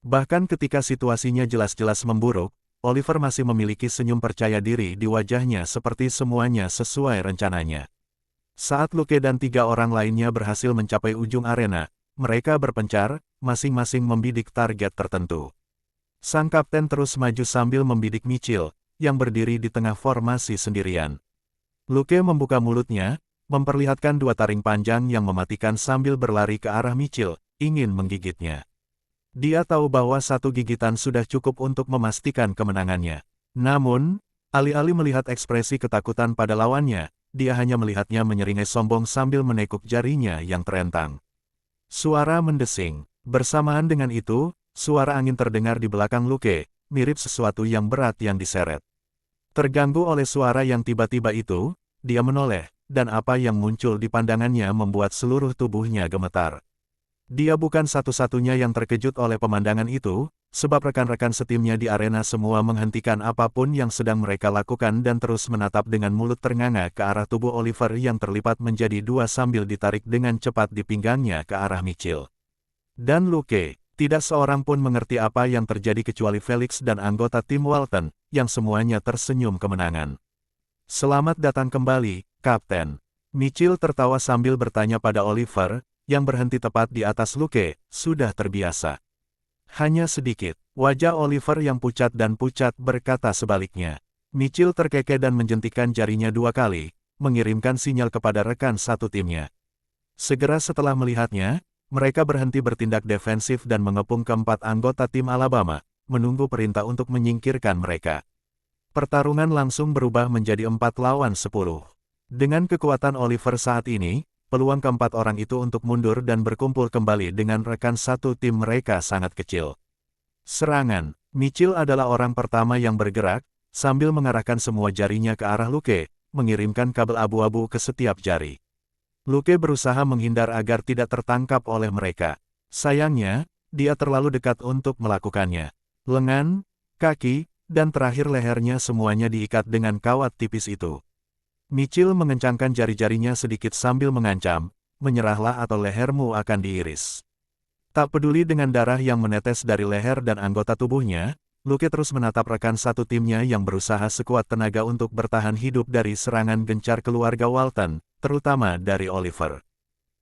Speaker 1: Bahkan ketika situasinya jelas-jelas memburuk, Oliver masih memiliki senyum percaya diri di wajahnya seperti semuanya sesuai rencananya. Saat Luke dan 3 orang lainnya berhasil mencapai ujung arena, mereka berpencar, masing-masing membidik target tertentu. Sang kapten terus maju sambil membidik Mitchell, yang berdiri di tengah formasi sendirian. Luke membuka mulutnya, memperlihatkan 2 taring panjang yang mematikan sambil berlari ke arah Mitchell, ingin menggigitnya. Dia tahu bahwa satu gigitan sudah cukup untuk memastikan kemenangannya. Namun, alih-alih melihat ekspresi ketakutan pada lawannya, dia hanya melihatnya menyeringai sombong sambil menekuk jarinya yang terentang. Suara mendesing. Bersamaan dengan itu, suara angin terdengar di belakang Luke, mirip sesuatu yang berat yang diseret. Terganggu oleh suara yang tiba-tiba itu, dia menoleh, dan apa yang muncul di pandangannya membuat seluruh tubuhnya gemetar. Dia bukan satu-satunya yang terkejut oleh pemandangan itu, sebab rekan-rekan setimnya di arena semua menghentikan apapun yang sedang mereka lakukan dan terus menatap dengan mulut ternganga ke arah tubuh Oliver yang terlipat menjadi 2 sambil ditarik dengan cepat di pinggangnya ke arah Mitchell. Dan Luke, tidak seorang pun mengerti apa yang terjadi kecuali Felix dan anggota tim Walton, yang semuanya tersenyum kemenangan. Selamat datang kembali, Kapten. Mitchell tertawa sambil bertanya pada Oliver, yang berhenti tepat di atas Luke, sudah terbiasa. Hanya sedikit, wajah Oliver yang pucat dan pucat berkata sebaliknya. Mitchell terkekeh dan menjentikkan jarinya 2 kali, mengirimkan sinyal kepada rekan satu timnya. Segera setelah melihatnya, mereka berhenti bertindak defensif dan mengepung keempat anggota tim Alabama, menunggu perintah untuk menyingkirkan mereka. Pertarungan langsung berubah menjadi 4 lawan 10. Dengan kekuatan Oliver saat ini, peluang keempat orang itu untuk mundur dan berkumpul kembali dengan rekan satu tim mereka sangat kecil. Serangan. Mitchell adalah orang pertama yang bergerak, sambil mengarahkan semua jarinya ke arah Luke, mengirimkan kabel abu-abu ke setiap jari. Luke berusaha menghindar agar tidak tertangkap oleh mereka. Sayangnya, dia terlalu dekat untuk melakukannya. Lengan, kaki, dan terakhir lehernya semuanya diikat dengan kawat tipis itu. Mitchell mengencangkan jari-jarinya sedikit sambil mengancam, menyerahlah atau lehermu akan diiris. Tak peduli dengan darah yang menetes dari leher dan anggota tubuhnya, Luke terus menatap rekan satu timnya yang berusaha sekuat tenaga untuk bertahan hidup dari serangan gencar keluarga Walton, terutama dari Oliver.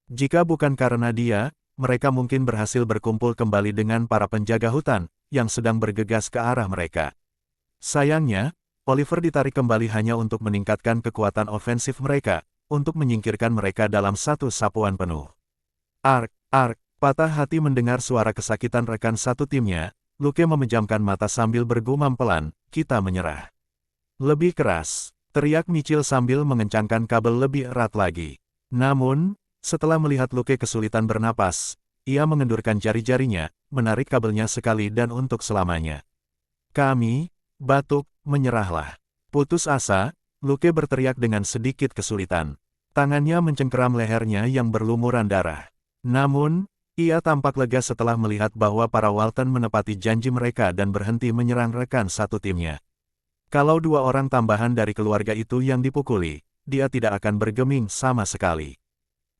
Speaker 1: Jika bukan karena dia, mereka mungkin berhasil berkumpul kembali dengan para penjaga hutan, yang sedang bergegas ke arah mereka. Sayangnya, Oliver ditarik kembali hanya untuk meningkatkan kekuatan ofensif mereka, untuk menyingkirkan mereka dalam satu sapuan penuh. Ark, patah hati mendengar suara kesakitan rekan satu timnya, Luke memejamkan mata sambil bergumam pelan, kita menyerah. Lebih keras, teriak Mitchell sambil mengencangkan kabel lebih erat lagi. Namun, setelah melihat Luke kesulitan bernapas, ia mengendurkan jari-jarinya, menarik kabelnya sekali dan untuk selamanya. Kami, batuk, menyerahlah. Putus asa, Luke berteriak dengan sedikit kesulitan. Tangannya mencengkeram lehernya yang berlumuran darah. Namun, ia tampak lega setelah melihat bahwa para Walton menepati janji mereka dan berhenti menyerang rekan satu timnya. Kalau 2 orang tambahan dari keluarga itu yang dipukuli, dia tidak akan bergeming sama sekali.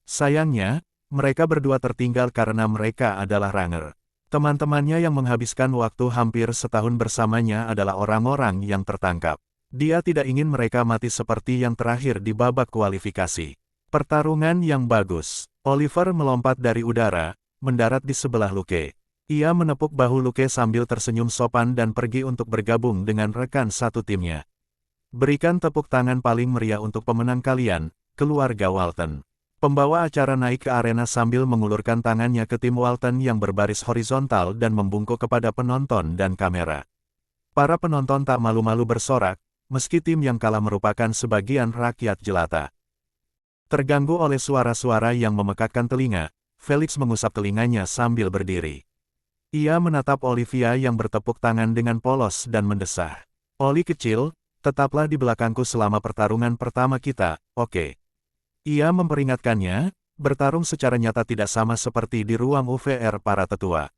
Speaker 1: Sayangnya, mereka berdua tertinggal karena mereka adalah ranger. Teman-temannya yang menghabiskan waktu hampir setahun bersamanya adalah orang-orang yang tertangkap. Dia tidak ingin mereka mati seperti yang terakhir di babak kualifikasi. Pertarungan yang bagus. Oliver melompat dari udara, mendarat di sebelah Luke. Ia menepuk bahu Luke sambil tersenyum sopan dan pergi untuk bergabung dengan rekan satu timnya. Berikan tepuk tangan paling meriah untuk pemenang kalian, keluarga Walton. Pembawa acara naik ke arena sambil mengulurkan tangannya ke tim Walton yang berbaris horizontal dan membungkuk kepada penonton dan kamera. Para penonton tak malu-malu bersorak, meski tim yang kalah merupakan sebagian rakyat jelata. Terganggu oleh suara-suara yang memekakkan telinga, Felix mengusap telinganya sambil berdiri. Ia menatap Olivia yang bertepuk tangan dengan polos dan mendesah. "Oli kecil, tetaplah di belakangku selama pertarungan pertama kita, oke?" Ia memperingatkannya, bertarung secara nyata tidak sama seperti di ruang UVR para tetua.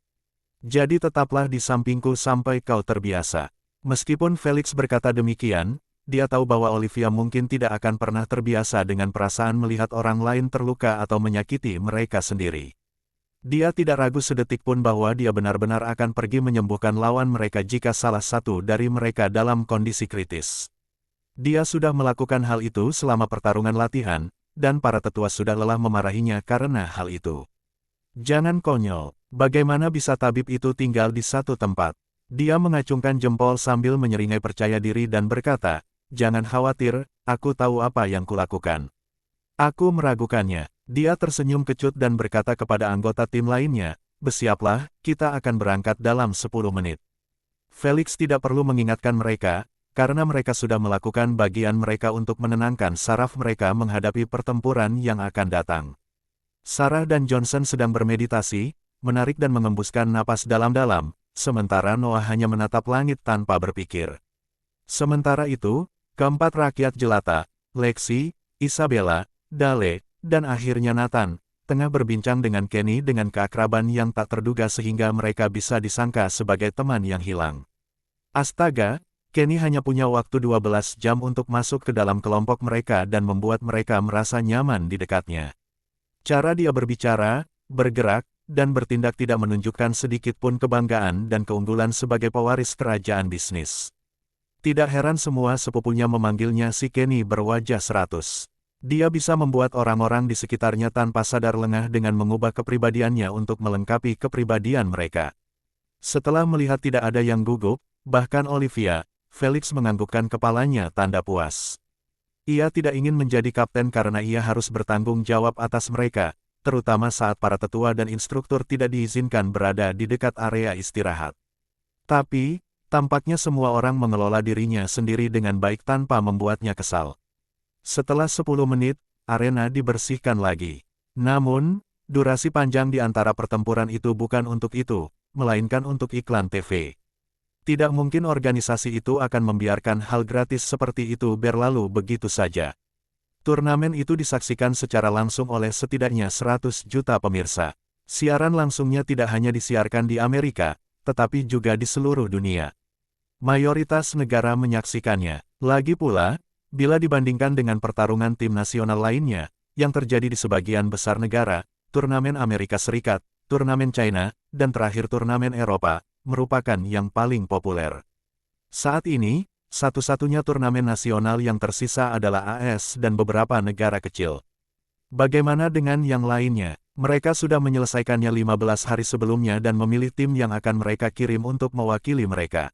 Speaker 1: "Jadi tetaplah di sampingku sampai kau terbiasa." Meskipun Felix berkata demikian, dia tahu bahwa Olivia mungkin tidak akan pernah terbiasa dengan perasaan melihat orang lain terluka atau menyakiti mereka sendiri. Dia tidak ragu sedetik pun bahwa dia benar-benar akan pergi menyembuhkan lawan mereka jika salah satu dari mereka dalam kondisi kritis. Dia sudah melakukan hal itu selama pertarungan latihan, dan para tetua sudah lelah memarahinya karena hal itu. "Jangan konyol, bagaimana bisa tabib itu tinggal di satu tempat?" Dia mengacungkan jempol sambil menyeringai percaya diri dan berkata, "Jangan khawatir, aku tahu apa yang kulakukan." Aku meragukannya. Dia tersenyum kecut dan berkata kepada anggota tim lainnya, "Bersiaplah, kita akan berangkat dalam 10 menit." Felix tidak perlu mengingatkan mereka, karena mereka sudah melakukan bagian mereka untuk menenangkan saraf mereka menghadapi pertempuran yang akan datang. Sarah dan Johnson sedang bermeditasi, menarik dan mengembuskan napas dalam-dalam, sementara Noah hanya menatap langit tanpa berpikir. Sementara itu, keempat rakyat jelata, Lexi, Isabella, Dale, dan akhirnya Nathan, tengah berbincang dengan Kenny dengan keakraban yang tak terduga sehingga mereka bisa disangka sebagai teman yang hilang. Astaga, Kenny hanya punya waktu 12 jam untuk masuk ke dalam kelompok mereka dan membuat mereka merasa nyaman di dekatnya. Cara dia berbicara, bergerak, dan bertindak tidak menunjukkan sedikit pun kebanggaan dan keunggulan sebagai pewaris kerajaan bisnis. Tidak heran semua sepupunya memanggilnya si Kenny berwajah 100. Dia bisa membuat orang-orang di sekitarnya tanpa sadar lengah dengan mengubah kepribadiannya untuk melengkapi kepribadian mereka. Setelah melihat tidak ada yang gugup, bahkan Olivia, Felix menganggukkan kepalanya tanda puas. Ia tidak ingin menjadi kapten karena ia harus bertanggung jawab atas mereka, terutama saat para tetua dan instruktur tidak diizinkan berada di dekat area istirahat. Tapi, tampaknya semua orang mengelola dirinya sendiri dengan baik tanpa membuatnya kesal. Setelah 10 menit, arena dibersihkan lagi. Namun, durasi panjang di antara pertempuran itu bukan untuk itu, melainkan untuk iklan TV. Tidak mungkin organisasi itu akan membiarkan hal gratis seperti itu berlalu begitu saja. Turnamen itu disaksikan secara langsung oleh setidaknya 100 juta pemirsa. Siaran langsungnya tidak hanya disiarkan di Amerika, tetapi juga di seluruh dunia. Mayoritas negara menyaksikannya. Lagi pula, bila dibandingkan dengan pertarungan tim nasional lainnya, yang terjadi di sebagian besar negara, turnamen Amerika Serikat, turnamen China, dan terakhir turnamen Eropa, merupakan yang paling populer. Saat ini, satu-satunya turnamen nasional yang tersisa adalah AS dan beberapa negara kecil. Bagaimana dengan yang lainnya? Mereka sudah menyelesaikannya 15 hari sebelumnya dan memilih tim yang akan mereka kirim untuk mewakili mereka.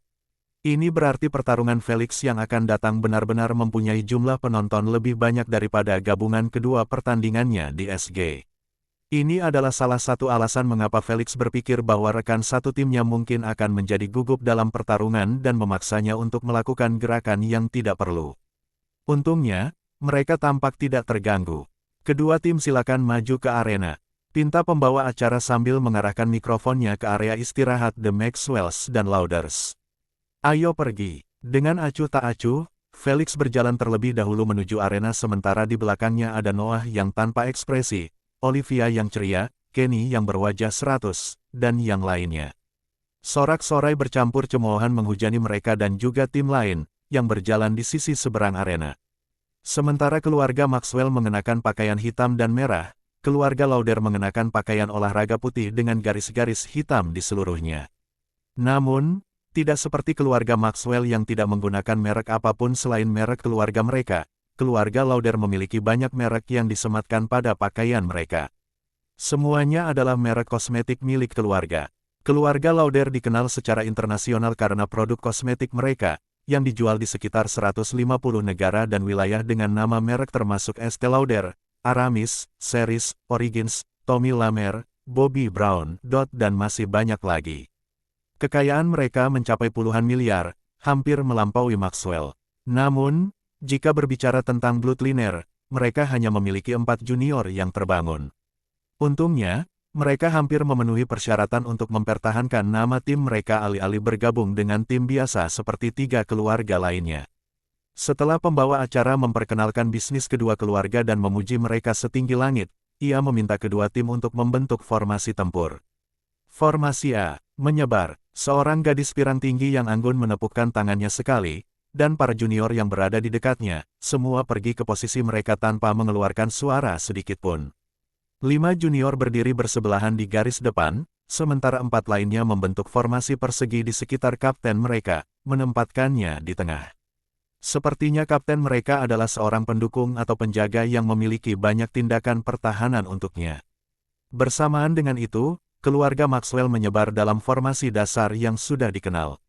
Speaker 1: Ini berarti pertarungan Felix yang akan datang benar-benar mempunyai jumlah penonton lebih banyak daripada gabungan kedua pertandingannya di SG. Ini adalah salah satu alasan mengapa Felix berpikir bahwa rekan satu timnya mungkin akan menjadi gugup dalam pertarungan dan memaksanya untuk melakukan gerakan yang tidak perlu. Untungnya, mereka tampak tidak terganggu. Kedua tim silakan maju ke arena. Pinta pembawa acara sambil mengarahkan mikrofonnya ke area istirahat The Maxwells dan Lauders. "Ayo pergi." Dengan acuh tak acuh, Felix berjalan terlebih dahulu menuju arena sementara di belakangnya ada Noah yang tanpa ekspresi, Olivia yang ceria, Kenny yang berwajah 100, dan yang lainnya. Sorak-sorai bercampur cemoohan menghujani mereka dan juga tim lain, yang berjalan di sisi seberang arena. Sementara keluarga Maxwell mengenakan pakaian hitam dan merah, keluarga Lauder mengenakan pakaian olahraga putih dengan garis-garis hitam di seluruhnya. Namun, tidak seperti keluarga Maxwell yang tidak menggunakan merek apapun selain merek keluarga mereka, keluarga Lauder memiliki banyak merek yang disematkan pada pakaian mereka. Semuanya adalah merek kosmetik milik keluarga. Keluarga Lauder dikenal secara internasional karena produk kosmetik mereka, yang dijual di sekitar 150 negara dan wilayah dengan nama merek termasuk Estée Lauder, Aramis, Cerise, Origins, Tommy Lamer, Bobbi Brown, dan masih banyak lagi. Kekayaan mereka mencapai puluhan miliar, hampir melampaui Maxwell. Namun, jika berbicara tentang bloodline, mereka hanya memiliki 4 junior yang terbangun. Untungnya, mereka hampir memenuhi persyaratan untuk mempertahankan nama tim mereka alih-alih bergabung dengan tim biasa seperti 3 keluarga lainnya. Setelah pembawa acara memperkenalkan bisnis kedua keluarga dan memuji mereka setinggi langit, ia meminta kedua tim untuk membentuk formasi tempur. Formasi A, menyebar. Seorang gadis pirang tinggi yang anggun menepukkan tangannya sekali, dan para junior yang berada di dekatnya, semua pergi ke posisi mereka tanpa mengeluarkan suara sedikitpun. 5 junior berdiri bersebelahan di garis depan, sementara 4 lainnya membentuk formasi persegi di sekitar kapten mereka, menempatkannya di tengah. Sepertinya kapten mereka adalah seorang pendukung atau penjaga yang memiliki banyak tindakan pertahanan untuknya. Bersamaan dengan itu, keluarga Maxwell menyebar dalam formasi dasar yang sudah dikenal.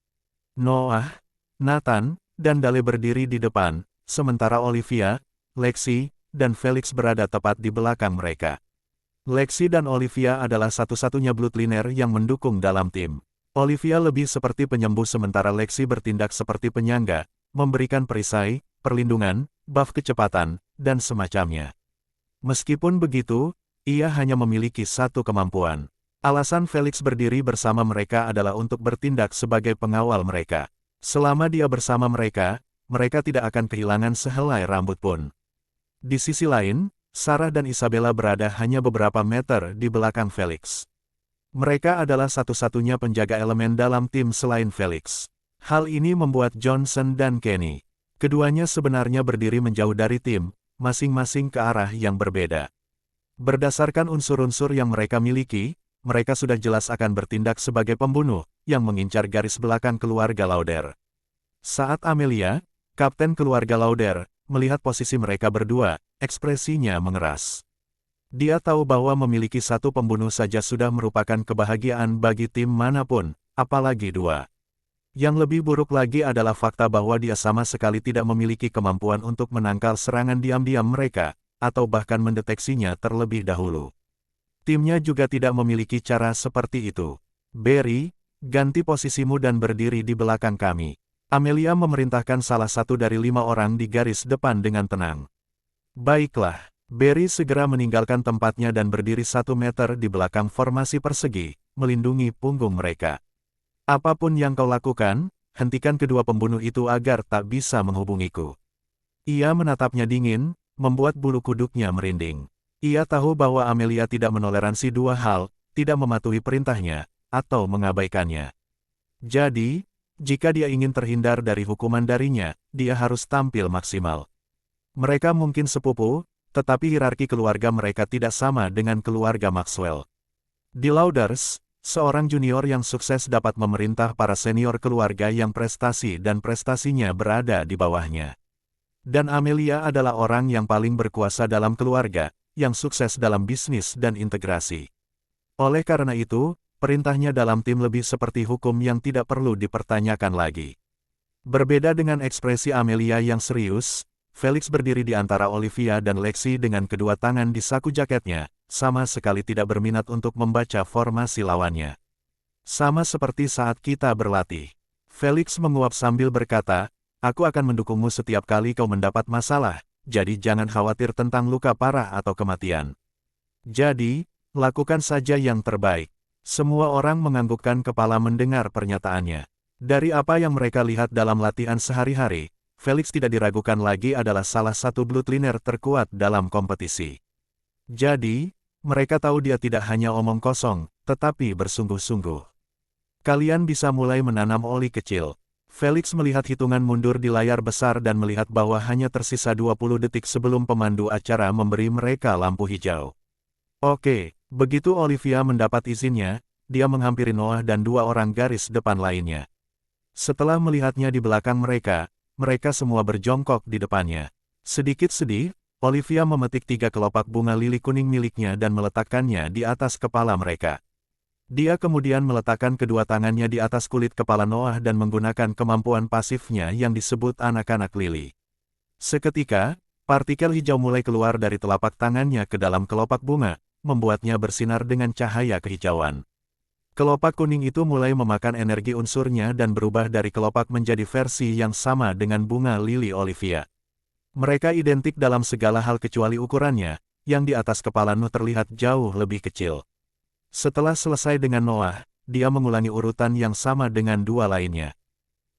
Speaker 1: Noah, Nathan, dan Dale berdiri di depan, sementara Olivia, Lexi, dan Felix berada tepat di belakang mereka. Lexi dan Olivia adalah satu-satunya bloodline yang mendukung dalam tim. Olivia lebih seperti penyembuh sementara Lexi bertindak seperti penyangga, memberikan perisai, perlindungan, buff kecepatan, dan semacamnya. Meskipun begitu, ia hanya memiliki satu kemampuan. Alasan Felix berdiri bersama mereka adalah untuk bertindak sebagai pengawal mereka. Selama dia bersama mereka, mereka tidak akan kehilangan sehelai rambut pun. Di sisi lain, Sarah dan Isabella berada hanya beberapa meter di belakang Felix. Mereka adalah satu-satunya penjaga elemen dalam tim selain Felix. Hal ini membuat Johnson dan Kenny. Keduanya sebenarnya berdiri menjauh dari tim, masing-masing ke arah yang berbeda. Berdasarkan unsur-unsur yang mereka miliki, mereka sudah jelas akan bertindak sebagai pembunuh, yang mengincar garis belakang keluarga Lauder. Saat Amelia, kapten keluarga Lauder, melihat posisi mereka berdua, ekspresinya mengeras. Dia tahu bahwa memiliki satu pembunuh saja sudah merupakan kebahagiaan bagi tim manapun, apalagi 2. Yang lebih buruk lagi adalah fakta bahwa dia sama sekali tidak memiliki kemampuan untuk menangkal serangan diam-diam mereka, atau bahkan mendeteksinya terlebih dahulu. Timnya juga tidak memiliki cara seperti itu. Barry, ganti posisimu dan berdiri di belakang kami. Amelia memerintahkan salah satu dari 5 orang di garis depan dengan tenang. Baiklah, Barry segera meninggalkan tempatnya dan berdiri 1 meter di belakang formasi persegi, melindungi punggung mereka. Apapun yang kau lakukan, hentikan kedua pembunuh itu agar tak bisa menghubungiku. Ia menatapnya dingin, membuat bulu kuduknya merinding. Ia tahu bahwa Amelia tidak menoleransi 2 hal, tidak mematuhi perintahnya, atau mengabaikannya. Jadi, jika dia ingin terhindar dari hukuman darinya, dia harus tampil maksimal. Mereka mungkin sepupu, tetapi hierarki keluarga mereka tidak sama dengan keluarga Maxwell. Di Lauders, seorang junior yang sukses dapat memerintah para senior keluarga yang prestasi dan prestasinya berada di bawahnya. Dan Amelia adalah orang yang paling berkuasa dalam keluarga, yang sukses dalam bisnis dan integrasi. Oleh karena itu, perintahnya dalam tim lebih seperti hukum yang tidak perlu dipertanyakan lagi. Berbeda dengan ekspresi Amelia yang serius, Felix berdiri di antara Olivia dan Lexi dengan kedua tangan di saku jaketnya, sama sekali tidak berminat untuk membaca formasi lawannya. Sama seperti saat kita berlatih. Felix menguap sambil berkata, "Aku akan mendukungmu setiap kali kau mendapat masalah. Jadi jangan khawatir tentang luka parah atau kematian. Jadi, lakukan saja yang terbaik." Semua orang menganggukkan kepala mendengar pernyataannya. Dari apa yang mereka lihat dalam latihan sehari-hari, Felix tidak diragukan lagi adalah salah satu bloodline terkuat dalam kompetisi. Jadi, mereka tahu dia tidak hanya omong kosong, tetapi bersungguh-sungguh. Kalian bisa mulai menanam oli kecil. Felix melihat hitungan mundur di layar besar dan melihat bahwa hanya tersisa 20 detik sebelum pemandu acara memberi mereka lampu hijau. Oke, begitu Olivia mendapat izinnya, dia menghampiri Noah dan 2 orang garis depan lainnya. Setelah melihatnya di belakang mereka, mereka semua berjongkok di depannya. Sedikit sedih, Olivia memetik 3 kelopak bunga lili kuning miliknya dan meletakkannya di atas kepala mereka. Dia kemudian meletakkan kedua tangannya di atas kulit kepala Noah dan menggunakan kemampuan pasifnya yang disebut anak-anak lili. Seketika, partikel hijau mulai keluar dari telapak tangannya ke dalam kelopak bunga, membuatnya bersinar dengan cahaya kehijauan. Kelopak kuning itu mulai memakan energi unsurnya dan berubah dari kelopak menjadi versi yang sama dengan bunga lili Olivia. Mereka identik dalam segala hal kecuali ukurannya, yang di atas kepala Nuh terlihat jauh lebih kecil. Setelah selesai dengan Noah, dia mengulangi urutan yang sama dengan dua lainnya.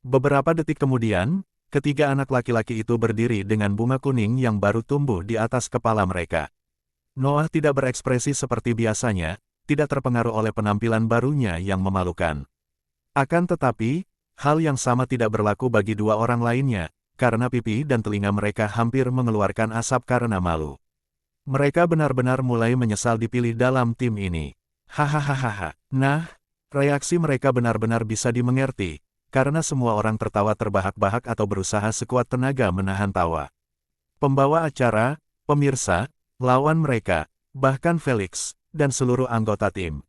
Speaker 1: Beberapa detik kemudian, ketiga anak laki-laki itu berdiri dengan bunga kuning yang baru tumbuh di atas kepala mereka. Noah tidak berekspresi seperti biasanya, tidak terpengaruh oleh penampilan barunya yang memalukan. Akan tetapi, hal yang sama tidak berlaku bagi dua orang lainnya, karena pipi dan telinga mereka hampir mengeluarkan asap karena malu. Mereka benar-benar mulai menyesal dipilih dalam tim ini. Hahaha. Nah, reaksi mereka benar-benar bisa dimengerti, karena semua orang tertawa terbahak-bahak atau berusaha sekuat tenaga menahan tawa. Pembawa acara, pemirsa, lawan mereka, bahkan Felix, dan seluruh anggota tim.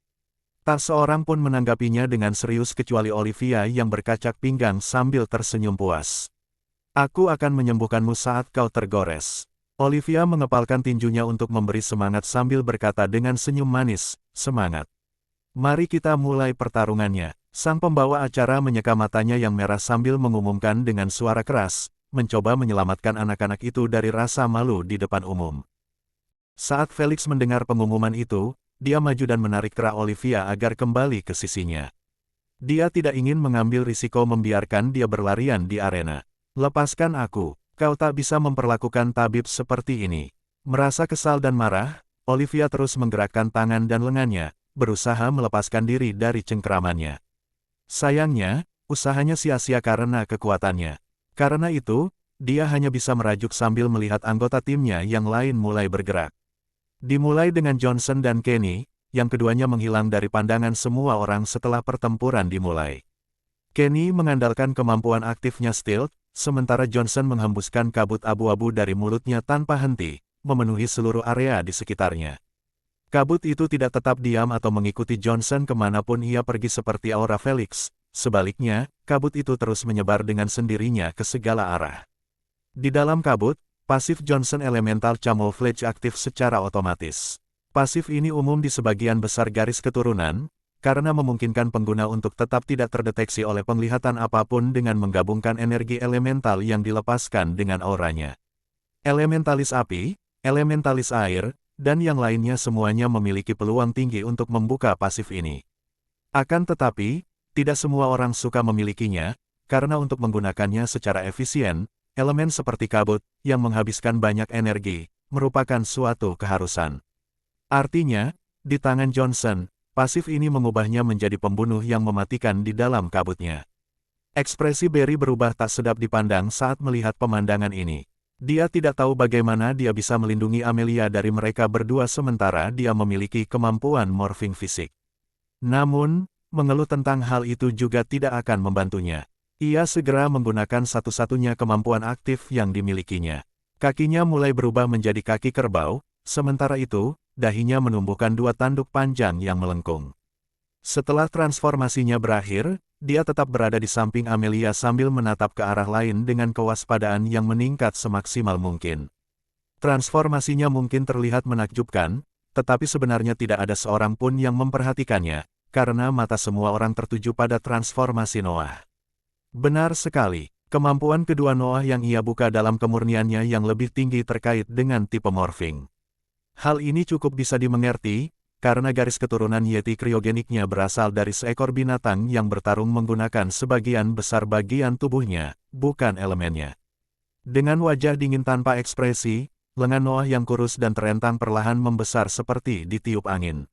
Speaker 1: Tak seorang pun menanggapinya dengan serius kecuali Olivia yang berkacak pinggang sambil tersenyum puas. Aku akan menyembuhkanmu saat kau tergores. Olivia mengepalkan tinjunya untuk memberi semangat sambil berkata dengan senyum manis, semangat. Mari kita mulai pertarungannya. Sang pembawa acara menyeka matanya yang merah sambil mengumumkan dengan suara keras, mencoba menyelamatkan anak-anak itu dari rasa malu di depan umum. Saat Felix mendengar pengumuman itu, dia maju dan menarik kerah Olivia agar kembali ke sisinya. Dia tidak ingin mengambil risiko membiarkan dia berlarian di arena. Lepaskan aku. Kau tak bisa memperlakukan tabib seperti ini. Merasa kesal dan marah, Olivia terus menggerakkan tangan dan lengannya, berusaha melepaskan diri dari cengkeramannya. Sayangnya, usahanya sia-sia karena kekuatannya. Karena itu, dia hanya bisa merajuk sambil melihat anggota timnya yang lain mulai bergerak. Dimulai dengan Johnson dan Kenny, yang keduanya menghilang dari pandangan semua orang setelah pertempuran dimulai. Kenny mengandalkan kemampuan aktifnya Stealth, sementara Johnson menghembuskan kabut abu-abu dari mulutnya tanpa henti, memenuhi seluruh area di sekitarnya. Kabut itu tidak tetap diam atau mengikuti Johnson kemanapun ia pergi seperti aura Felix, sebaliknya, kabut itu terus menyebar dengan sendirinya ke segala arah. Di dalam kabut, pasif Johnson Elemental Camouflage aktif secara otomatis. Pasif ini umum di sebagian besar garis keturunan, karena memungkinkan pengguna untuk tetap tidak terdeteksi oleh penglihatan apapun dengan menggabungkan energi elemental yang dilepaskan dengan auranya. Elementalis api, elementalis air, dan yang lainnya semuanya memiliki peluang tinggi untuk membuka pasif ini. Akan tetapi, tidak semua orang suka memilikinya, karena untuk menggunakannya secara efisien, elemen seperti kabut, yang menghabiskan banyak energi, merupakan suatu keharusan. Artinya, di tangan Johnson, pasif ini mengubahnya menjadi pembunuh yang mematikan di dalam kabutnya. Ekspresi Barry berubah tak sedap dipandang saat melihat pemandangan ini. Dia tidak tahu bagaimana dia bisa melindungi Amelia dari mereka berdua sementara dia memiliki kemampuan morphing fisik. Namun, mengeluh tentang hal itu juga tidak akan membantunya. Ia segera menggunakan satu-satunya kemampuan aktif yang dimilikinya. Kakinya mulai berubah menjadi kaki kerbau, sementara itu, dahinya menumbuhkan dua tanduk panjang yang melengkung. Setelah transformasinya berakhir, dia tetap berada di samping Amelia sambil menatap ke arah lain dengan kewaspadaan yang meningkat semaksimal mungkin. Transformasinya mungkin terlihat menakjubkan, tetapi sebenarnya tidak ada seorang pun yang memperhatikannya, karena mata semua orang tertuju pada transformasi Noah. Benar sekali, kemampuan kedua Noah yang ia buka dalam kemurniannya yang lebih tinggi terkait dengan tipe morphing. Hal ini cukup bisa dimengerti, karena garis keturunan Yeti kriogeniknya berasal dari seekor binatang yang bertarung menggunakan sebagian besar bagian tubuhnya, bukan elemennya. Dengan wajah dingin tanpa ekspresi, lengan Noah yang kurus dan terentang perlahan membesar seperti ditiup angin.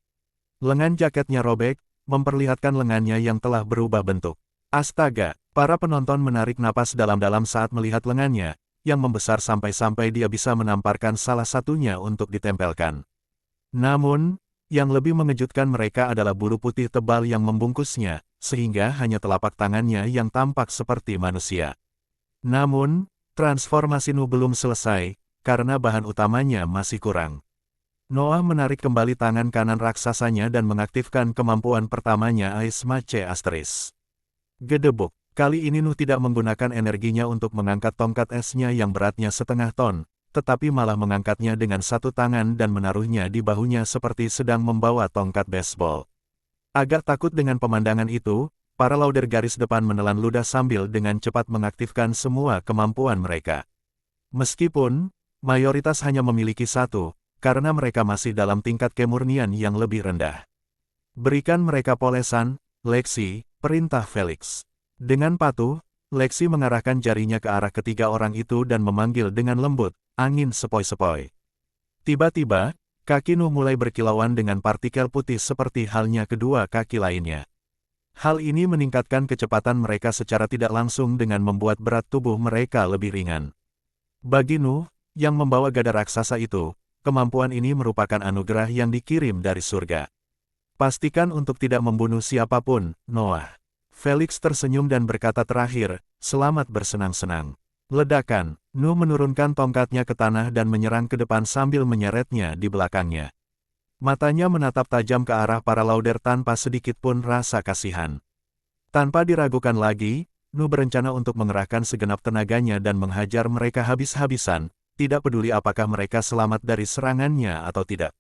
Speaker 1: Lengan jaketnya robek, memperlihatkan lengannya yang telah berubah bentuk. Astaga, para penonton menarik napas dalam-dalam saat melihat lengannya, yang membesar sampai-sampai dia bisa menamparkan salah satunya untuk ditempelkan. Namun, yang lebih mengejutkan mereka adalah bulu putih tebal yang membungkusnya, sehingga hanya telapak tangannya yang tampak seperti manusia. Namun, transformasi Nu belum selesai, karena bahan utamanya masih kurang. Noah menarik kembali tangan kanan raksasanya dan mengaktifkan kemampuan pertamanya Ice Mace Asteris. Gedebuk. Kali ini Nuh tidak menggunakan energinya untuk mengangkat tongkat esnya yang beratnya setengah ton, tetapi malah mengangkatnya dengan satu tangan dan menaruhnya di bahunya seperti sedang membawa tongkat baseball. Agak takut dengan pemandangan itu, para lauder garis depan menelan ludah sambil dengan cepat mengaktifkan semua kemampuan mereka. Meskipun mayoritas hanya memiliki satu, karena mereka masih dalam tingkat kemurnian yang lebih rendah. Berikan mereka polesan, Lexi, perintah Felix. Dengan patuh, Lexi mengarahkan jarinya ke arah ketiga orang itu dan memanggil dengan lembut, angin sepoi-sepoi. Tiba-tiba, kaki Nuh mulai berkilauan dengan partikel putih seperti halnya kedua kaki lainnya. Hal ini meningkatkan kecepatan mereka secara tidak langsung dengan membuat berat tubuh mereka lebih ringan. Bagi Nuh, yang membawa gada raksasa itu, kemampuan ini merupakan anugerah yang dikirim dari surga. Pastikan untuk tidak membunuh siapapun, Noah. Felix tersenyum dan berkata terakhir, selamat bersenang-senang. Ledakan, Nuh menurunkan tongkatnya ke tanah dan menyerang ke depan sambil menyeretnya di belakangnya. Matanya menatap tajam ke arah para lauder tanpa sedikit pun rasa kasihan. Tanpa diragukan lagi, Nuh berencana untuk mengerahkan segenap tenaganya dan menghajar mereka habis-habisan, tidak peduli apakah mereka selamat dari serangannya atau tidak.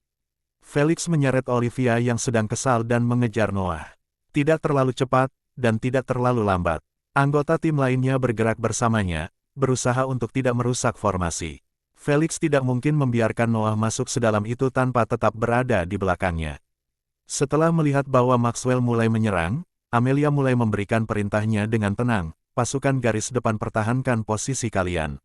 Speaker 1: Felix menyeret Olivia yang sedang kesal dan mengejar Noah. Tidak terlalu cepat, dan tidak terlalu lambat. Anggota tim lainnya bergerak bersamanya, berusaha untuk tidak merusak formasi. Felix tidak mungkin membiarkan Noah masuk sedalam itu tanpa tetap berada di belakangnya. Setelah melihat bahwa Maxwell mulai menyerang, Amelia mulai memberikan perintahnya dengan tenang, pasukan garis depan pertahankan posisi kalian.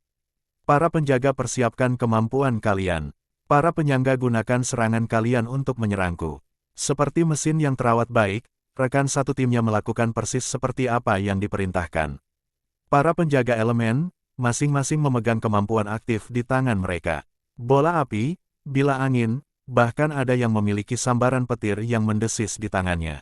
Speaker 1: Para penjaga persiapkan kemampuan kalian. Para penyangga gunakan serangan kalian untuk menyerangku. Seperti mesin yang terawat baik, rekan satu timnya melakukan persis seperti apa yang diperintahkan. Para penjaga elemen, masing-masing memegang kemampuan aktif di tangan mereka. Bola api, bila angin, bahkan ada yang memiliki sambaran petir yang mendesis di tangannya.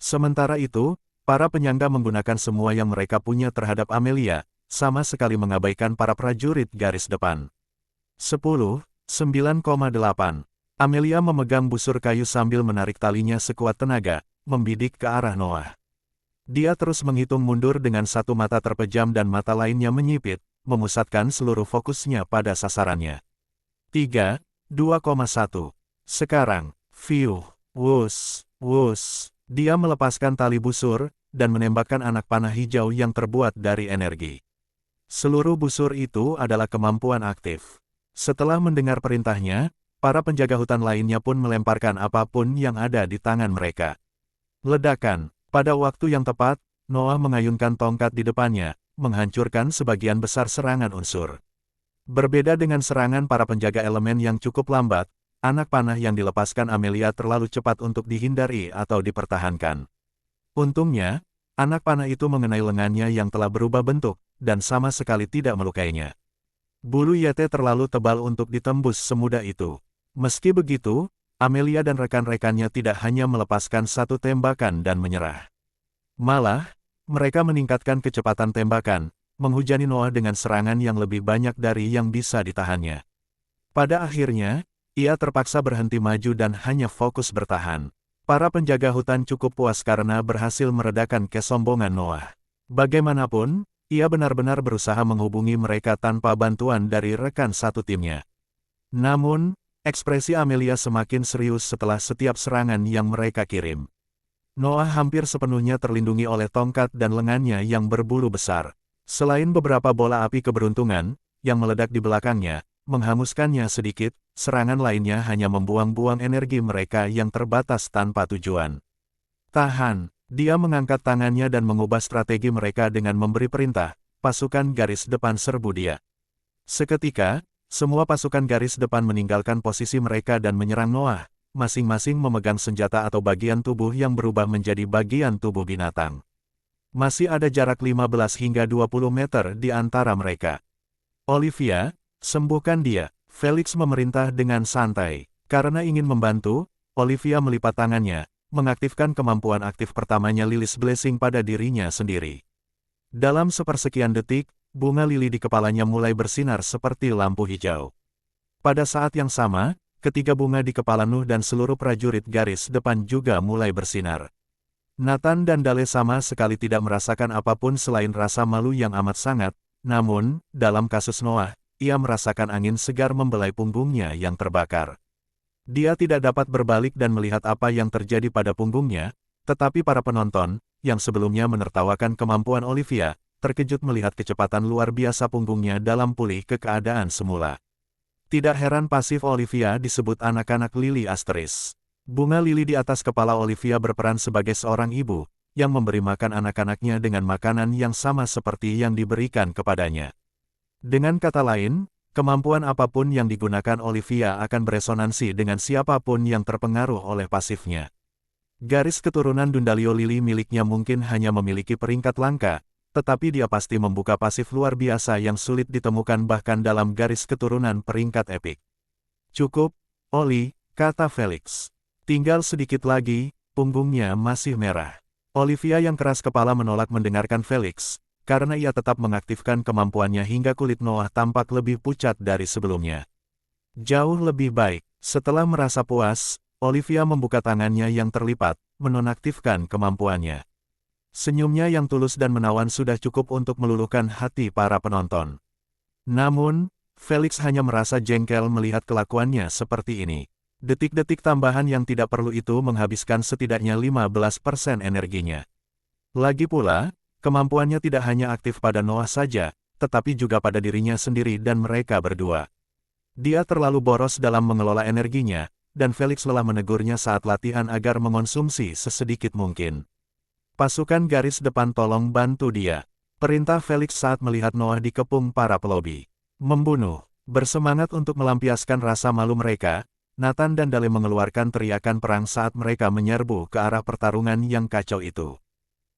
Speaker 1: Sementara itu, para penyangga menggunakan semua yang mereka punya terhadap Amelia, sama sekali mengabaikan para prajurit garis depan. 10, 9,8. Amelia memegang busur kayu sambil menarik talinya sekuat tenaga, membidik ke arah Noah. Dia terus menghitung mundur dengan satu mata terpejam dan mata lainnya menyipit, memusatkan seluruh fokusnya pada sasarannya. 3, 2,1. Sekarang, fiuh, wus, wus. Dia melepaskan tali busur, dan menembakkan anak panah hijau yang terbuat dari energi. Seluruh busur itu adalah kemampuan aktif. Setelah mendengar perintahnya, para penjaga hutan lainnya pun melemparkan apapun yang ada di tangan mereka. Ledakan. Pada waktu yang tepat, Noah mengayunkan tongkat di depannya, menghancurkan sebagian besar serangan unsur. Berbeda dengan serangan para penjaga elemen yang cukup lambat, anak panah yang dilepaskan Amelia terlalu cepat untuk dihindari atau dipertahankan. Untungnya, anak panah itu mengenai lengannya yang telah berubah bentuk, dan sama sekali tidak melukainya. Bulu Yete terlalu tebal untuk ditembus semudah itu. Meski begitu, Amelia dan rekan-rekannya tidak hanya melepaskan satu tembakan dan menyerah. Malah, mereka meningkatkan kecepatan tembakan, menghujani Noah dengan serangan yang lebih banyak dari yang bisa ditahannya. Pada akhirnya, ia terpaksa berhenti maju dan hanya fokus bertahan. Para penjaga hutan cukup puas karena berhasil meredakan kesombongan Noah. Bagaimanapun, ia benar-benar berusaha menghubungi mereka tanpa bantuan dari rekan satu timnya. Namun, ekspresi Amelia semakin serius setelah setiap serangan yang mereka kirim. Noah hampir sepenuhnya terlindungi oleh tongkat dan lengannya yang berbulu besar. Selain beberapa bola api keberuntungan, yang meledak di belakangnya, menghanguskannya sedikit, serangan lainnya hanya membuang-buang energi mereka yang terbatas tanpa tujuan. Tahan, dia mengangkat tangannya dan mengubah strategi mereka dengan memberi perintah, pasukan garis depan serbu dia. Seketika, semua pasukan garis depan meninggalkan posisi mereka dan menyerang Noah, masing-masing memegang senjata atau bagian tubuh yang berubah menjadi bagian tubuh binatang. Masih ada jarak 15 hingga 20 meter di antara mereka. Olivia, sembuhkan dia, Felix memerintah dengan santai. Karena ingin membantu, Olivia melipat tangannya, mengaktifkan kemampuan aktif pertamanya Lily's Blessing pada dirinya sendiri. Dalam sepersekian detik, bunga lili di kepalanya mulai bersinar seperti lampu hijau. Pada saat yang sama, ketiga bunga di kepala Nuh dan seluruh prajurit garis depan juga mulai bersinar. Nathan dan Dale sama sekali tidak merasakan apapun selain rasa malu yang amat sangat, namun, dalam kasus Noah, ia merasakan angin segar membelai punggungnya yang terbakar. Dia tidak dapat berbalik dan melihat apa yang terjadi pada punggungnya, tetapi para penonton, yang sebelumnya menertawakan kemampuan Olivia, terkejut melihat kecepatan luar biasa punggungnya dalam pulih ke keadaan semula. Tidak heran pasif Olivia disebut anak-anak lili asteris. Bunga lili di atas kepala Olivia berperan sebagai seorang ibu, yang memberi makan anak-anaknya dengan makanan yang sama seperti yang diberikan kepadanya. Dengan kata lain, kemampuan apapun yang digunakan Olivia akan beresonansi dengan siapapun yang terpengaruh oleh pasifnya. Garis keturunan Dundalio Lili miliknya mungkin hanya memiliki peringkat langka, tetapi dia pasti membuka pasif luar biasa yang sulit ditemukan bahkan dalam garis keturunan peringkat epik. Cukup, Oli, kata Felix. Tinggal sedikit lagi, punggungnya masih merah. Olivia yang keras kepala menolak mendengarkan Felix, karena ia tetap mengaktifkan kemampuannya hingga kulit Noah tampak lebih pucat dari sebelumnya. Jauh lebih baik, setelah merasa puas, Olivia membuka tangannya yang terlipat, menonaktifkan kemampuannya. Senyumnya yang tulus dan menawan sudah cukup untuk meluluhkan hati para penonton. Namun, Felix hanya merasa jengkel melihat kelakuannya seperti ini. Detik-detik tambahan yang tidak perlu itu menghabiskan setidaknya 15% energinya. Lagi pula, kemampuannya tidak hanya aktif pada Noah saja, tetapi juga pada dirinya sendiri dan mereka berdua. Dia terlalu boros dalam mengelola energinya, dan Felix lelah menegurnya saat latihan agar mengonsumsi sesedikit mungkin. Pasukan garis depan tolong bantu dia. Perintah Felix saat melihat Noah dikepung para pelobi. Membunuh. Bersemangat untuk melampiaskan rasa malu mereka, Nathan dan Dale mengeluarkan teriakan perang saat mereka menyerbu ke arah pertarungan yang kacau itu.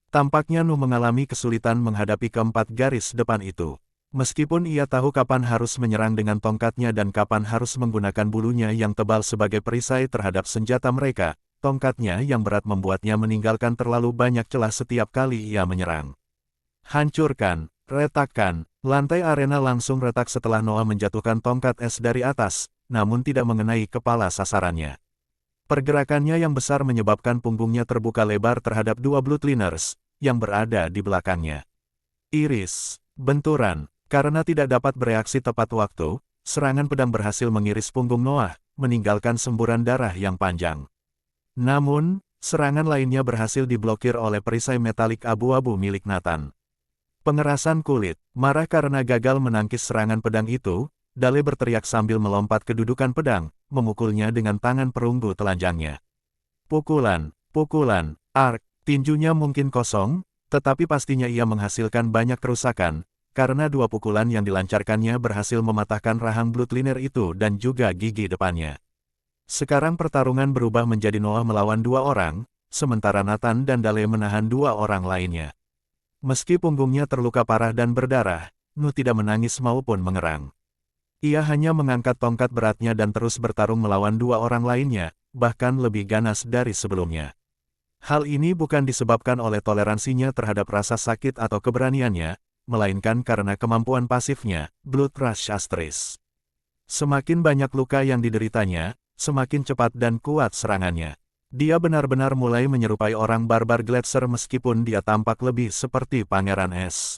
Speaker 1: Tampaknya Nuh mengalami kesulitan menghadapi keempat garis depan itu. Meskipun ia tahu kapan harus menyerang dengan tongkatnya dan kapan harus menggunakan bulunya yang tebal sebagai perisai terhadap senjata mereka, tongkatnya yang berat membuatnya meninggalkan terlalu banyak celah setiap kali ia menyerang. Hancurkan, retakkan, lantai arena langsung retak setelah Noah menjatuhkan tongkat es dari atas, namun tidak mengenai kepala sasarannya. Pergerakannya yang besar menyebabkan punggungnya terbuka lebar terhadap dua bloodliners yang berada di belakangnya. Iris, benturan, karena tidak dapat bereaksi tepat waktu, serangan pedang berhasil mengiris punggung Noah, meninggalkan semburan darah yang panjang. Namun, serangan lainnya berhasil diblokir oleh perisai metalik abu-abu milik Nathan. Pengerasan kulit, marah karena gagal menangkis serangan pedang itu, Dale berteriak sambil melompat ke dudukan pedang, memukulnya dengan tangan perunggu telanjangnya. Pukulan, pukulan, ark. Tinjunya mungkin kosong, tetapi pastinya ia menghasilkan banyak kerusakan, karena dua pukulan yang dilancarkannya berhasil mematahkan rahang bloodliner itu dan juga gigi depannya. Sekarang pertarungan berubah menjadi Noah melawan dua orang, sementara Nathan dan Dale menahan dua orang lainnya. Meski punggungnya terluka parah dan berdarah, Nuh tidak menangis maupun mengerang. Ia hanya mengangkat tongkat beratnya dan terus bertarung melawan dua orang lainnya, bahkan lebih ganas dari sebelumnya. Hal ini bukan disebabkan oleh toleransinya terhadap rasa sakit atau keberaniannya, melainkan karena kemampuan pasifnya, Blood Rush Asteris. Semakin banyak luka yang dideritanya, semakin cepat dan kuat serangannya. Dia benar-benar mulai menyerupai orang barbar Gletser meskipun dia tampak lebih seperti Pangeran Es.